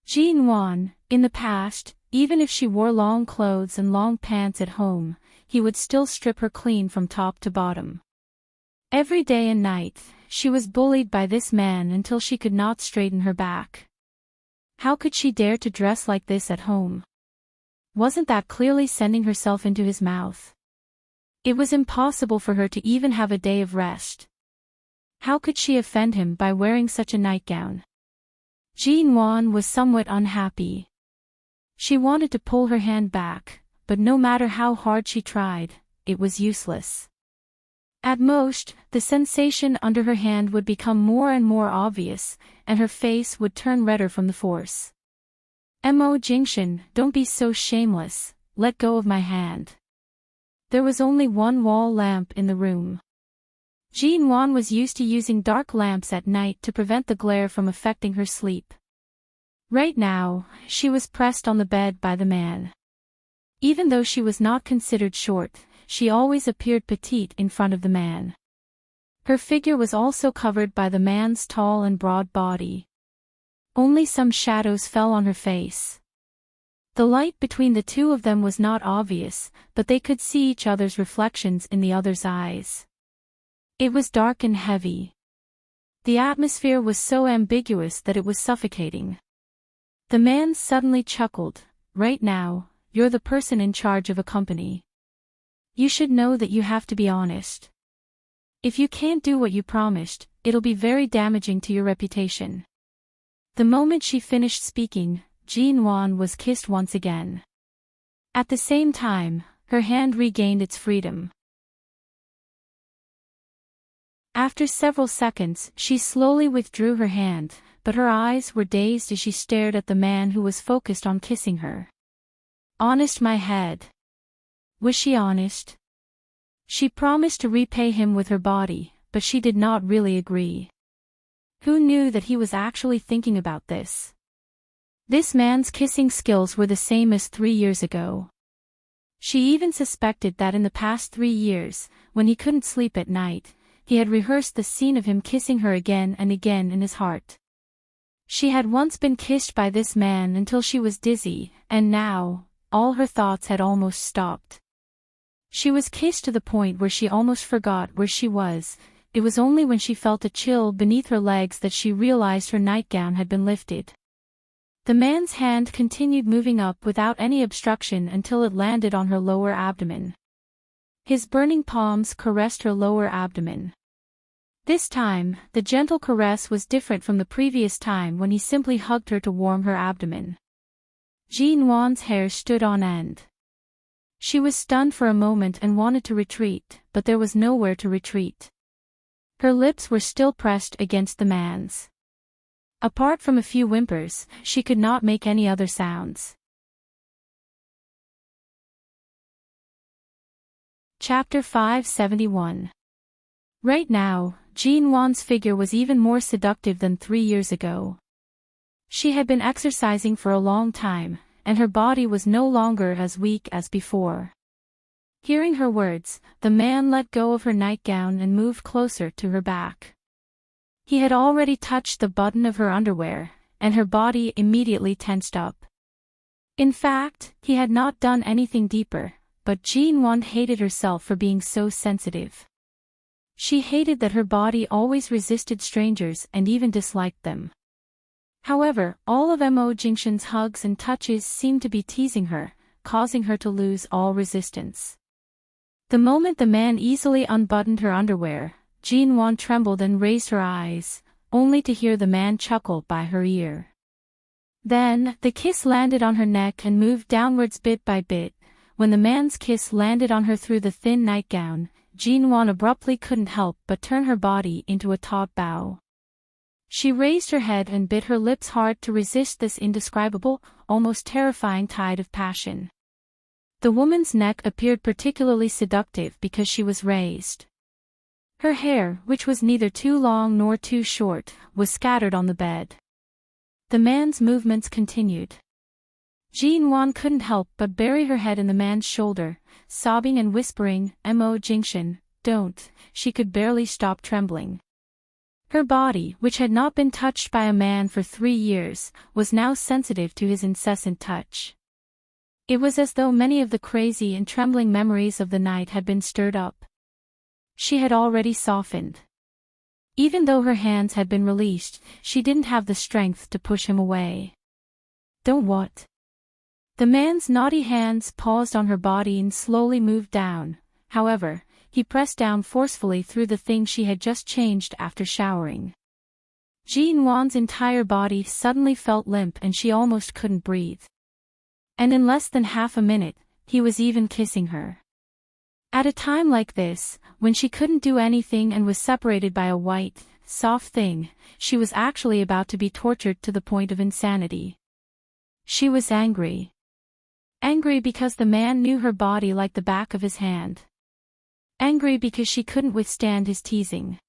Jean Wand, in the past, even if she wore long clothes and long pants at home, he would still strip her clean from top to bottom. Every day and night, she was bullied by this man until she could not straighten her back. How could she dare to dress like this at home? Wasn't that clearly sending herself into his mouth? It was impossible for her to even have a day of rest. How could she offend him by wearing such a nightgown? Jean Wand was somewhat unhappy. She wanted to pull her hand back, but no matter how hard she tried, it was useless. At most, the sensation under her hand would become more and more obvious, and her face would turn redder from the force. Mo Jingxian, don't be so shameless, let go of my hand. There was only one wall lamp in the room. Jean Wand was used to using dark lamps at night to prevent the glare from affecting her sleep. Right now, she was pressed on the bed by the man. Even though she was not considered short, she always appeared petite in front of the man. Her figure was also covered by the man's tall and broad body. Only some shadows fell on her face. The light between the two of them was not obvious, but they could see each other's reflections in the other's eyes. It was dark and heavy. The atmosphere was so ambiguous that it was suffocating. The man suddenly chuckled. Right now, you're the person in charge of a company. You should know that you have to be honest. If you can't do what you promised, it'll be very damaging to your reputation. The moment she finished speaking, Jean Wand was kissed once again. At the same time, her hand regained its freedom. After several seconds, she slowly withdrew her hand, but her eyes were dazed as she stared at the man who was focused on kissing her. Honest, my head. Was she honest? She promised to repay him with her body, but she did not really agree. Who knew that he was actually thinking about this? This man's kissing skills were the same as 3 years ago. She even suspected that in the past 3 years, when he couldn't sleep at night, he had rehearsed the scene of him kissing her again and again in his heart. She had once been kissed by this man until she was dizzy, and now, all her thoughts had almost stopped. She was kissed to the point where she almost forgot where she was. It was only when she felt a chill beneath her legs that she realized her nightgown had been lifted. The man's hand continued moving up without any obstruction until it landed on her lower abdomen. His burning palms caressed her lower abdomen. This time, the gentle caress was different from the previous time when he simply hugged her to warm her abdomen. Jean Wand's hair stood on end. She was stunned for a moment and wanted to retreat, but there was nowhere to retreat. Her lips were still pressed against the man's. Apart from a few whimpers, she could not make any other sounds. Chapter 571. Right now, Jean Wand's figure was even more seductive than 3 years ago. She had been exercising for a long time, and her body was no longer as weak as before. Hearing her words, the man let go of her nightgown and moved closer to her back. He had already touched the button of her underwear, and her body immediately tensed up. In fact, he had not done anything deeper, but Jean Wand hated herself for being so sensitive. She hated that her body always resisted strangers and even disliked them. However, all of Mo Jingxian's hugs and touches seemed to be teasing her, causing her to lose all resistance. The moment the man easily unbuttoned her underwear, Jean Wand trembled and raised her eyes, only to hear the man chuckle by her ear. Then, the kiss landed on her neck and moved downwards bit by bit. When the man's kiss landed on her through the thin nightgown, Jean Wand abruptly couldn't help but turn her body into a taut bow. She raised her head and bit her lips hard to resist this indescribable, almost terrifying tide of passion. The woman's neck appeared particularly seductive because she was raised. Her hair, which was neither too long nor too short, was scattered on the bed. The man's movements continued. Jinwan couldn't help but bury her head in the man's shoulder, sobbing and whispering, "Mo Jingshan, don't." She could barely stop trembling. Her body, which had not been touched by a man for 3 years, was now sensitive to his incessant touch. It was as though many of the crazy and trembling memories of the night had been stirred up. She had already softened. Even though her hands had been released, she didn't have the strength to push him away. "Don't what?" The man's naughty hands paused on her body and slowly moved down. However, he pressed down forcefully through the thing she had just changed after showering. Jinwan's entire body suddenly felt limp and she almost couldn't breathe. And in less than half a minute, he was even kissing her. At a time like this, when she couldn't do anything and was separated by a white, soft thing, she was actually about to be tortured to the point of insanity. She was angry. Angry because the man knew her body like the back of his hand. Angry because she couldn't withstand his teasing.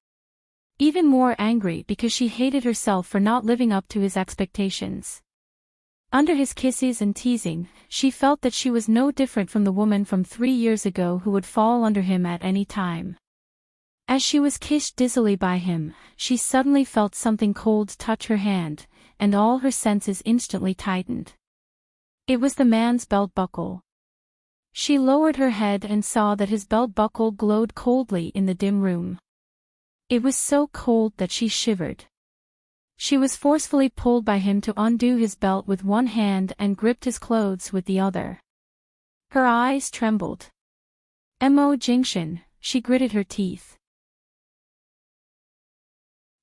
Even more angry because she hated herself for not living up to his expectations. Under his kisses and teasing, she felt that she was no different from the woman from 3 years ago who would fall under him at any time. As she was kissed dizzily by him, she suddenly felt something cold touch her hand, and all her senses instantly tightened. It was the man's belt buckle. She lowered her head and saw that his belt buckle glowed coldly in the dim room. It was so cold that she shivered. She was forcefully pulled by him to undo his belt with one hand and gripped his clothes with the other. Her eyes trembled. "Mo Jingshan," she gritted her teeth.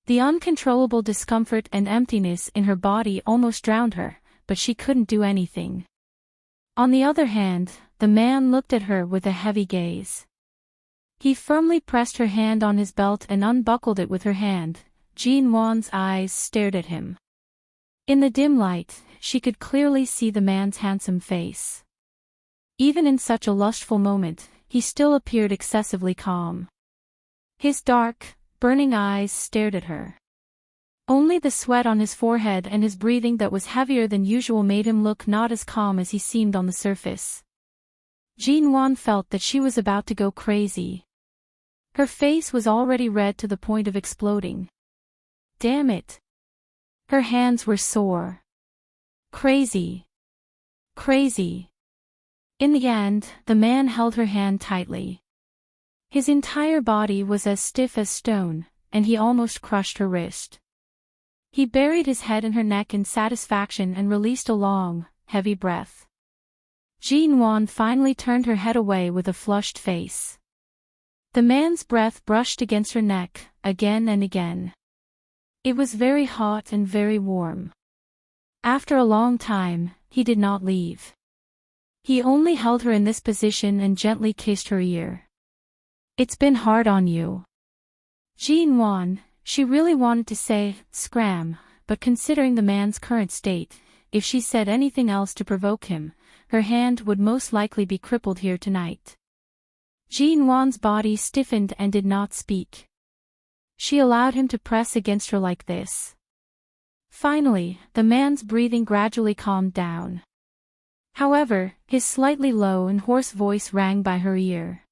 The uncontrollable discomfort and emptiness in her body almost drowned her, but she couldn't do anything. On the other hand, the man looked at her with a heavy gaze. He firmly pressed her hand on his belt and unbuckled it with her hand. Jinwan's eyes stared at him. In the dim light, she could clearly see the man's handsome face. Even in such a lustful moment, he still appeared excessively calm. His dark, burning eyes stared at her. Only the sweat on his forehead and his breathing that was heavier than usual made him look not as calm as he seemed on the surface. Jinwan felt that she was about to go crazy. Her face was already red to the point of exploding. Damn it! Her hands were sore. Crazy. Crazy. In the end, the man held her hand tightly. His entire body was as stiff as stone, and he almost crushed her wrist. He buried his head in her neck in satisfaction and released a long, heavy breath. Jinwan finally turned her head away with a flushed face. The man's breath brushed against her neck, again and again. It was very hot and very warm. After a long time, he did not leave. He only held her in this position and gently kissed her ear. "It's been hard on you." Jinwan, she really wanted to say, "Scram," but considering the man's current state, if she said anything else to provoke him, her hand would most likely be crippled here tonight. Jinwan's body stiffened and did not speak. She allowed him to press against her like this. Finally, the man's breathing gradually calmed down. However, his slightly low and hoarse voice rang by her ear.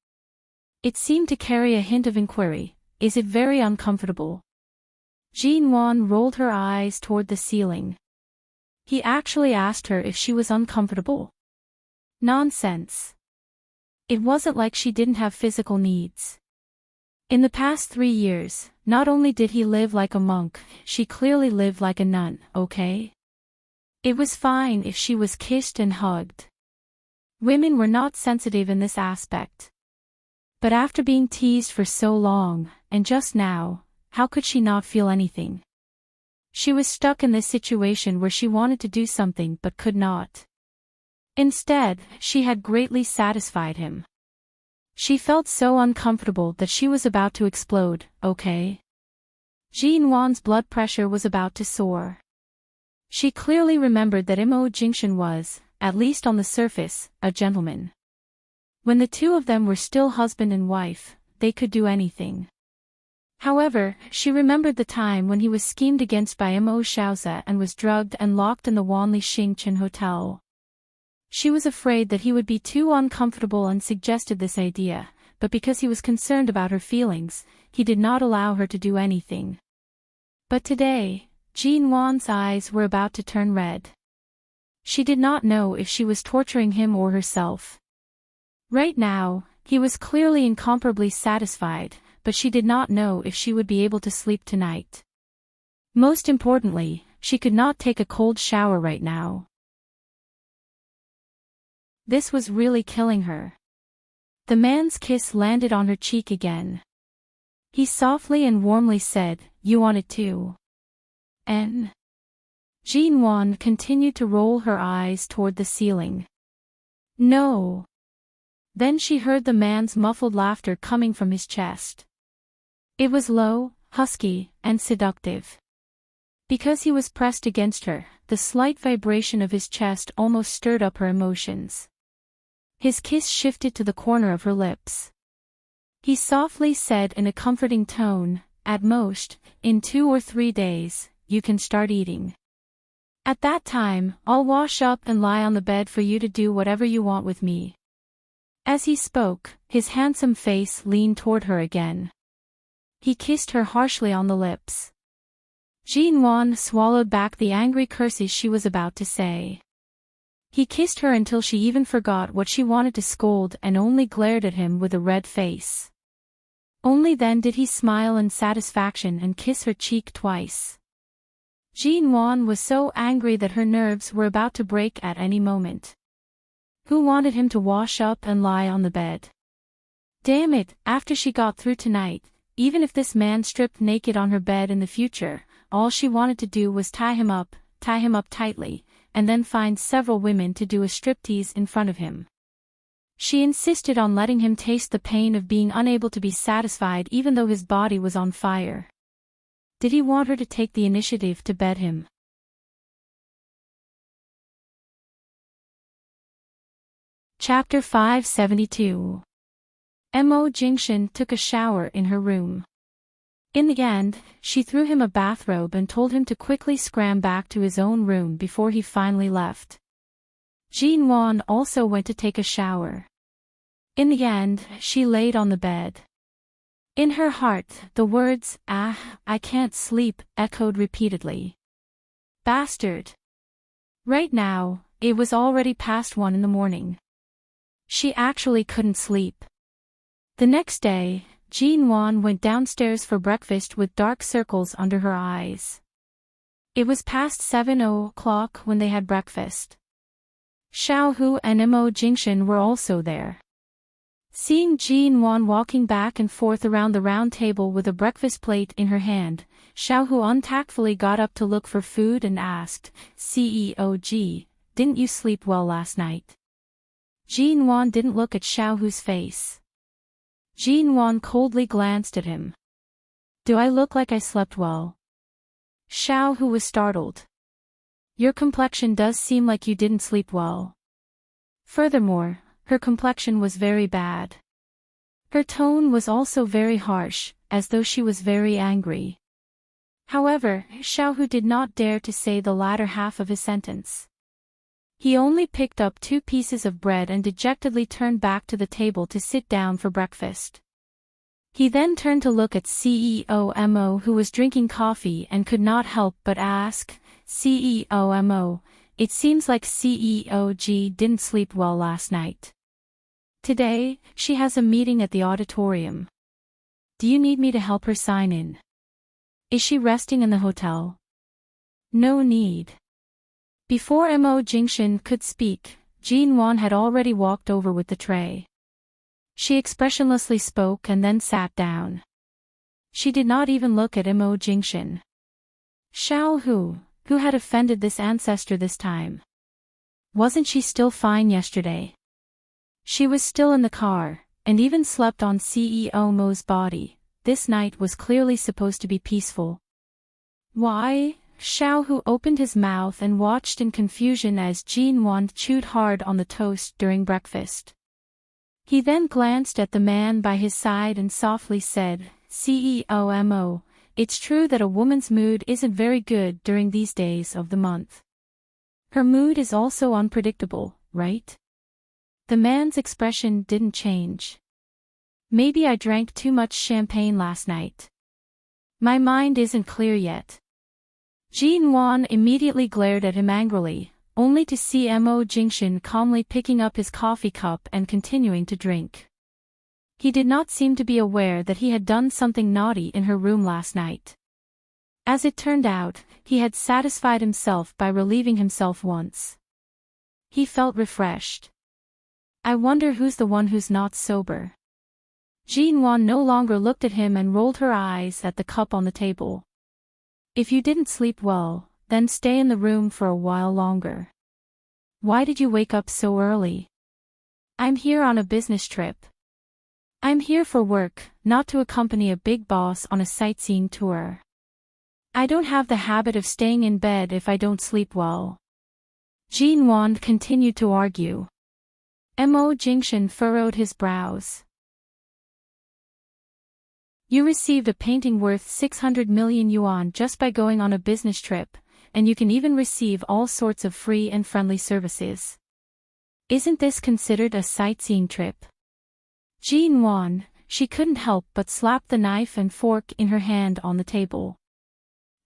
It seemed to carry a hint of inquiry. "Is it very uncomfortable?" Jinwan rolled her eyes toward the ceiling. He actually asked her if she was uncomfortable. Nonsense. It wasn't like she didn't have physical needs. In the past 3 years, not only did he live like a monk, she clearly lived like a nun, okay? It was fine if she was kissed and hugged. Women were not sensitive in this aspect. But after being teased for so long, and just now, how could she not feel anything? She was stuck in this situation where she wanted to do something but could not. Instead, she had greatly satisfied him. She felt so uncomfortable that she was about to explode, okay? Jinwan's blood pressure was about to soar. She clearly remembered that Mo Jingshan was, at least on the surface, a gentleman. When the two of them were still husband and wife, they could do anything. However, she remembered the time when he was schemed against by Mo Xiaoza and was drugged and locked in the Wanli Xingchen Hotel. She was afraid that he would be too uncomfortable and suggested this idea, but because he was concerned about her feelings, he did not allow her to do anything. But today, Jean Wan's eyes were about to turn red. She did not know if she was torturing him or herself. Right now, he was clearly incomparably satisfied, but she did not know if she would be able to sleep tonight. Most importantly, she could not take a cold shower right now. This was really killing her. The man's kiss landed on her cheek again. He softly and warmly said, "You want it too?" Jean Wan continued to roll her eyes toward the ceiling. No. Then she heard the man's muffled laughter coming from his chest. It was low, husky, and seductive. Because he was pressed against her, the slight vibration of his chest almost stirred up her emotions. His kiss shifted to the corner of her lips. He softly said in a comforting tone, "At most, in 2 or 3 days, you can start eating. At that time, I'll wash up and lie on the bed for you to do whatever you want with me." As he spoke, his handsome face leaned toward her again. He kissed her harshly on the lips. Jean Wan swallowed back the angry curses she was about to say. He kissed her until she even forgot what she wanted to scold and only glared at him with a red face. Only then did he smile in satisfaction and kiss her cheek twice. Jean Wan was so angry that her nerves were about to break at any moment. Who wanted him to wash up and lie on the bed? Damn it, after she got through tonight, even if this man stripped naked on her bed in the future, all she wanted to do was tie him up tightly, and then find several women to do a striptease in front of him. She insisted on letting him taste the pain of being unable to be satisfied even though his body was on fire. Did he want her to take the initiative to bed him? Chapter 572. Mo Jingshan took a shower in her room. In the end, she threw him a bathrobe and told him to quickly scram back to his own room before he finally left. Jean Wan also went to take a shower. In the end, she laid on the bed. In her heart, the words, I can't sleep, echoed repeatedly. Bastard. Right now, it was already past 1 in the morning. She actually couldn't sleep. The next day, Jean Wan went downstairs for breakfast with dark circles under her eyes. It was past 7:00 when they had breakfast. Xiao Hu and Mo Jingshan were also there. Seeing Jean Wan walking back and forth around the round table with a breakfast plate in her hand, Xiao Hu untactfully got up to look for food and asked, "CEOG, didn't you sleep well last night?" Jean Wan didn't look at Xiao Hu's face. Jean Wan coldly glanced at him. "Do I look like I slept well?" Xiao Hu was startled. "Your complexion does seem like you didn't sleep well." Furthermore, her complexion was very bad. Her tone was also very harsh, as though she was very angry. However, Xiao Hu did not dare to say the latter half of his sentence. He only picked up 2 pieces of bread and dejectedly turned back to the table to sit down for breakfast. He then turned to look at CEO Mo, who was drinking coffee and could not help but ask, "CEO Mo, it seems like CEOG didn't sleep well last night. Today, she has a meeting at the auditorium. Do you need me to help her sign in? Is she resting in the hotel?" "No need." Before Mo Jingshan could speak, Jean Wan had already walked over with the tray. She expressionlessly spoke and then sat down. She did not even look at Mo Jingshan. Xiao Hu, who had offended this ancestor this time? Wasn't she still fine yesterday? She was still in the car, and even slept on CEO Mo's body. This night was clearly supposed to be peaceful. Why? Xiao Hu opened his mouth and watched in confusion as Jean Wan chewed hard on the toast during breakfast. He then glanced at the man by his side and softly said, CEOMO, it's true that a woman's mood isn't very good during these days of the month. Her mood is also unpredictable, right? The man's expression didn't change. Maybe I drank too much champagne last night. My mind isn't clear yet. Jin Wan immediately glared at him angrily, only to see Mo Jingshan calmly picking up his coffee cup and continuing to drink. He did not seem to be aware that he had done something naughty in her room last night. As it turned out, he had satisfied himself by relieving himself once. He felt refreshed. I wonder who's the one who's not sober. Jin Wan no longer looked at him and rolled her eyes at the cup on the table. If you didn't sleep well, then stay in the room for a while longer. Why did you wake up so early? I'm here on a business trip. I'm here for work, not to accompany a big boss on a sightseeing tour. I don't have the habit of staying in bed if I don't sleep well. Jin Wan continued to argue. Mo Jingshan furrowed his brows. You received a painting worth 600 million yuan just by going on a business trip, and you can even receive all sorts of free and friendly services. Isn't this considered a sightseeing trip? Jin Wan, she couldn't help but slap the knife and fork in her hand on the table.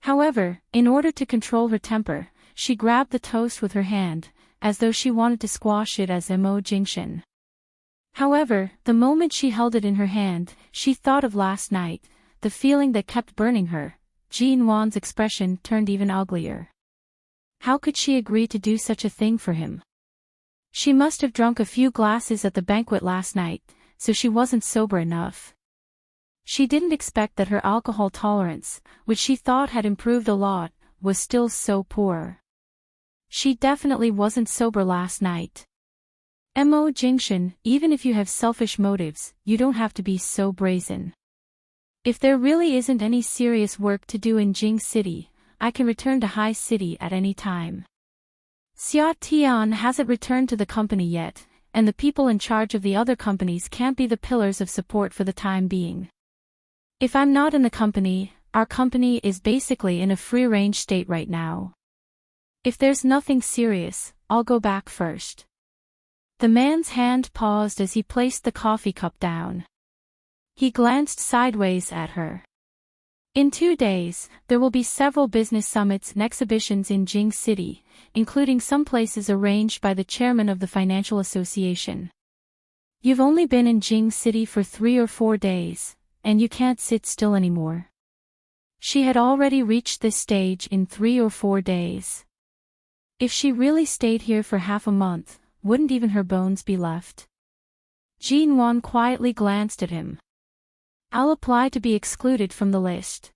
However, in order to control her temper, she grabbed the toast with her hand, as though she wanted to squash it as Mo Jingshan. However, the moment she held it in her hand, she thought of last night, the feeling that kept burning her. Jin Wan's expression turned even uglier. How could she agree to do such a thing for him? She must have drunk a few glasses at the banquet last night, so she wasn't sober enough. She didn't expect that her alcohol tolerance, which she thought had improved a lot, was still so poor. She definitely wasn't sober last night. Mo Jingshan, even if you have selfish motives, you don't have to be so brazen. If there really isn't any serious work to do in Jing City, I can return to High City at any time. Xia Tian hasn't returned to the company yet, and the people in charge of the other companies can't be the pillars of support for the time being. If I'm not in the company, our company is basically in a free-range state right now. If there's nothing serious, I'll go back first. The man's hand paused as he placed the coffee cup down. He glanced sideways at her. In 2 days, there will be several business summits and exhibitions in Jing City, including some places arranged by the chairman of the Financial Association. You've only been in Jing City for 3 or 4 days, and you can't sit still anymore. She had already reached this stage in 3 or 4 days. If she really stayed here for half a month, wouldn't even her bones be left? Jin Wan quietly glanced at him. I'll apply to be excluded from the list.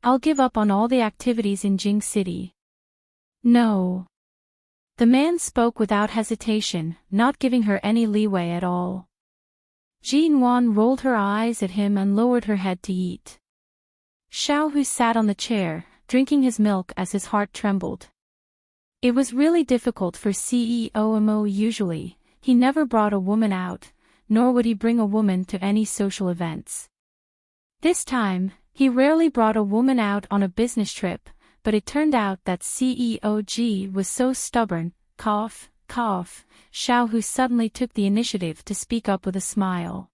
I'll give up on all the activities in Jing City. No. The man spoke without hesitation, not giving her any leeway at all. Jin Wan rolled her eyes at him and lowered her head to eat. Xiao Hu sat on the chair, drinking his milk as his heart trembled. It was really difficult for CEO Mo usually, he never brought a woman out, nor would he bring a woman to any social events. This time, he rarely brought a woman out on a business trip, but it turned out that CEO G was so stubborn, cough, cough, Xiao Hu suddenly took the initiative to speak up with a smile.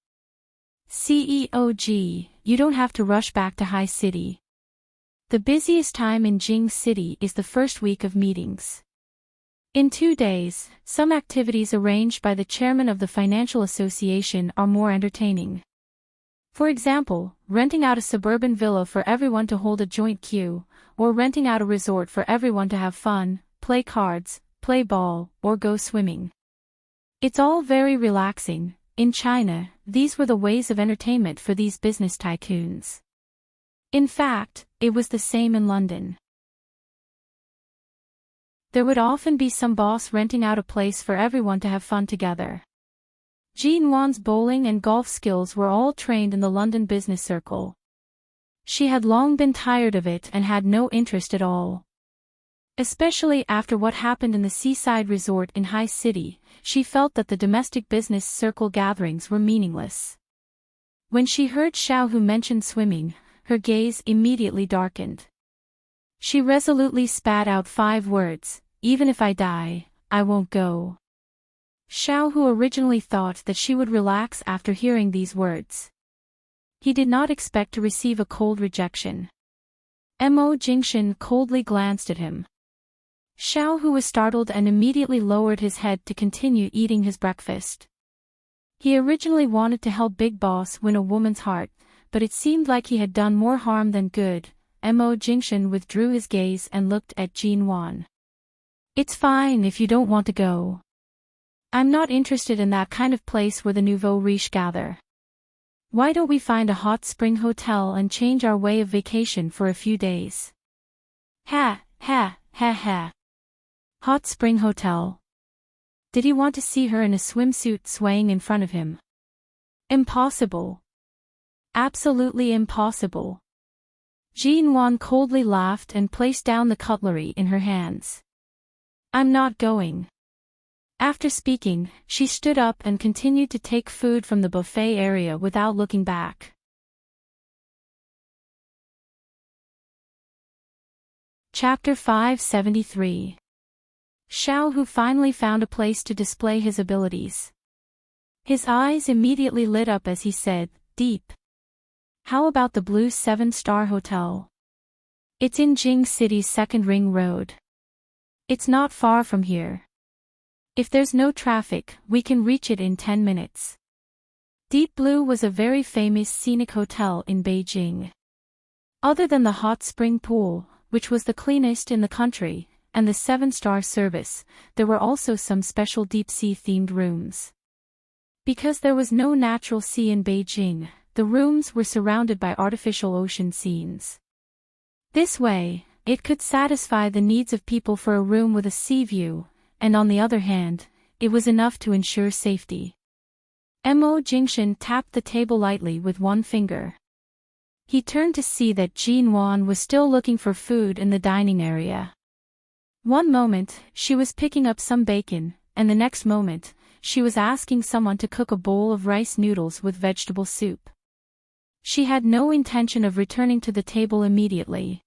CEO G, you don't have to rush back to High City. The busiest time in Jing City is the first week of meetings. In 2 days, some activities arranged by the chairman of the Financial Association are more entertaining. For example, renting out a suburban villa for everyone to hold a joint queue, or renting out a resort for everyone to have fun, play cards, play ball, or go swimming. It's all very relaxing. In China, these were the ways of entertainment for these business tycoons. In fact, it was the same in London. There would often be some boss renting out a place for everyone to have fun together. Jin Wan's bowling and golf skills were all trained in the London business circle. She had long been tired of it and had no interest at all. Especially after what happened in the seaside resort in High City, she felt that the domestic business circle gatherings were meaningless. When she heard Xiaohu mention swimming, her gaze immediately darkened. She resolutely spat out 5 words, "Even if I die, I won't go." Xiaohu originally thought that she would relax after hearing these words. He did not expect to receive a cold rejection. Mo Jingshan coldly glanced at him. Xiaohu was startled and immediately lowered his head to continue eating his breakfast. He originally wanted to help Big Boss win a woman's heart, but it seemed like he had done more harm than good. Mo Jingshan withdrew his gaze and looked at Jin Wan. "It's fine if you don't want to go. I'm not interested in that kind of place where the nouveau riche gather. Why don't we find a hot spring hotel and change our way of vacation for a few days?" Ha, ha, ha ha. Hot spring hotel. Did he want to see her in a swimsuit swaying in front of him? Impossible. Absolutely impossible. Jin Wan coldly laughed and placed down the cutlery in her hands. "I'm not going." After speaking, she stood up and continued to take food from the buffet area without looking back. Chapter 573. Xiaohu finally found a place to display his abilities. His eyes immediately lit up as he said, "Deep. How about the Blue 7-Star Hotel? It's in Jing City's 2nd Ring Road. It's not far from here. If there's no traffic, we can reach it in 10 minutes. Deep Blue was a very famous scenic hotel in Beijing. Other than the hot spring pool, which was the cleanest in the country, and the 7-star service, there were also some special deep-sea themed rooms. Because there was no natural sea in Beijing, the rooms were surrounded by artificial ocean scenes. This way, it could satisfy the needs of people for a room with a sea view, and on the other hand, it was enough to ensure safety. Mo Jingshan tapped the table lightly with one finger. He turned to see that Jin Wan was still looking for food in the dining area. One moment, she was picking up some bacon, and the next moment, she was asking someone to cook a bowl of rice noodles with vegetable soup. She had no intention of returning to the table immediately.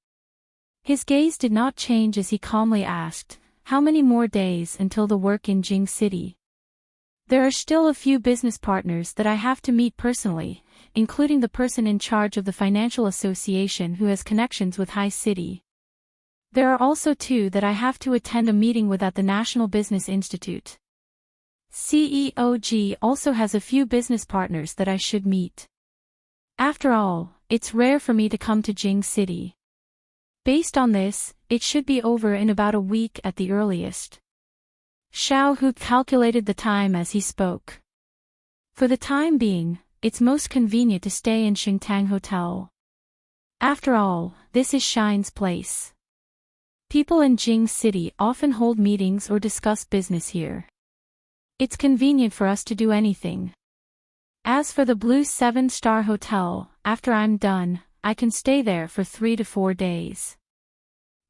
His gaze did not change as he calmly asked, "How many more days until the work in Jing City?" "There are still a few business partners that I have to meet personally, including the person in charge of the financial association who has connections with High City. There are also 2 that I have to attend a meeting with at the National Business Institute. CEOG also has a few business partners that I should meet. After all, it's rare for me to come to Jing City. Based on this, it should be over in about a week at the earliest." Xiaohu calculated the time as he spoke. For the time being, it's most convenient to stay in Xingtang Hotel. After all, this is Shine's place. People in Jing City often hold meetings or discuss business here. It's convenient for us to do anything. As for the Blue 7-Star Hotel, after I'm done, I can stay there for 3 to 4 days.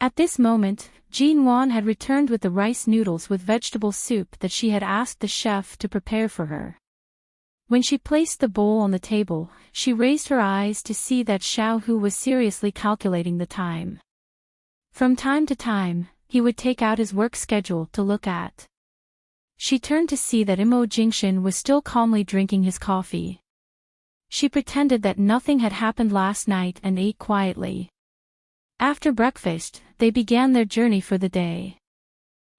At this moment, Jin Wan had returned with the rice noodles with vegetable soup that she had asked the chef to prepare for her. When she placed the bowl on the table, she raised her eyes to see that Xiaohu was seriously calculating the time. From time to time, he would take out his work schedule to look at. She turned to see that Mo Jingshan was still calmly drinking his coffee. She pretended that nothing had happened last night and ate quietly. After breakfast, they began their journey for the day.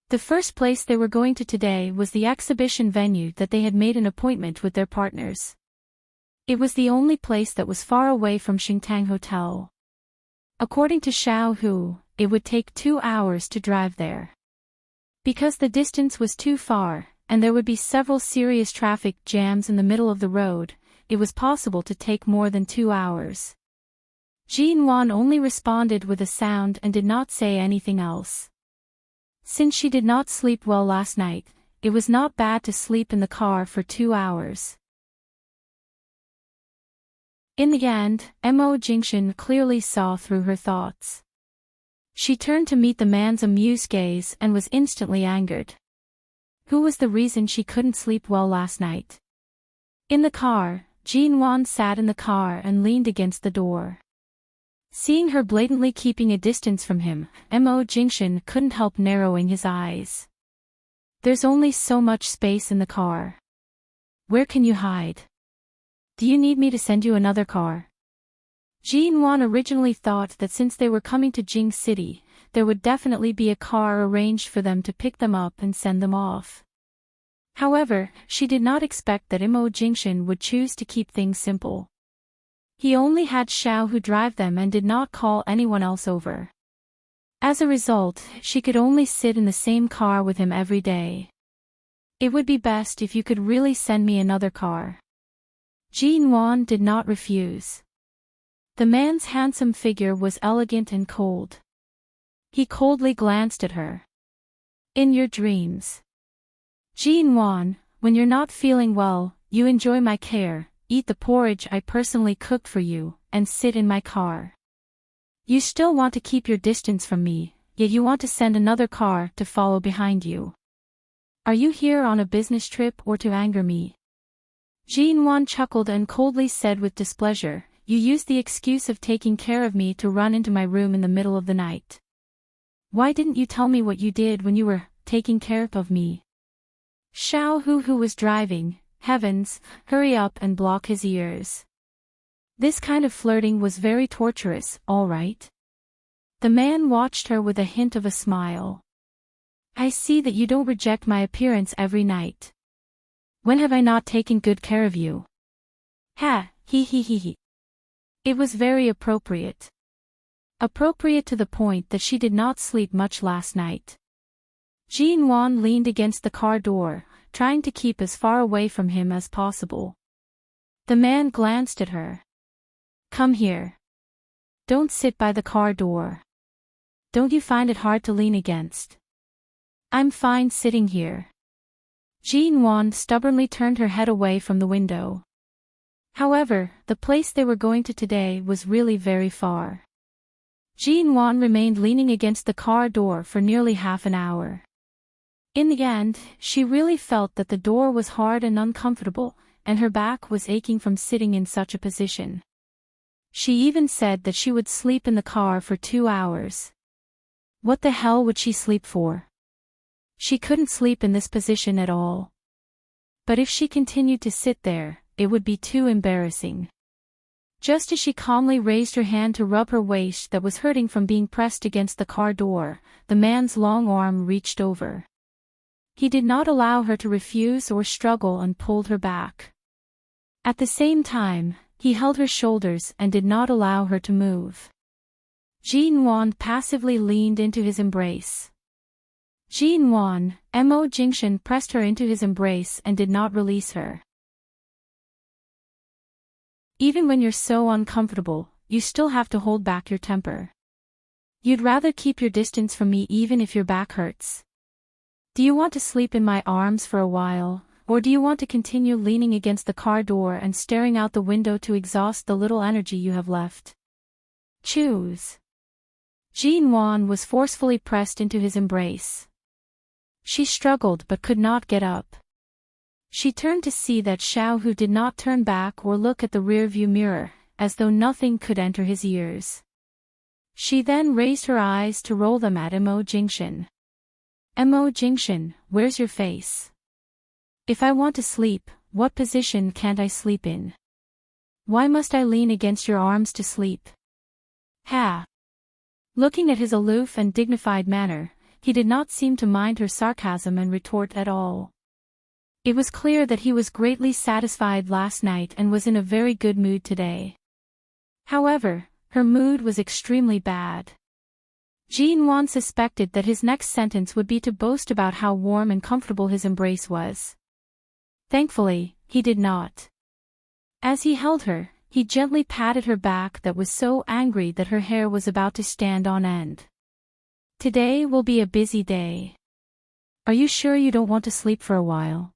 The first place they were going to today was the exhibition venue that they had made an appointment with their partners. It was the only place that was far away from Xingtang Hotel. According to Xiaohu, it would take 2 hours to drive there. Because the distance was too far, and there would be several serious traffic jams in the middle of the road, it was possible to take more than 2 hours. Jin Wan only responded with a sound and did not say anything else. Since she did not sleep well last night, it was not bad to sleep in the car for 2 hours. In the end, Mo Jingshan clearly saw through her thoughts. She turned to meet the man's amused gaze and was instantly angered. Who was the reason she couldn't sleep well last night? In the car, Jinwan sat in the car and leaned against the door. Seeing her blatantly keeping a distance from him, Mo Jingshan couldn't help narrowing his eyes. There's only so much space in the car. Where can you hide? Do you need me to send you another car? Jinwan originally thought that since they were coming to Jing City, there would definitely be a car arranged for them to pick them up and send them off. However, she did not expect that Mo Jingshan would choose to keep things simple. He only had Xiao Hu drive them and did not call anyone else over. As a result, she could only sit in the same car with him every day. It would be best if you could really send me another car. Jinwan did not refuse. The man's handsome figure was elegant and cold. He coldly glanced at her. In your dreams. Jinwan, when you're not feeling well, you enjoy my care, eat the porridge I personally cooked for you, and sit in my car. You still want to keep your distance from me, yet you want to send another car to follow behind you. Are you here on a business trip or to anger me? Jinwan chuckled and coldly said with displeasure, you used the excuse of taking care of me to run into my room in the middle of the night. Why didn't you tell me what you did when you were taking care of me? Xiao Hu, who was driving, heavens, hurry up and block his ears. This kind of flirting was very torturous, all right? The man watched her with a hint of a smile. I see that you don't reject my appearance every night. When have I not taken good care of you? Ha, he. It was very appropriate. Appropriate to the point that she did not sleep much last night. Jinwan leaned against the car door, trying to keep as far away from him as possible. The man glanced at her. Come here. Don't sit by the car door. Don't you find it hard to lean against? I'm fine sitting here. Jinwan stubbornly turned her head away from the window. However, the place they were going to today was really very far. Jinwan remained leaning against the car door for nearly half an hour. In the end, she really felt that the door was hard and uncomfortable, and her back was aching from sitting in such a position. She even said that she would sleep in the car for 2 hours. What the hell would she sleep for? She couldn't sleep in this position at all. But if she continued to sit there, it would be too embarrassing. Just as she calmly raised her hand to rub her waist that was hurting from being pressed against the car door, the man's long arm reached over. He did not allow her to refuse or struggle and pulled her back. At the same time, he held her shoulders and did not allow her to move. Jinwan passively leaned into his embrace. Jinwan, Mo Jingshan pressed her into his embrace and did not release her. Even when you're so uncomfortable, you still have to hold back your temper. You'd rather keep your distance from me even if your back hurts. Do you want to sleep in my arms for a while, or do you want to continue leaning against the car door and staring out the window to exhaust the little energy you have left? Choose. Jinwan was forcefully pressed into his embrace. She struggled but could not get up. She turned to see that Xiao Hu did not turn back or look at the rearview mirror, as though nothing could enter his ears. She then raised her eyes to roll them at Mo Jingshan. Mo Jingshan, where's your face? If I want to sleep, what position can't I sleep in? Why must I lean against your arms to sleep? Ha! Looking at his aloof and dignified manner, he did not seem to mind her sarcasm and retort at all. It was clear that he was greatly satisfied last night and was in a very good mood today. However, her mood was extremely bad. Jinwan suspected that his next sentence would be to boast about how warm and comfortable his embrace was. Thankfully, he did not. As he held her, he gently patted her back that was so angry that her hair was about to stand on end. Today will be a busy day. Are you sure you don't want to sleep for a while?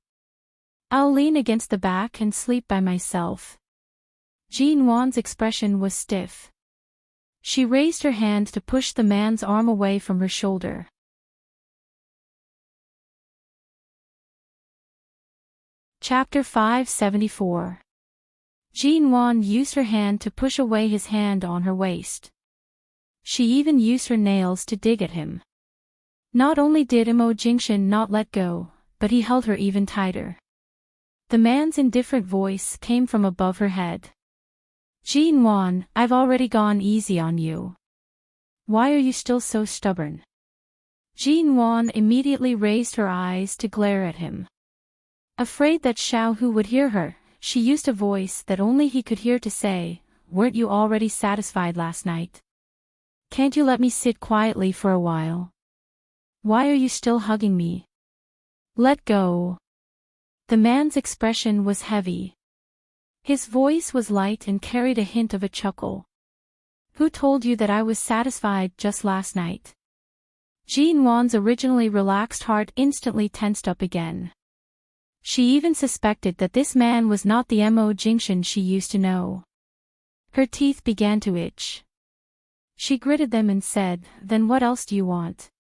I'll lean against the back and sleep by myself. Jinwan's expression was stiff. She raised her hand to push the man's arm away from her shoulder. Chapter 574. Jean Wan used her hand to push away his hand on her waist. She even used her nails to dig at him. Not only did Imo Jingshan not let go, but he held her even tighter. The man's indifferent voice came from above her head. Jean Wan, I've already gone easy on you. Why are you still so stubborn? Jean Wan immediately raised her eyes to glare at him. Afraid that Xiao Hu would hear her, she used a voice that only he could hear to say, "Weren't you already satisfied last night? Can't you let me sit quietly for a while? Why are you still hugging me? Let go." The man's expression was heavy. His voice was light and carried a hint of a chuckle. Who told you that I was satisfied just last night? Jean Wan's originally relaxed heart instantly tensed up again. She even suspected that this man was not the Mo Jingshan she used to know. Her teeth began to itch. She gritted them and said, "Then what else do you want?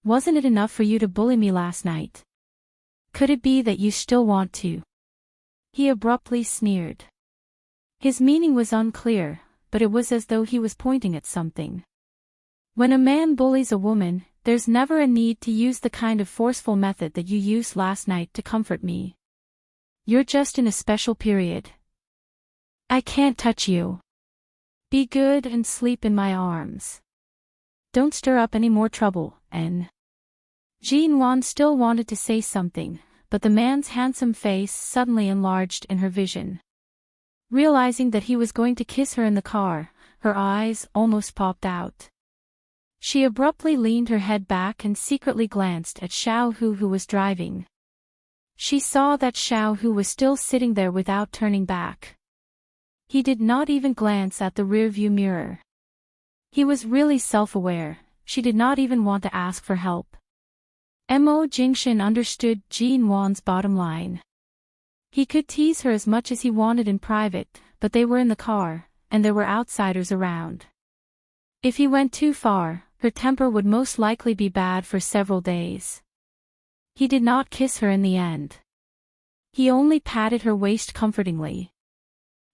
Wasn't it enough for you to bully me last night? Could it be that you still want to?" He abruptly sneered. His meaning was unclear, but it was as though he was pointing at something. When a man bullies a woman, there's never a need to use the kind of forceful method that you used last night to comfort me. You're just in a special period. I can't touch you. Be good and sleep in my arms. Don't stir up any more trouble, N. Jean Wan still wanted to say something, but the man's handsome face suddenly enlarged in her vision. Realizing that he was going to kiss her in the car, her eyes almost popped out. She abruptly leaned her head back and secretly glanced at Xiao Hu, who was driving. She saw that Xiao Hu was still sitting there without turning back. He did not even glance at the rearview mirror. He was really self-aware. She did not even want to ask for help. Mo Jingshan understood Jean Wan's bottom line. He could tease her as much as he wanted in private, but they were in the car, and there were outsiders around. If he went too far, her temper would most likely be bad for several days. He did not kiss her in the end. He only patted her waist comfortingly.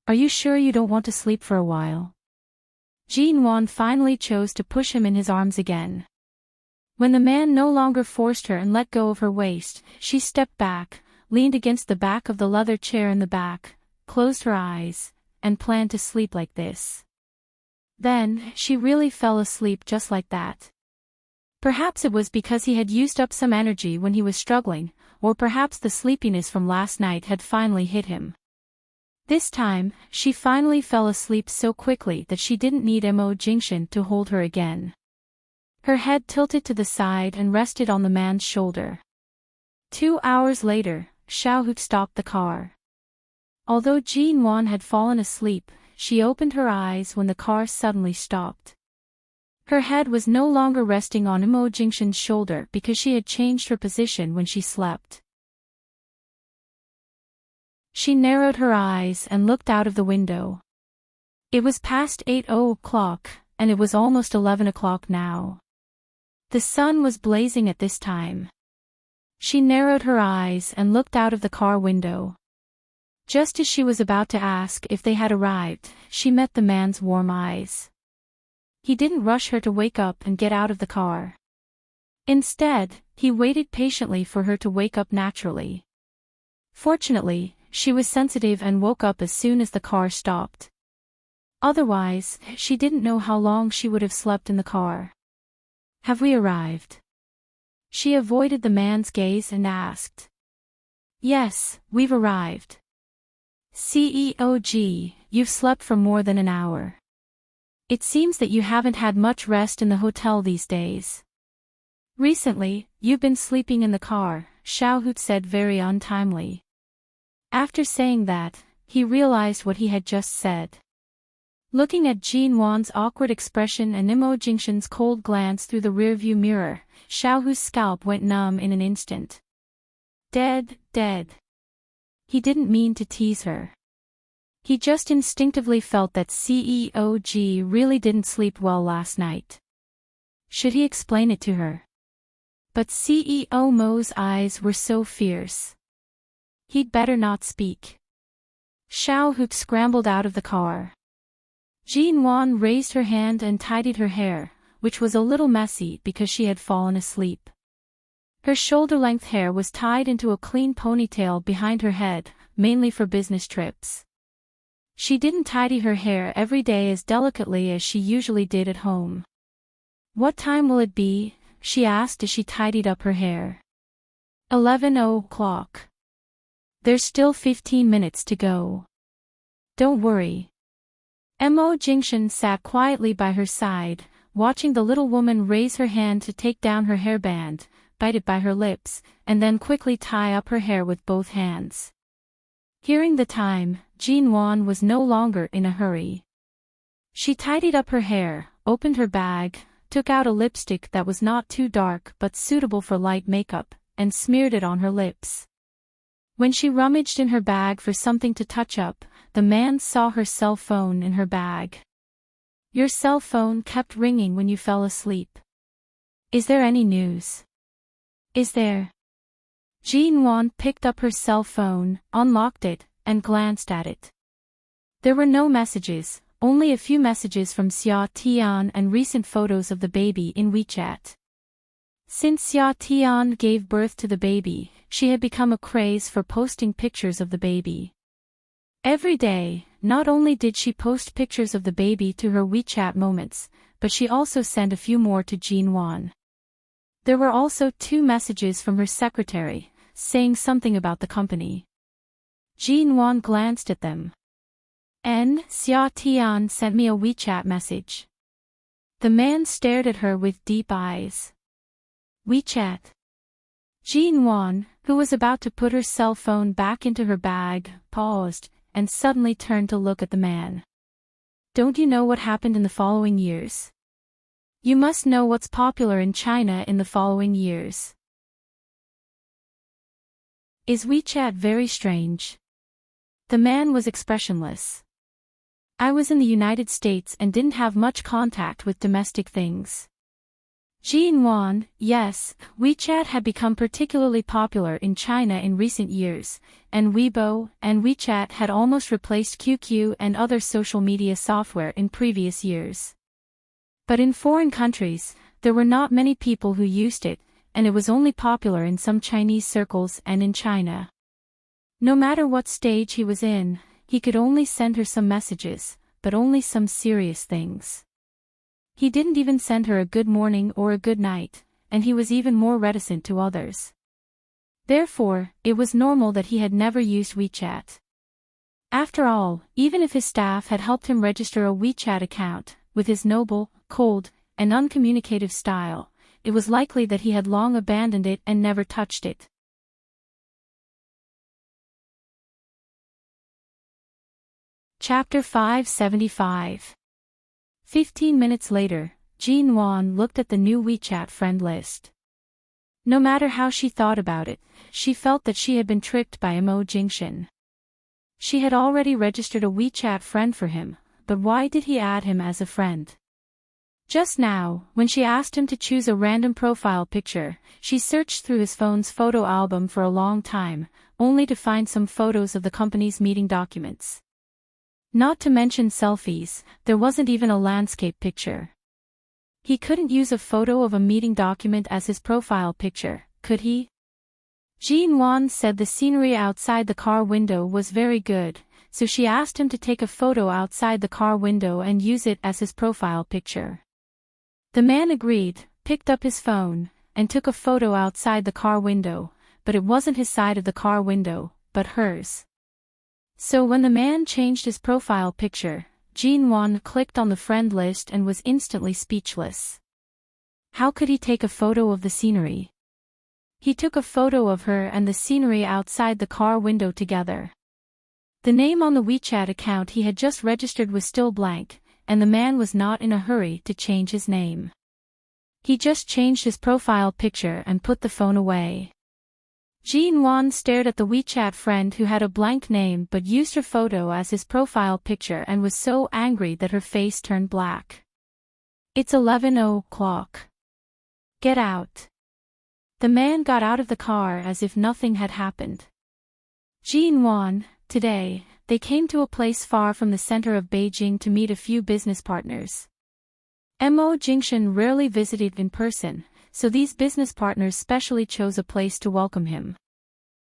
Are you sure you don't want to sleep for a while? Jean Wan finally chose to push him in his arms again. When the man no longer forced her and let go of her waist, she stepped back, leaned against the back of the leather chair in the back, closed her eyes, and planned to sleep like this. Then, she really fell asleep just like that. Perhaps it was because he had used up some energy when he was struggling, or perhaps the sleepiness from last night had finally hit him. This time, she finally fell asleep so quickly that she didn't need Mo Jingshan to hold her again. Her head tilted to the side and rested on the man's shoulder. 2 hours later, Xiao Hu stopped the car. Although Jean Wan had fallen asleep, she opened her eyes when the car suddenly stopped. Her head was no longer resting on Mo Jingshan's shoulder because she had changed her position when she slept. She narrowed her eyes and looked out of the window. It was past 8:00, and it was almost 11 o'clock now. The sun was blazing at this time. She narrowed her eyes and looked out of the car window. Just as she was about to ask if they had arrived, she met the man's warm eyes. He didn't rush her to wake up and get out of the car. Instead, he waited patiently for her to wake up naturally. Fortunately, she was sensitive and woke up as soon as the car stopped. Otherwise, she didn't know how long she would have slept in the car. Have we arrived? She avoided the man's gaze and asked. Yes, we've arrived. CEOG, you've slept for more than an hour. It seems that you haven't had much rest in the hotel these days. Recently, you've been sleeping in the car, Xiao Hu said very untimely. After saying that, he realized what he had just said. Looking at Jean Wan's awkward expression and Mo Jingshan's cold glance through the rearview mirror, Xiao Hu's scalp went numb in an instant. Dead. He didn't mean to tease her. He just instinctively felt that CEOG really didn't sleep well last night. Should he explain it to her? But CEO Mo's eyes were so fierce. He'd better not speak. Xiao Hoop scrambled out of the car. Jean Wan raised her hand and tidied her hair, which was a little messy because she had fallen asleep. Her shoulder-length hair was tied into a clean ponytail behind her head, mainly for business trips. She didn't tidy her hair every day as delicately as she usually did at home. "What time will it be?" she asked as she tidied up her hair. 11:00. "There's still 15 minutes to go. Don't worry." Mo Jingshan sat quietly by her side, watching the little woman raise her hand to take down her hairband, bite it by her lips, and then quickly tie up her hair with both hands. Hearing the time, Jean Wan was no longer in a hurry. She tidied up her hair, opened her bag, took out a lipstick that was not too dark but suitable for light makeup, and smeared it on her lips. When she rummaged in her bag for something to touch up, the man saw her cell phone in her bag. "Your cell phone kept ringing when you fell asleep. Is there any news?" "Is there?" Jean Wan picked up her cell phone, unlocked it, and glanced at it. There were no messages, only a few messages from Xia Tian and recent photos of the baby in WeChat. Since Xia Tian gave birth to the baby, she had become a craze for posting pictures of the baby. Every day, not only did she post pictures of the baby to her WeChat moments, but she also sent a few more to Jean Wan. There were also 2 messages from her secretary, saying something about the company. Jean Wan glanced at them. Xia Tian sent me a WeChat message." The man stared at her with deep eyes. "WeChat?" Jean Wan, who was about to put her cell phone back into her bag, paused, and suddenly turned to look at the man. "Don't you know what happened in the following years? You must know what's popular in China in the following years. Is WeChat very strange?" The man was expressionless. "I was in the United States and didn't have much contact with domestic things." Jean Wan, yes, WeChat had become particularly popular in China in recent years, and Weibo and WeChat had almost replaced QQ and other social media software in previous years. But in foreign countries, there were not many people who used it, and it was only popular in some Chinese circles and in China. No matter what stage he was in, he could only send her some messages, but only some serious things. He didn't even send her a good morning or a good night, and he was even more reticent to others. Therefore, it was normal that he had never used WeChat. After all, even if his staff had helped him register a WeChat account, with his noble, cold, and uncommunicative style, it was likely that he had long abandoned it and never touched it. Chapter 575. 15 minutes later, Jean Wan looked at the new WeChat friend list. No matter how she thought about it, she felt that she had been tricked by Mo Jingshan. She had already registered a WeChat friend for him, but why did he add him as a friend? Just now, when she asked him to choose a random profile picture, she searched through his phone's photo album for a long time, only to find some photos of the company's meeting documents. Not to mention selfies, there wasn't even a landscape picture. He couldn't use a photo of a meeting document as his profile picture, could he? Jean Wan said the scenery outside the car window was very good, so she asked him to take a photo outside the car window and use it as his profile picture. The man agreed, picked up his phone, and took a photo outside the car window, but it wasn't his side of the car window, but hers. So when the man changed his profile picture, Jean Wan clicked on the friend list and was instantly speechless. How could he take a photo of the scenery? He took a photo of her and the scenery outside the car window together. The name on the WeChat account he had just registered was still blank, and the man was not in a hurry to change his name. He just changed his profile picture and put the phone away. Jean Wan stared at the WeChat friend who had a blank name but used her photo as his profile picture and was so angry that her face turned black. It's 11:00. Get out. The man got out of the car as if nothing had happened. Jean Wan, today, they came to a place far from the center of Beijing to meet a few business partners. Mo Jingshan rarely visited in person, so these business partners specially chose a place to welcome him.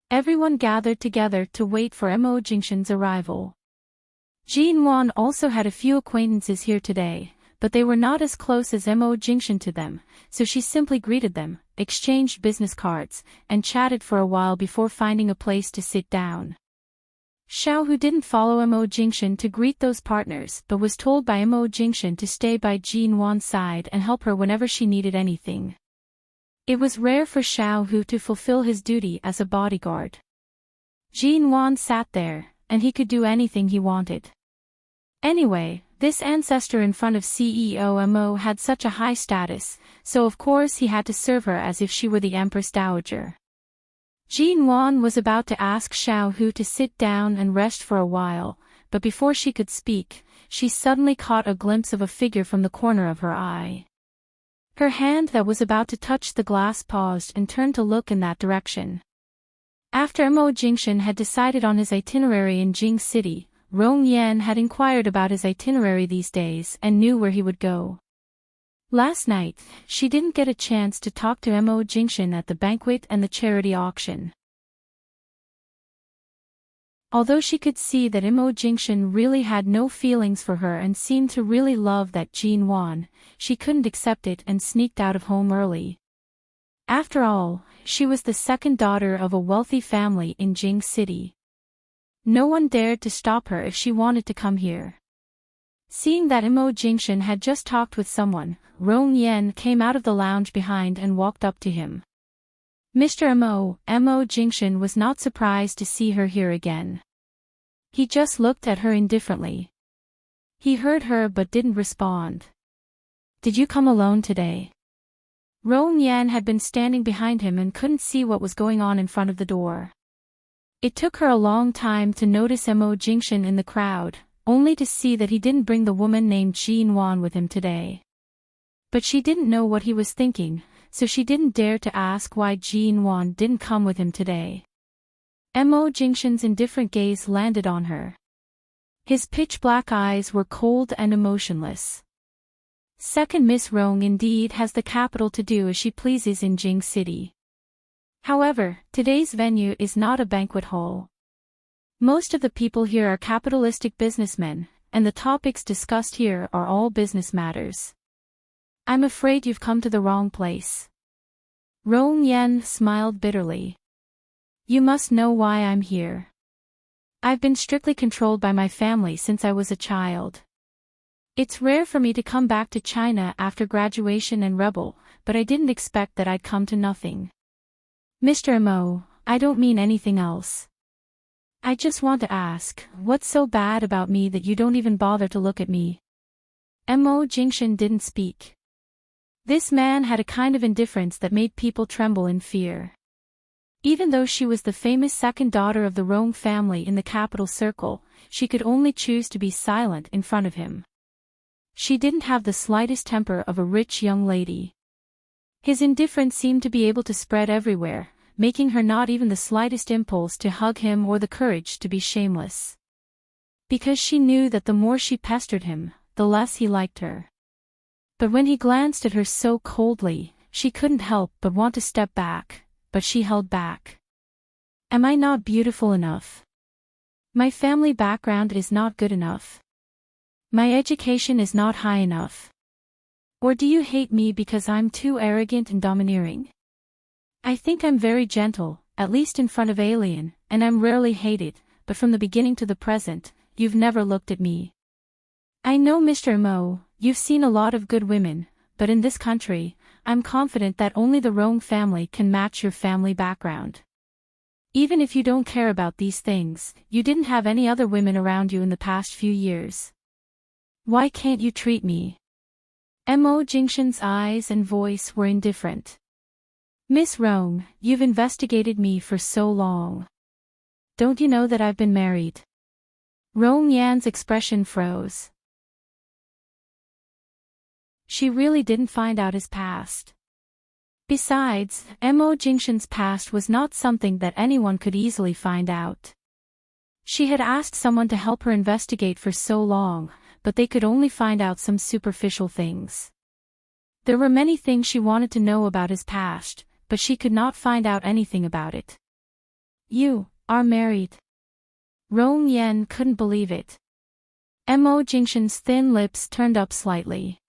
Everyone gathered together to wait for Mo Jingshan's arrival. Jin Wan also had a few acquaintances here today, but they were not as close as Mo Jingshan to them, so she simply greeted them, exchanged business cards, and chatted for a while before finding a place to sit down. Xiao Hu didn't follow Mo Jingshan to greet those partners but was told by Mo Jingshan to stay by Jin Wan's side and help her whenever she needed anything. It was rare for Xiao Hu to fulfill his duty as a bodyguard. Jin Wan sat there, and he could do anything he wanted. Anyway, this ancestor in front of CEO Mo had such a high status, so of course he had to serve her as if she were the Empress Dowager. Jin Wan was about to ask Xiao Hu to sit down and rest for a while, but before she could speak, she suddenly caught a glimpse of a figure from the corner of her eye. Her hand that was about to touch the glass paused and turned to look in that direction. After Mo Jingshan had decided on his itinerary in Jing City, Rong Yan had inquired about his itinerary these days and knew where he would go. Last night, she didn't get a chance to talk to Mo Jingshan at the banquet and the charity auction. Although she could see that Mo Jingshan really had no feelings for her and seemed to really love that Jin Wan, she couldn't accept it and sneaked out of home early. After all, she was the second daughter of a wealthy family in Jing City. No one dared to stop her if she wanted to come here. Seeing that Mo Jingshan had just talked with someone, Rong Yan came out of the lounge behind and walked up to him. Mr. Mo Jingshan was not surprised to see her here again. He just looked at her indifferently. He heard her but didn't respond. Did you come alone today? Rong Yan had been standing behind him and couldn't see what was going on in front of the door. It took her a long time to notice Mo Jingshan in the crowd, only to see that he didn't bring the woman named Jin Wan with him today. But she didn't know what he was thinking, so she didn't dare to ask why Jin Wan didn't come with him today. Mo Jingshan's indifferent gaze landed on her. His pitch-black eyes were cold and emotionless. Second Miss Rong indeed has the capital to do as she pleases in Jing City. However, today's venue is not a banquet hall. Most of the people here are capitalistic businessmen, and the topics discussed here are all business matters. I'm afraid you've come to the wrong place. Rong Yan smiled bitterly. You must know why I'm here. I've been strictly controlled by my family since I was a child. It's rare for me to come back to China after graduation and rebel, but I didn't expect that I'd come to nothing. Mr. Mo, I don't mean anything else. I just want to ask, what's so bad about me that you don't even bother to look at me? Mo Jingshan didn't speak. This man had a kind of indifference that made people tremble in fear. Even though she was the famous second daughter of the Rong family in the capital circle, she could only choose to be silent in front of him. She didn't have the slightest temper of a rich young lady. His indifference seemed to be able to spread everywhere, making her not even the slightest impulse to hug him or the courage to be shameless. Because she knew that the more she pestered him, the less he liked her. But when he glanced at her so coldly, she couldn't help but want to step back, but she held back. Am I not beautiful enough? My family background is not good enough. My education is not high enough. Or do you hate me because I'm too arrogant and domineering? I think I'm very gentle, at least in front of Alien, and I'm rarely hated, but from the beginning to the present, you've never looked at me. I know Mr. Mo, you've seen a lot of good women, but in this country, I'm confident that only the Rong family can match your family background. Even if you don't care about these things, you didn't have any other women around you in the past few years. Why can't you treat me? Mo Jingshan's eyes and voice were indifferent. Miss Rong, you've investigated me for so long. Don't you know that I've been married? Rong Yan's expression froze. She really didn't find out his past. Besides, Mo Jingshan's past was not something that anyone could easily find out. She had asked someone to help her investigate for so long, but they could only find out some superficial things. There were many things she wanted to know about his past, but she could not find out anything about it. "You are married." Rong Yan couldn't believe it. Mo Jingshan's thin lips turned up slightly.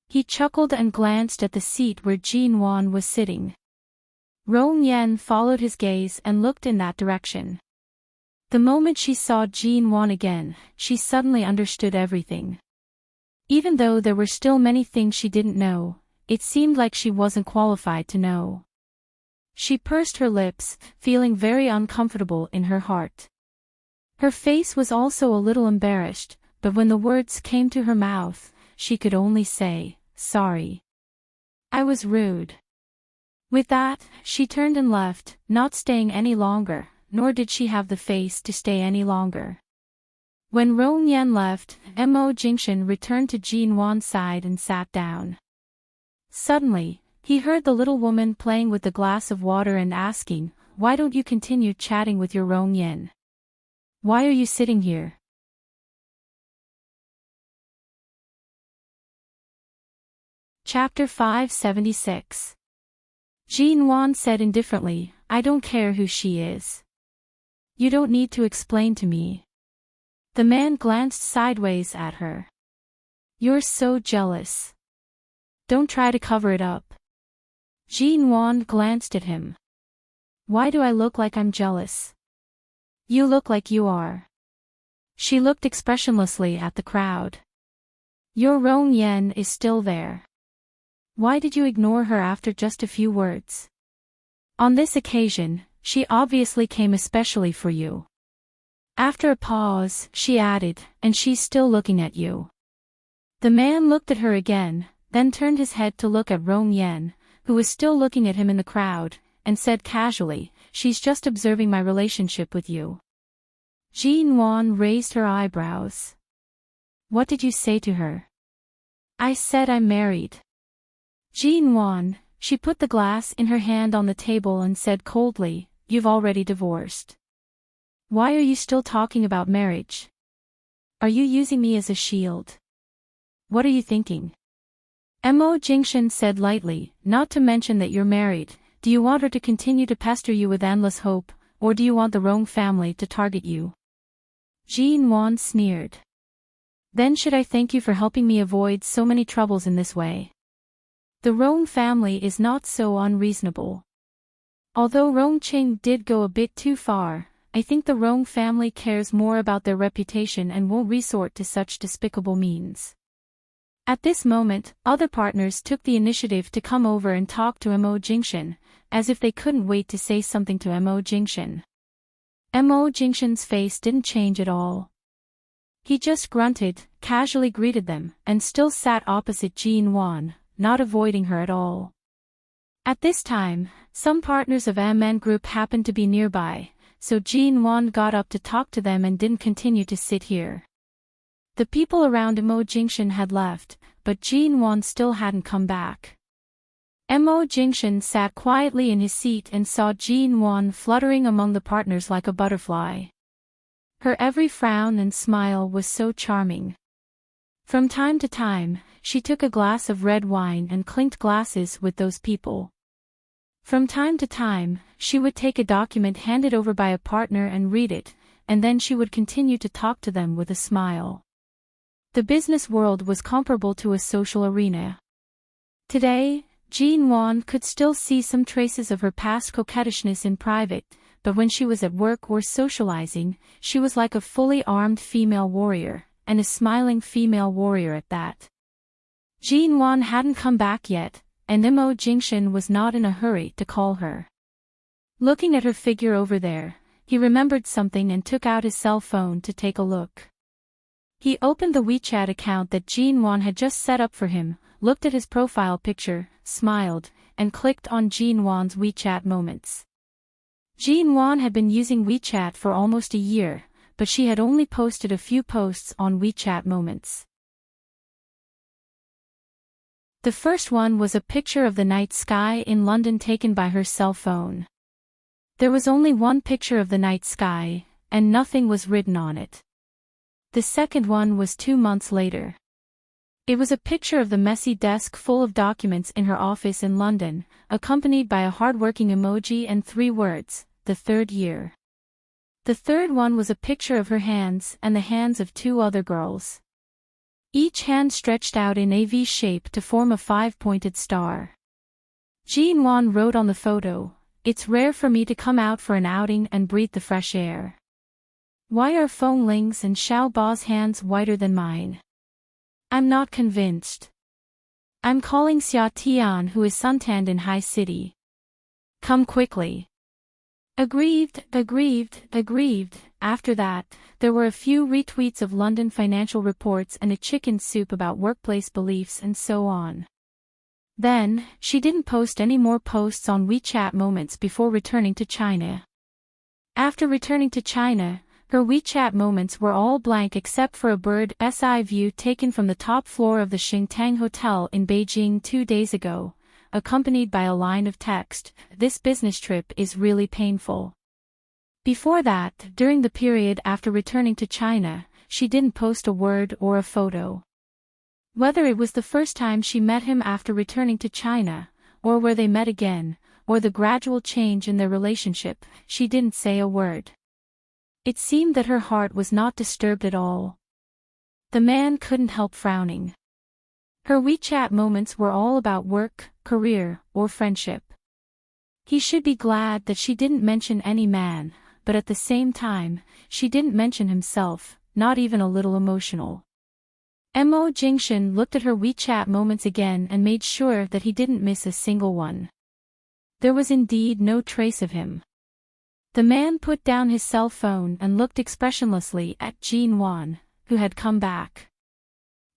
He chuckled and glanced at the seat where Jin Wan was sitting. Rong Yan followed his gaze and looked in that direction. The moment she saw Jin Wan again, she suddenly understood everything. Even though there were still many things she didn't know, it seemed like she wasn't qualified to know. She pursed her lips, feeling very uncomfortable in her heart. Her face was also a little embarrassed, but when the words came to her mouth, she could only say, "Sorry. I was rude." With that, she turned and left, not staying any longer, nor did she have the face to stay any longer. When Rong Yan left, Mo Jingshan returned to Jin Wan's side and sat down. Suddenly, he heard the little woman playing with the glass of water and asking, "Why don't you continue chatting with your Rong Yan? Why are you sitting here?" Chapter 576. Jin Wan said indifferently, "I don't care who she is. You don't need to explain to me." The man glanced sideways at her. "You're so jealous. Don't try to cover it up." Jin Wan glanced at him. "Why do I look like I'm jealous? You look like you are." She looked expressionlessly at the crowd. "Your Rong Yan is still there. Why did you ignore her after just a few words? On this occasion, she obviously came especially for you." After a pause, she added, "And she's still looking at you." The man looked at her again, then turned his head to look at Rong Yan, who was still looking at him in the crowd, and said casually, "She's just observing my relationship with you." Jin Wan raised her eyebrows. "What did you say to her?" "I said I'm married." Jin Wan, she put the glass in her hand on the table and said coldly, "You've already divorced. Why are you still talking about marriage? Are you using me as a shield? What are you thinking?" Mo Jingshan said lightly, "Not to mention that you're married, do you want her to continue to pester you with endless hope, or do you want the Rong family to target you?" Jin Wan sneered. "Then should I thank you for helping me avoid so many troubles in this way? The Rong family is not so unreasonable. Although Rong Qing did go a bit too far, I think the Rong family cares more about their reputation and won't resort to such despicable means." At this moment, other partners took the initiative to come over and talk to Mo Jingshan, as if they couldn't wait to say something to Mo Jingshan. Mo Jingshan's face didn't change at all. He just grunted, casually greeted them, and still sat opposite Jin Wan, not avoiding her at all. At this time, some partners of MN Group happened to be nearby, so Jin Wan got up to talk to them and didn't continue to sit here. The people around Mo Jingshan had left, but Jin Wan still hadn't come back. Mo Jingshan sat quietly in his seat and saw Jin Wan fluttering among the partners like a butterfly. Her every frown and smile was so charming. From time to time, she took a glass of red wine and clinked glasses with those people. From time to time, she would take a document handed over by a partner and read it, and then she would continue to talk to them with a smile. The business world was comparable to a social arena. Today, Jin Wan could still see some traces of her past coquettishness in private, but when she was at work or socializing, she was like a fully armed female warrior, and a smiling female warrior at that. Jin Wan hadn't come back yet, and Mo Jingshan was not in a hurry to call her. Looking at her figure over there, he remembered something and took out his cell phone to take a look. He opened the WeChat account that Jin Wan had just set up for him, looked at his profile picture, smiled, and clicked on Jin Wan's WeChat moments. Jin Wan had been using WeChat for almost a year, but she had only posted a few posts on WeChat moments. The first one was a picture of the night sky in London taken by her cell phone. There was only one picture of the night sky, and nothing was written on it. The second one was 2 months later. It was a picture of the messy desk full of documents in her office in London, accompanied by a hardworking emoji and 3 words, the third year. The third one was a picture of her hands and the hands of 2 other girls. Each hand stretched out in a V shape to form a 5-pointed star. Jean Wan wrote on the photo, "It's rare for me to come out for an outing and breathe the fresh air. Why are Feng Ling's and Xiao Ba's hands whiter than mine? I'm not convinced. I'm calling Xia Tian, who is suntanned in High City. Come quickly." Aggrieved. After that, there were a few retweets of London financial reports and a chicken soup about workplace beliefs and so on. Then, she didn't post any more posts on WeChat Moments before returning to China. After returning to China, her WeChat Moments were all blank except for a bird's eye view taken from the top floor of the Xingtang Hotel in Beijing 2 days ago, accompanied by a line of text, "This business trip is really painful." Before that, during the period after returning to China, she didn't post a word or a photo. Whether it was the first time she met him after returning to China, or where they met again, or the gradual change in their relationship, she didn't say a word. It seemed that her heart was not disturbed at all. The man couldn't help frowning. Her WeChat Moments were all about work, career, or friendship. He should be glad that she didn't mention any man, but at the same time, she didn't mention himself, not even a little emotional. Mo Jingshan looked at her WeChat Moments again and made sure that he didn't miss a single one. There was indeed no trace of him. The man put down his cell phone and looked expressionlessly at Jean Wan, who had come back.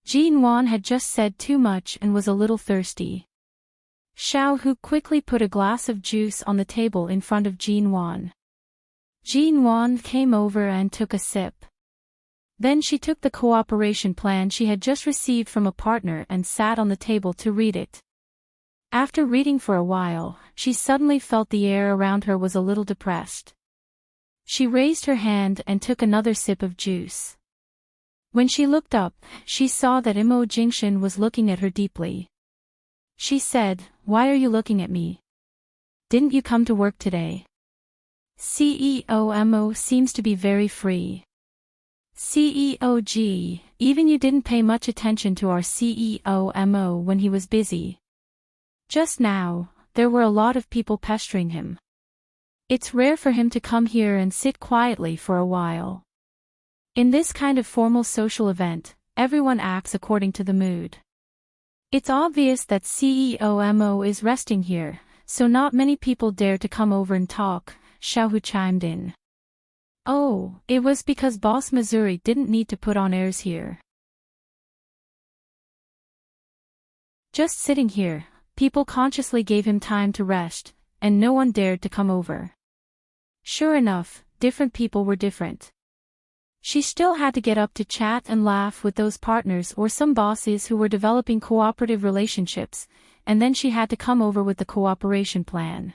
Jean Wan had just said too much and was a little thirsty. Xiao Hu quickly put a glass of juice on the table in front of Jean Wan. Jean Wan came over and took a sip. Then she took the cooperation plan she had just received from a partner and sat on the table to read it. After reading for a while, she suddenly felt the air around her was a little depressed. She raised her hand and took another sip of juice. When she looked up, she saw that Mo Jingshan was looking at her deeply. She said, "Why are you looking at me? Didn't you come to work today?" CEO Mo seems to be very free. CEO even you didn't pay much attention to our CEO Mo when he was busy. Just now, there were a lot of people pestering him. It's rare for him to come here and sit quietly for a while. In this kind of formal social event, everyone acts according to the mood. It's obvious that CEO Mo is resting here, so not many people dare to come over and talk, Xiaohu chimed in. Oh, it was because Boss Missouri didn't need to put on airs here. Just sitting here, people consciously gave him time to rest, and no one dared to come over. Sure enough, different people were different. She still had to get up to chat and laugh with those partners or some bosses who were developing cooperative relationships, and then she had to come over with the cooperation plan.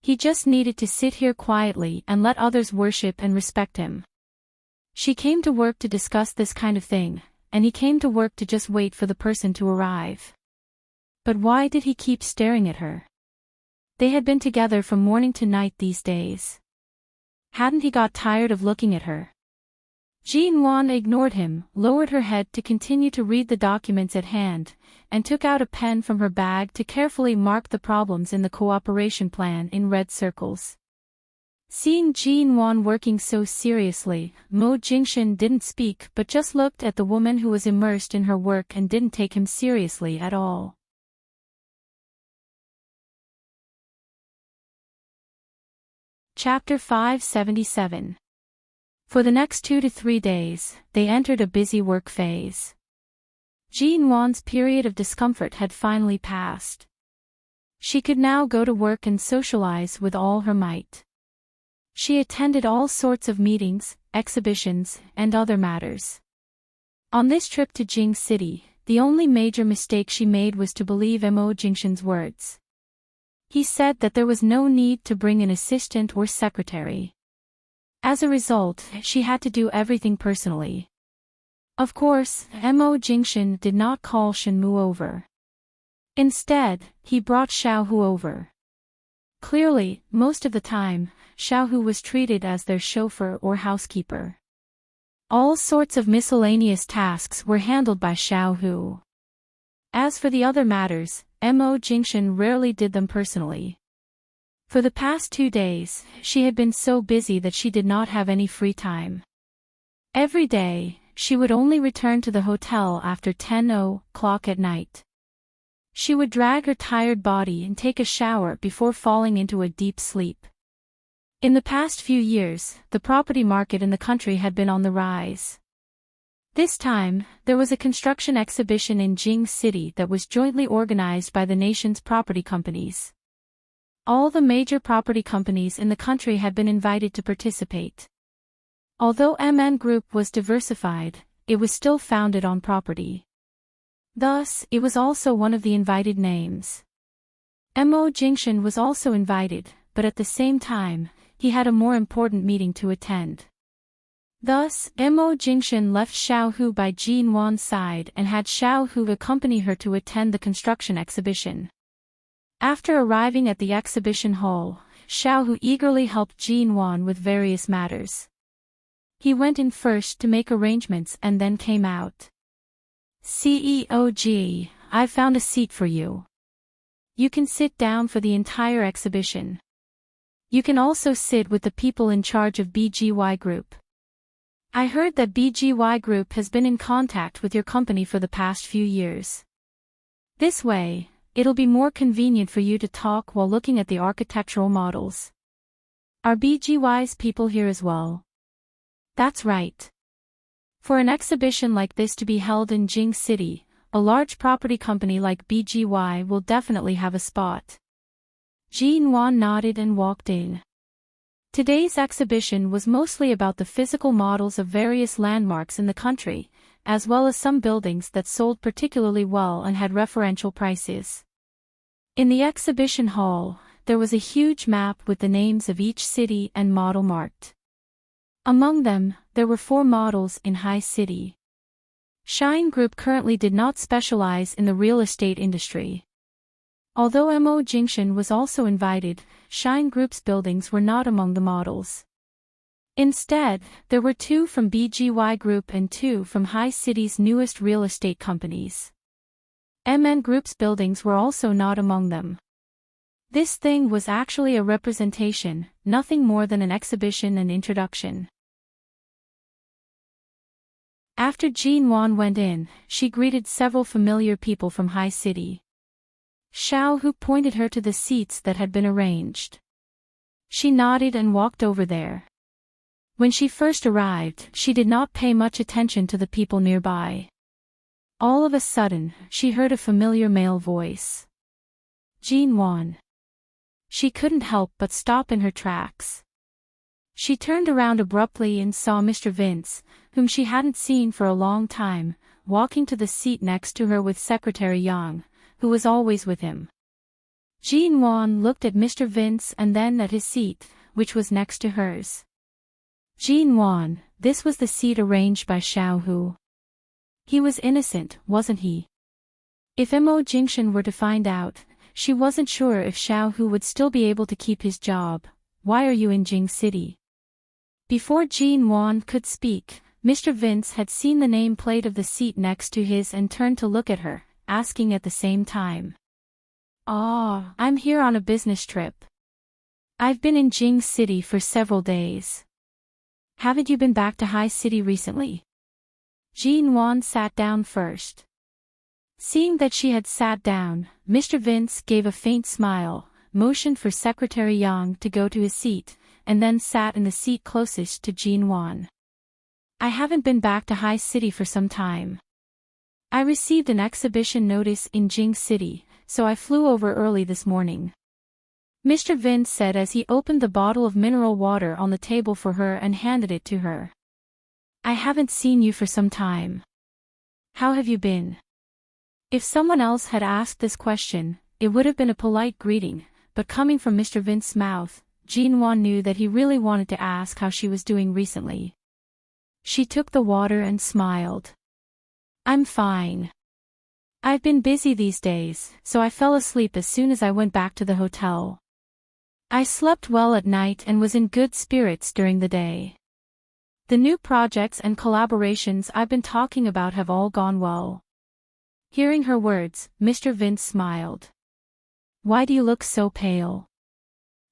He just needed to sit here quietly and let others worship and respect him. She came to work to discuss this kind of thing, and he came to work to just wait for the person to arrive. But why did he keep staring at her? They had been together from morning to night these days. Hadn't he got tired of looking at her? Jean Wan ignored him, lowered her head to continue to read the documents at hand, and took out a pen from her bag to carefully mark the problems in the cooperation plan in red circles. Seeing Jean Wan working so seriously, Mo Jingshan didn't speak but just looked at the woman who was immersed in her work and didn't take him seriously at all. Chapter 577. For the next 2 to 3 days, they entered a busy work phase. Jean Wan's period of discomfort had finally passed. She could now go to work and socialize with all her might. She attended all sorts of meetings, exhibitions, and other matters. On this trip to Jing City, the only major mistake she made was to believe Mo Jingshan's words. He said that there was no need to bring an assistant or secretary. As a result, she had to do everything personally. Of course, Mo Jingshan did not call Shenmue over. Instead, he brought Xiaohu over. Clearly, most of the time, Xiaohu was treated as their chauffeur or housekeeper. All sorts of miscellaneous tasks were handled by Xiaohu. As for the other matters, Mo Jingshan rarely did them personally. For the past 2 days, she had been so busy that she did not have any free time. Every day, she would only return to the hotel after 10 o'clock at night. She would drag her tired body and take a shower before falling into a deep sleep. In the past few years, the property market in the country had been on the rise. This time, there was a construction exhibition in Jing City that was jointly organized by the nation's property companies. All the major property companies in the country had been invited to participate. Although MN Group was diversified, it was still founded on property. Thus, it was also one of the invited names. Mo Jingshan was also invited, but at the same time, he had a more important meeting to attend. Thus, Mo Jingshan left Xiaohu by Jin Wan's side and had Xiaohu accompany her to attend the construction exhibition. After arriving at the exhibition hall, Xiaohu eagerly helped Jin Wan with various matters. He went in first to make arrangements and then came out. "CEOG, I've found a seat for you. You can sit down for the entire exhibition. You can also sit with the people in charge of BGY Group. I heard that BGY Group has been in contact with your company for the past few years. This way, it'll be more convenient for you to talk while looking at the architectural models. Are BGY's people here as well?" "That's right. For an exhibition like this to be held in Jing City, a large property company like BGY will definitely have a spot." Jin Wan nodded and walked in. Today's exhibition was mostly about the physical models of various landmarks in the country, as well as some buildings that sold particularly well and had referential prices. In the exhibition hall, there was a huge map with the names of each city and model marked. Among them, there were 4 models in High City. Shine Group currently did not specialize in the real estate industry. Although Mo Jingshan was also invited, Shine Group's buildings were not among the models. Instead, there were 2 from BGY Group and 2 from High City's newest real estate companies. MN Group's buildings were also not among them. This thing was actually a representation, nothing more than an exhibition and introduction. After Jin Wan went in, she greeted several familiar people from High City. Xiaohu pointed her to the seats that had been arranged. She nodded and walked over there. When she first arrived, she did not pay much attention to the people nearby. All of a sudden, she heard a familiar male voice. "Jin Wan." She couldn't help but stop in her tracks. She turned around abruptly and saw Mr. Vince, whom she hadn't seen for a long time, walking to the seat next to her with Secretary Yang, who was always with him. Jin Wan looked at Mr. Vince and then at his seat, which was next to hers. Jin Wan, this was the seat arranged by Xiaohu. He was innocent, wasn't he? If Mo Jingshan were to find out, she wasn't sure if Xiaohu would still be able to keep his job. "Why are you in Jing City?" Before Jin Wan could speak, Mr. Vince had seen the nameplate of the seat next to his and turned to look at her, asking at the same time. "Ah, I'm here on a business trip. I've been in Jing City for several days. Haven't you been back to High City recently?" Jin Wan sat down first. Seeing that she had sat down, Mr. Vince gave a faint smile, motioned for Secretary Yang to go to his seat, and then sat in the seat closest to Jin Wan. "I haven't been back to High City for some time. I received an exhibition notice in Jing City, so I flew over early this morning," Mr. Vince said as he opened the bottle of mineral water on the table for her and handed it to her. "I haven't seen you for some time. How have you been?" If someone else had asked this question, it would have been a polite greeting, but coming from Mr. Vince's mouth, Jinwon knew that he really wanted to ask how she was doing recently. She took the water and smiled. I'm fine. I've been busy these days, so I fell asleep as soon as I went back to the hotel. I slept well at night and was in good spirits during the day. The new projects and collaborations I've been talking about have all gone well. Hearing her words, Mr. Vince smiled. Why do you look so pale?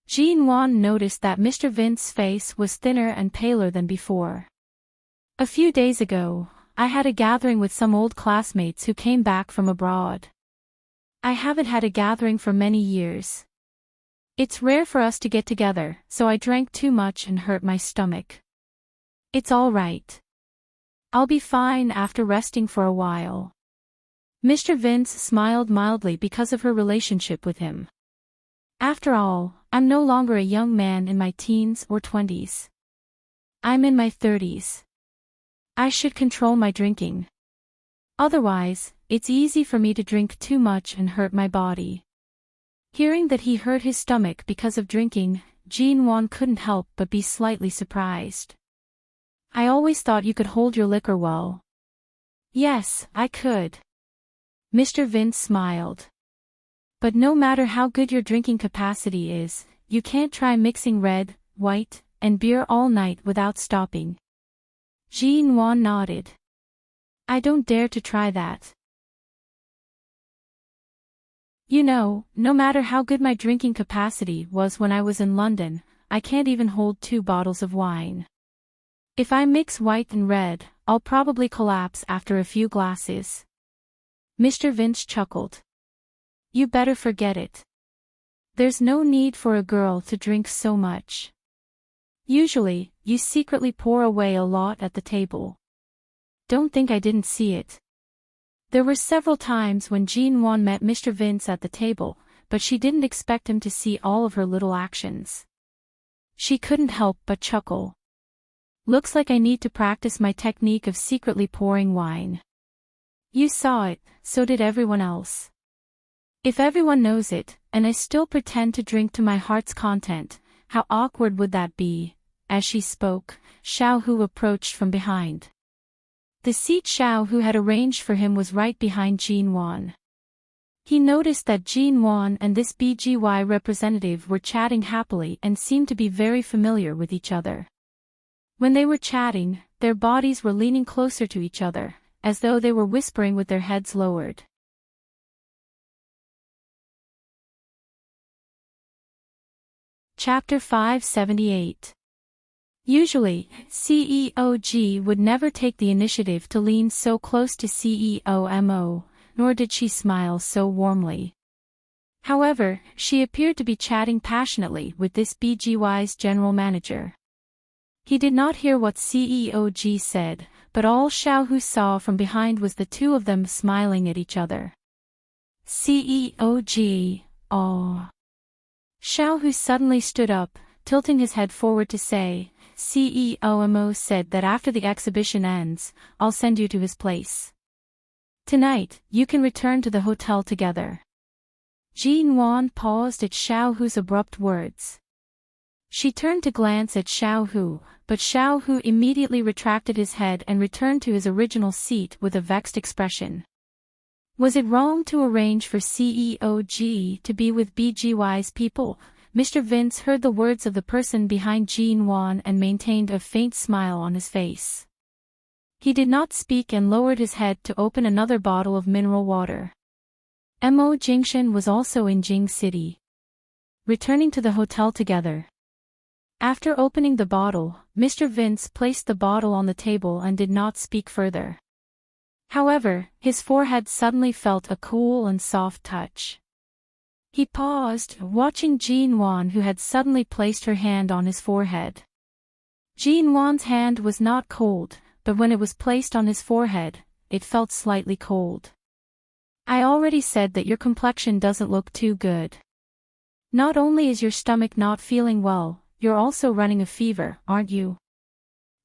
Jinwon noticed that Mr. Vince's face was thinner and paler than before. A few days ago, I had a gathering with some old classmates who came back from abroad. I haven't had a gathering for many years. It's rare for us to get together, so I drank too much and hurt my stomach. It's all right. I'll be fine after resting for a while. Mr. Vince smiled mildly because of her relationship with him. After all, I'm no longer a young man in my teens or 20s. I'm in my 30s. I should control my drinking. Otherwise, it's easy for me to drink too much and hurt my body. Hearing that he hurt his stomach because of drinking, Jinwon couldn't help but be slightly surprised. I always thought you could hold your liquor well. Yes, I could. Mr. Vince smiled. But no matter how good your drinking capacity is, you can't try mixing red, white, and beer all night without stopping. Jinwon nodded. I don't dare to try that. You know, no matter how good my drinking capacity was when I was in London, I can't even hold 2 bottles of wine. If I mix white and red, I'll probably collapse after a few glasses. Mr. Vince chuckled. You better forget it. There's no need for a girl to drink so much. Usually, you secretly pour away a lot at the table. Don't think I didn't see it. There were several times when Jinwon met Mr. Vince at the table, but she didn't expect him to see all of her little actions. She couldn't help but chuckle. Looks like I need to practice my technique of secretly pouring wine. You saw it, so did everyone else. If everyone knows it, and I still pretend to drink to my heart's content, how awkward would that be? As she spoke, Xiaohu approached from behind. The seat Xiaohu had arranged for him was right behind Jinwon. He noticed that Jinwon and this BGY representative were chatting happily and seemed to be very familiar with each other. When they were chatting, their bodies were leaning closer to each other, as though they were whispering with their heads lowered. Chapter 578. Usually, CEOG would never take the initiative to lean so close to CEO-MO, nor did she smile so warmly. However, she appeared to be chatting passionately with this BGY's general manager. He did not hear what CEOG said, but all Xiaohu saw from behind was the two of them smiling at each other. CEOG, oh. Xiaohu suddenly stood up, tilting his head forward to say, CEO-MO said that after the exhibition ends, I'll send you to his place. Tonight, you can return to the hotel together. Jinwon paused at Xiaohu's abrupt words. She turned to glance at Xiaohu, but Xiaohu immediately retracted his head and returned to his original seat with a vexed expression. Was it wrong to arrange for CEOG to be with BGY's people? Mr. Vince heard the words of the person behind Jinwon and maintained a faint smile on his face. He did not speak and lowered his head to open another bottle of mineral water. Mo Jingshan was also in Jing City. Returning to the hotel together. After opening the bottle, Mr. Vince placed the bottle on the table and did not speak further. However, his forehead suddenly felt a cool and soft touch. He paused, watching Jinwon, who had suddenly placed her hand on his forehead. Jinwon's hand was not cold, but when it was placed on his forehead, it felt slightly cold. I already said that your complexion doesn't look too good. Not only is your stomach not feeling well, you're also running a fever, aren't you?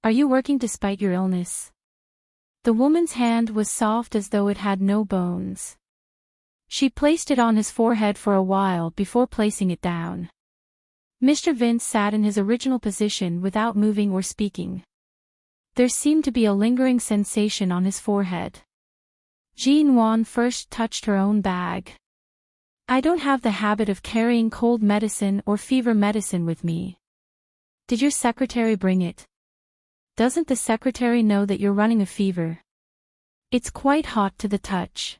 Are you working despite your illness? The woman's hand was soft as though it had no bones. She placed it on his forehead for a while before placing it down. Mr. Vince sat in his original position without moving or speaking. There seemed to be a lingering sensation on his forehead. Jean Wan first touched her own bag. I don't have the habit of carrying cold medicine or fever medicine with me. Did your secretary bring it? Doesn't the secretary know that you're running a fever? It's quite hot to the touch.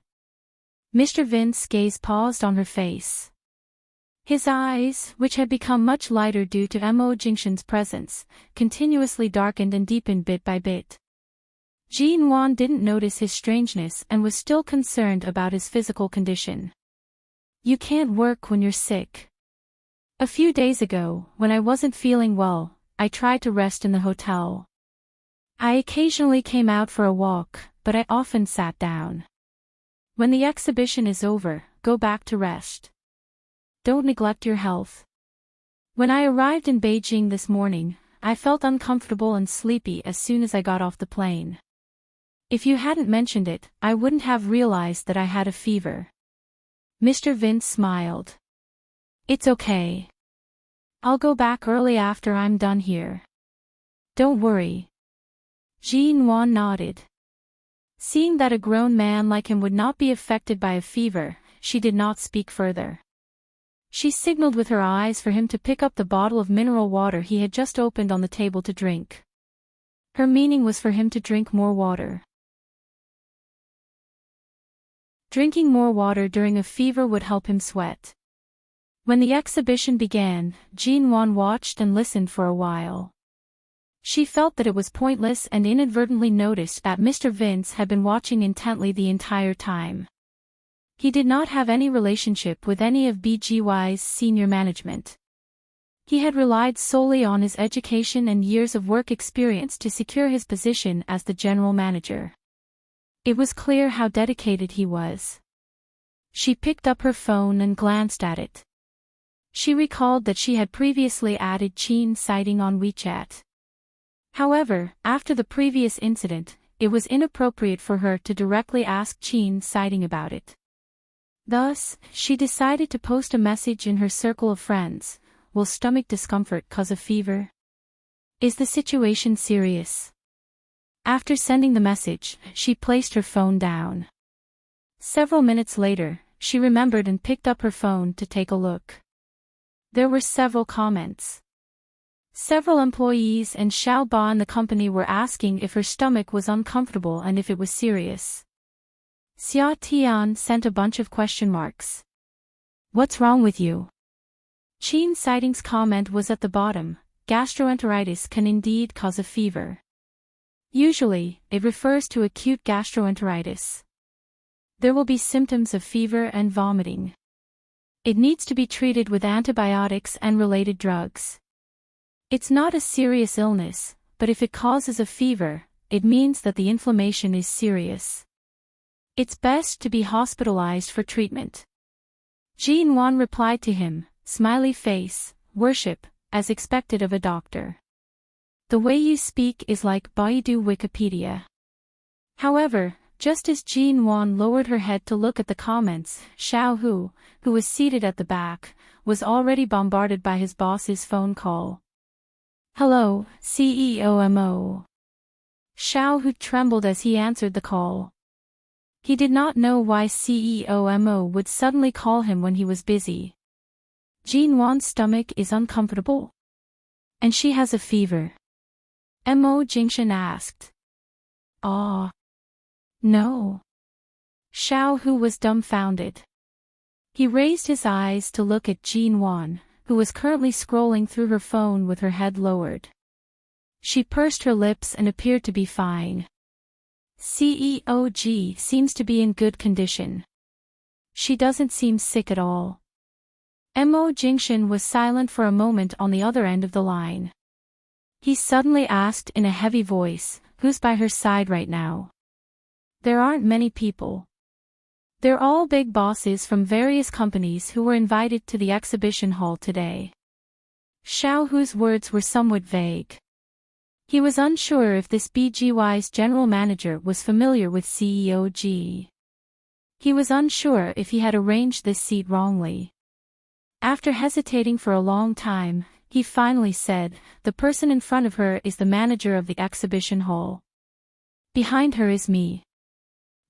Mr. Vince's gaze paused on her face. His eyes, which had become much lighter due to Mo Jingshan's presence, continuously darkened and deepened bit by bit. Jean Wan didn't notice his strangeness and was still concerned about his physical condition. You can't work when you're sick. A few days ago, when I wasn't feeling well, I tried to rest in the hotel. I occasionally came out for a walk, but I often sat down. When the exhibition is over, go back to rest. Don't neglect your health. When I arrived in Beijing this morning, I felt uncomfortable and sleepy as soon as I got off the plane. If you hadn't mentioned it, I wouldn't have realized that I had a fever. Mr. Vince smiled. It's okay. I'll go back early after I'm done here. Don't worry. Jean Wan nodded. Seeing that a grown man like him would not be affected by a fever, she did not speak further. She signaled with her eyes for him to pick up the bottle of mineral water he had just opened on the table to drink. Her meaning was for him to drink more water. Drinking more water during a fever would help him sweat. When the exhibition began, Jean Wan watched and listened for a while. She felt that it was pointless and inadvertently noticed that Mr. Vince had been watching intently the entire time. He did not have any relationship with any of BGY's senior management. He had relied solely on his education and years of work experience to secure his position as the general manager. It was clear how dedicated he was. She picked up her phone and glanced at it. She recalled that she had previously added Qin Sighting on WeChat. However, after the previous incident, it was inappropriate for her to directly ask Qin Sighting about it. Thus, she decided to post a message in her circle of friends. Will stomach discomfort cause a fever? Is the situation serious? After sending the message, she placed her phone down. Several minutes later, she remembered and picked up her phone to take a look. There were several comments. Several employees and Xiao Ba in the company were asking if her stomach was uncomfortable and if it was serious. Xia Tian sent a bunch of question marks. What's wrong with you? Qin Sighting's comment was at the bottom. Gastroenteritis can indeed cause a fever. Usually, it refers to acute gastroenteritis. There will be symptoms of fever and vomiting. It needs to be treated with antibiotics and related drugs. It's not a serious illness, but if it causes a fever, it means that the inflammation is serious. It's best to be hospitalized for treatment. Jean Wan replied to him, smiley face, worship, as expected of a doctor. The way you speak is like Baidu Wikipedia. However, just as Jean Wan lowered her head to look at the comments, Xiao Hu, who was seated at the back, was already bombarded by his boss's phone call. Hello, CEO Mo. Xiao Hu trembled as he answered the call. He did not know why CEO Mo would suddenly call him when he was busy. Jean Wan's stomach is uncomfortable? And she has a fever. Mo Jingshan asked. Ah. No. Xiao Hu was dumbfounded. He raised his eyes to look at Jean Wan, who was currently scrolling through her phone with her head lowered. She pursed her lips and appeared to be fine. CEOG seems to be in good condition. She doesn't seem sick at all. Mo Jingshan was silent for a moment on the other end of the line. He suddenly asked in a heavy voice, who's by her side right now? There aren't many people. They're all big bosses from various companies who were invited to the exhibition hall today. Xiao Hu's words were somewhat vague. He was unsure if this BGY's general manager was familiar with CEOG. He was unsure if he had arranged this seat wrongly. After hesitating for a long time, he finally said, "The person in front of her is the manager of the exhibition hall. Behind her is me.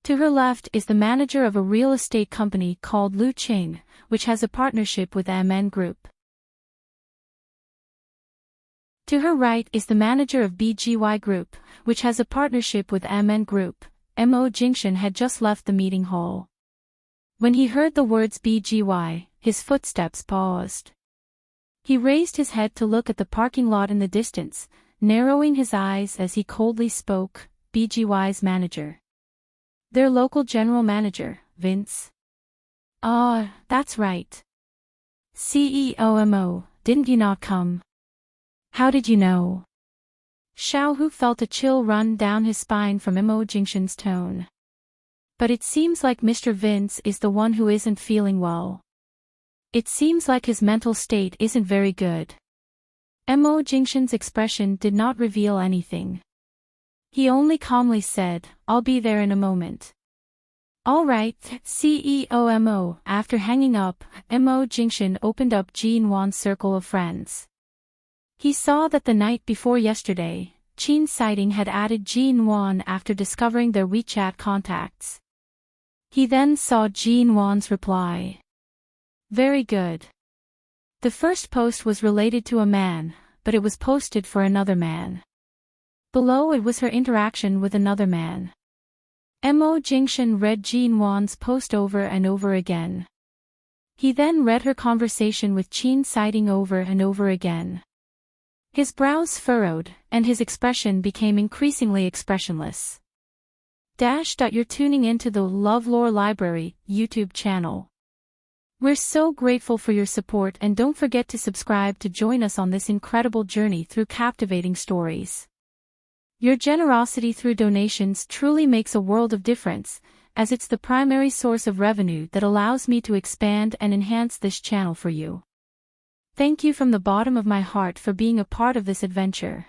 To her left is the manager of a real estate company called Lu Qing, which has a partnership with MN Group. To her right is the manager of BGY Group, which has a partnership with MN Group." Mo Jingshan had just left the meeting hall. When he heard the words BGY, his footsteps paused. He raised his head to look at the parking lot in the distance, narrowing his eyes as he coldly spoke, "BGY's manager. Their local general manager, Vince." "Ah, that's right. CEO Mo, didn't you not come? How did you know?" Xiaohu felt a chill run down his spine from Mo Jingshan's tone. "But it seems like Mr. Vince is the one who isn't feeling well. It seems like his mental state isn't very good." Mo Jingshan's expression did not reveal anything. He only calmly said, "I'll be there in a moment." "All right, CEO Mo." After hanging up, Mo Jingshan opened up Jin Wan's circle of friends. He saw that the night before yesterday, Qin Sighting had added Jin Wan after discovering their WeChat contacts. He then saw Jin Wan's reply. "Very good." The first post was related to a man, but it was posted for another man. Below it was her interaction with another man. Mo Jingshan read Jin Wan's post over and over again. He then read her conversation with Qin Sighting over and over again. His brows furrowed, and his expression became increasingly expressionless. You're tuning into the LoveLore Library YouTube channel. We're so grateful for your support, and don't forget to subscribe to join us on this incredible journey through captivating stories. Your generosity through donations truly makes a world of difference, as it's the primary source of revenue that allows me to expand and enhance this channel for you. Thank you from the bottom of my heart for being a part of this adventure.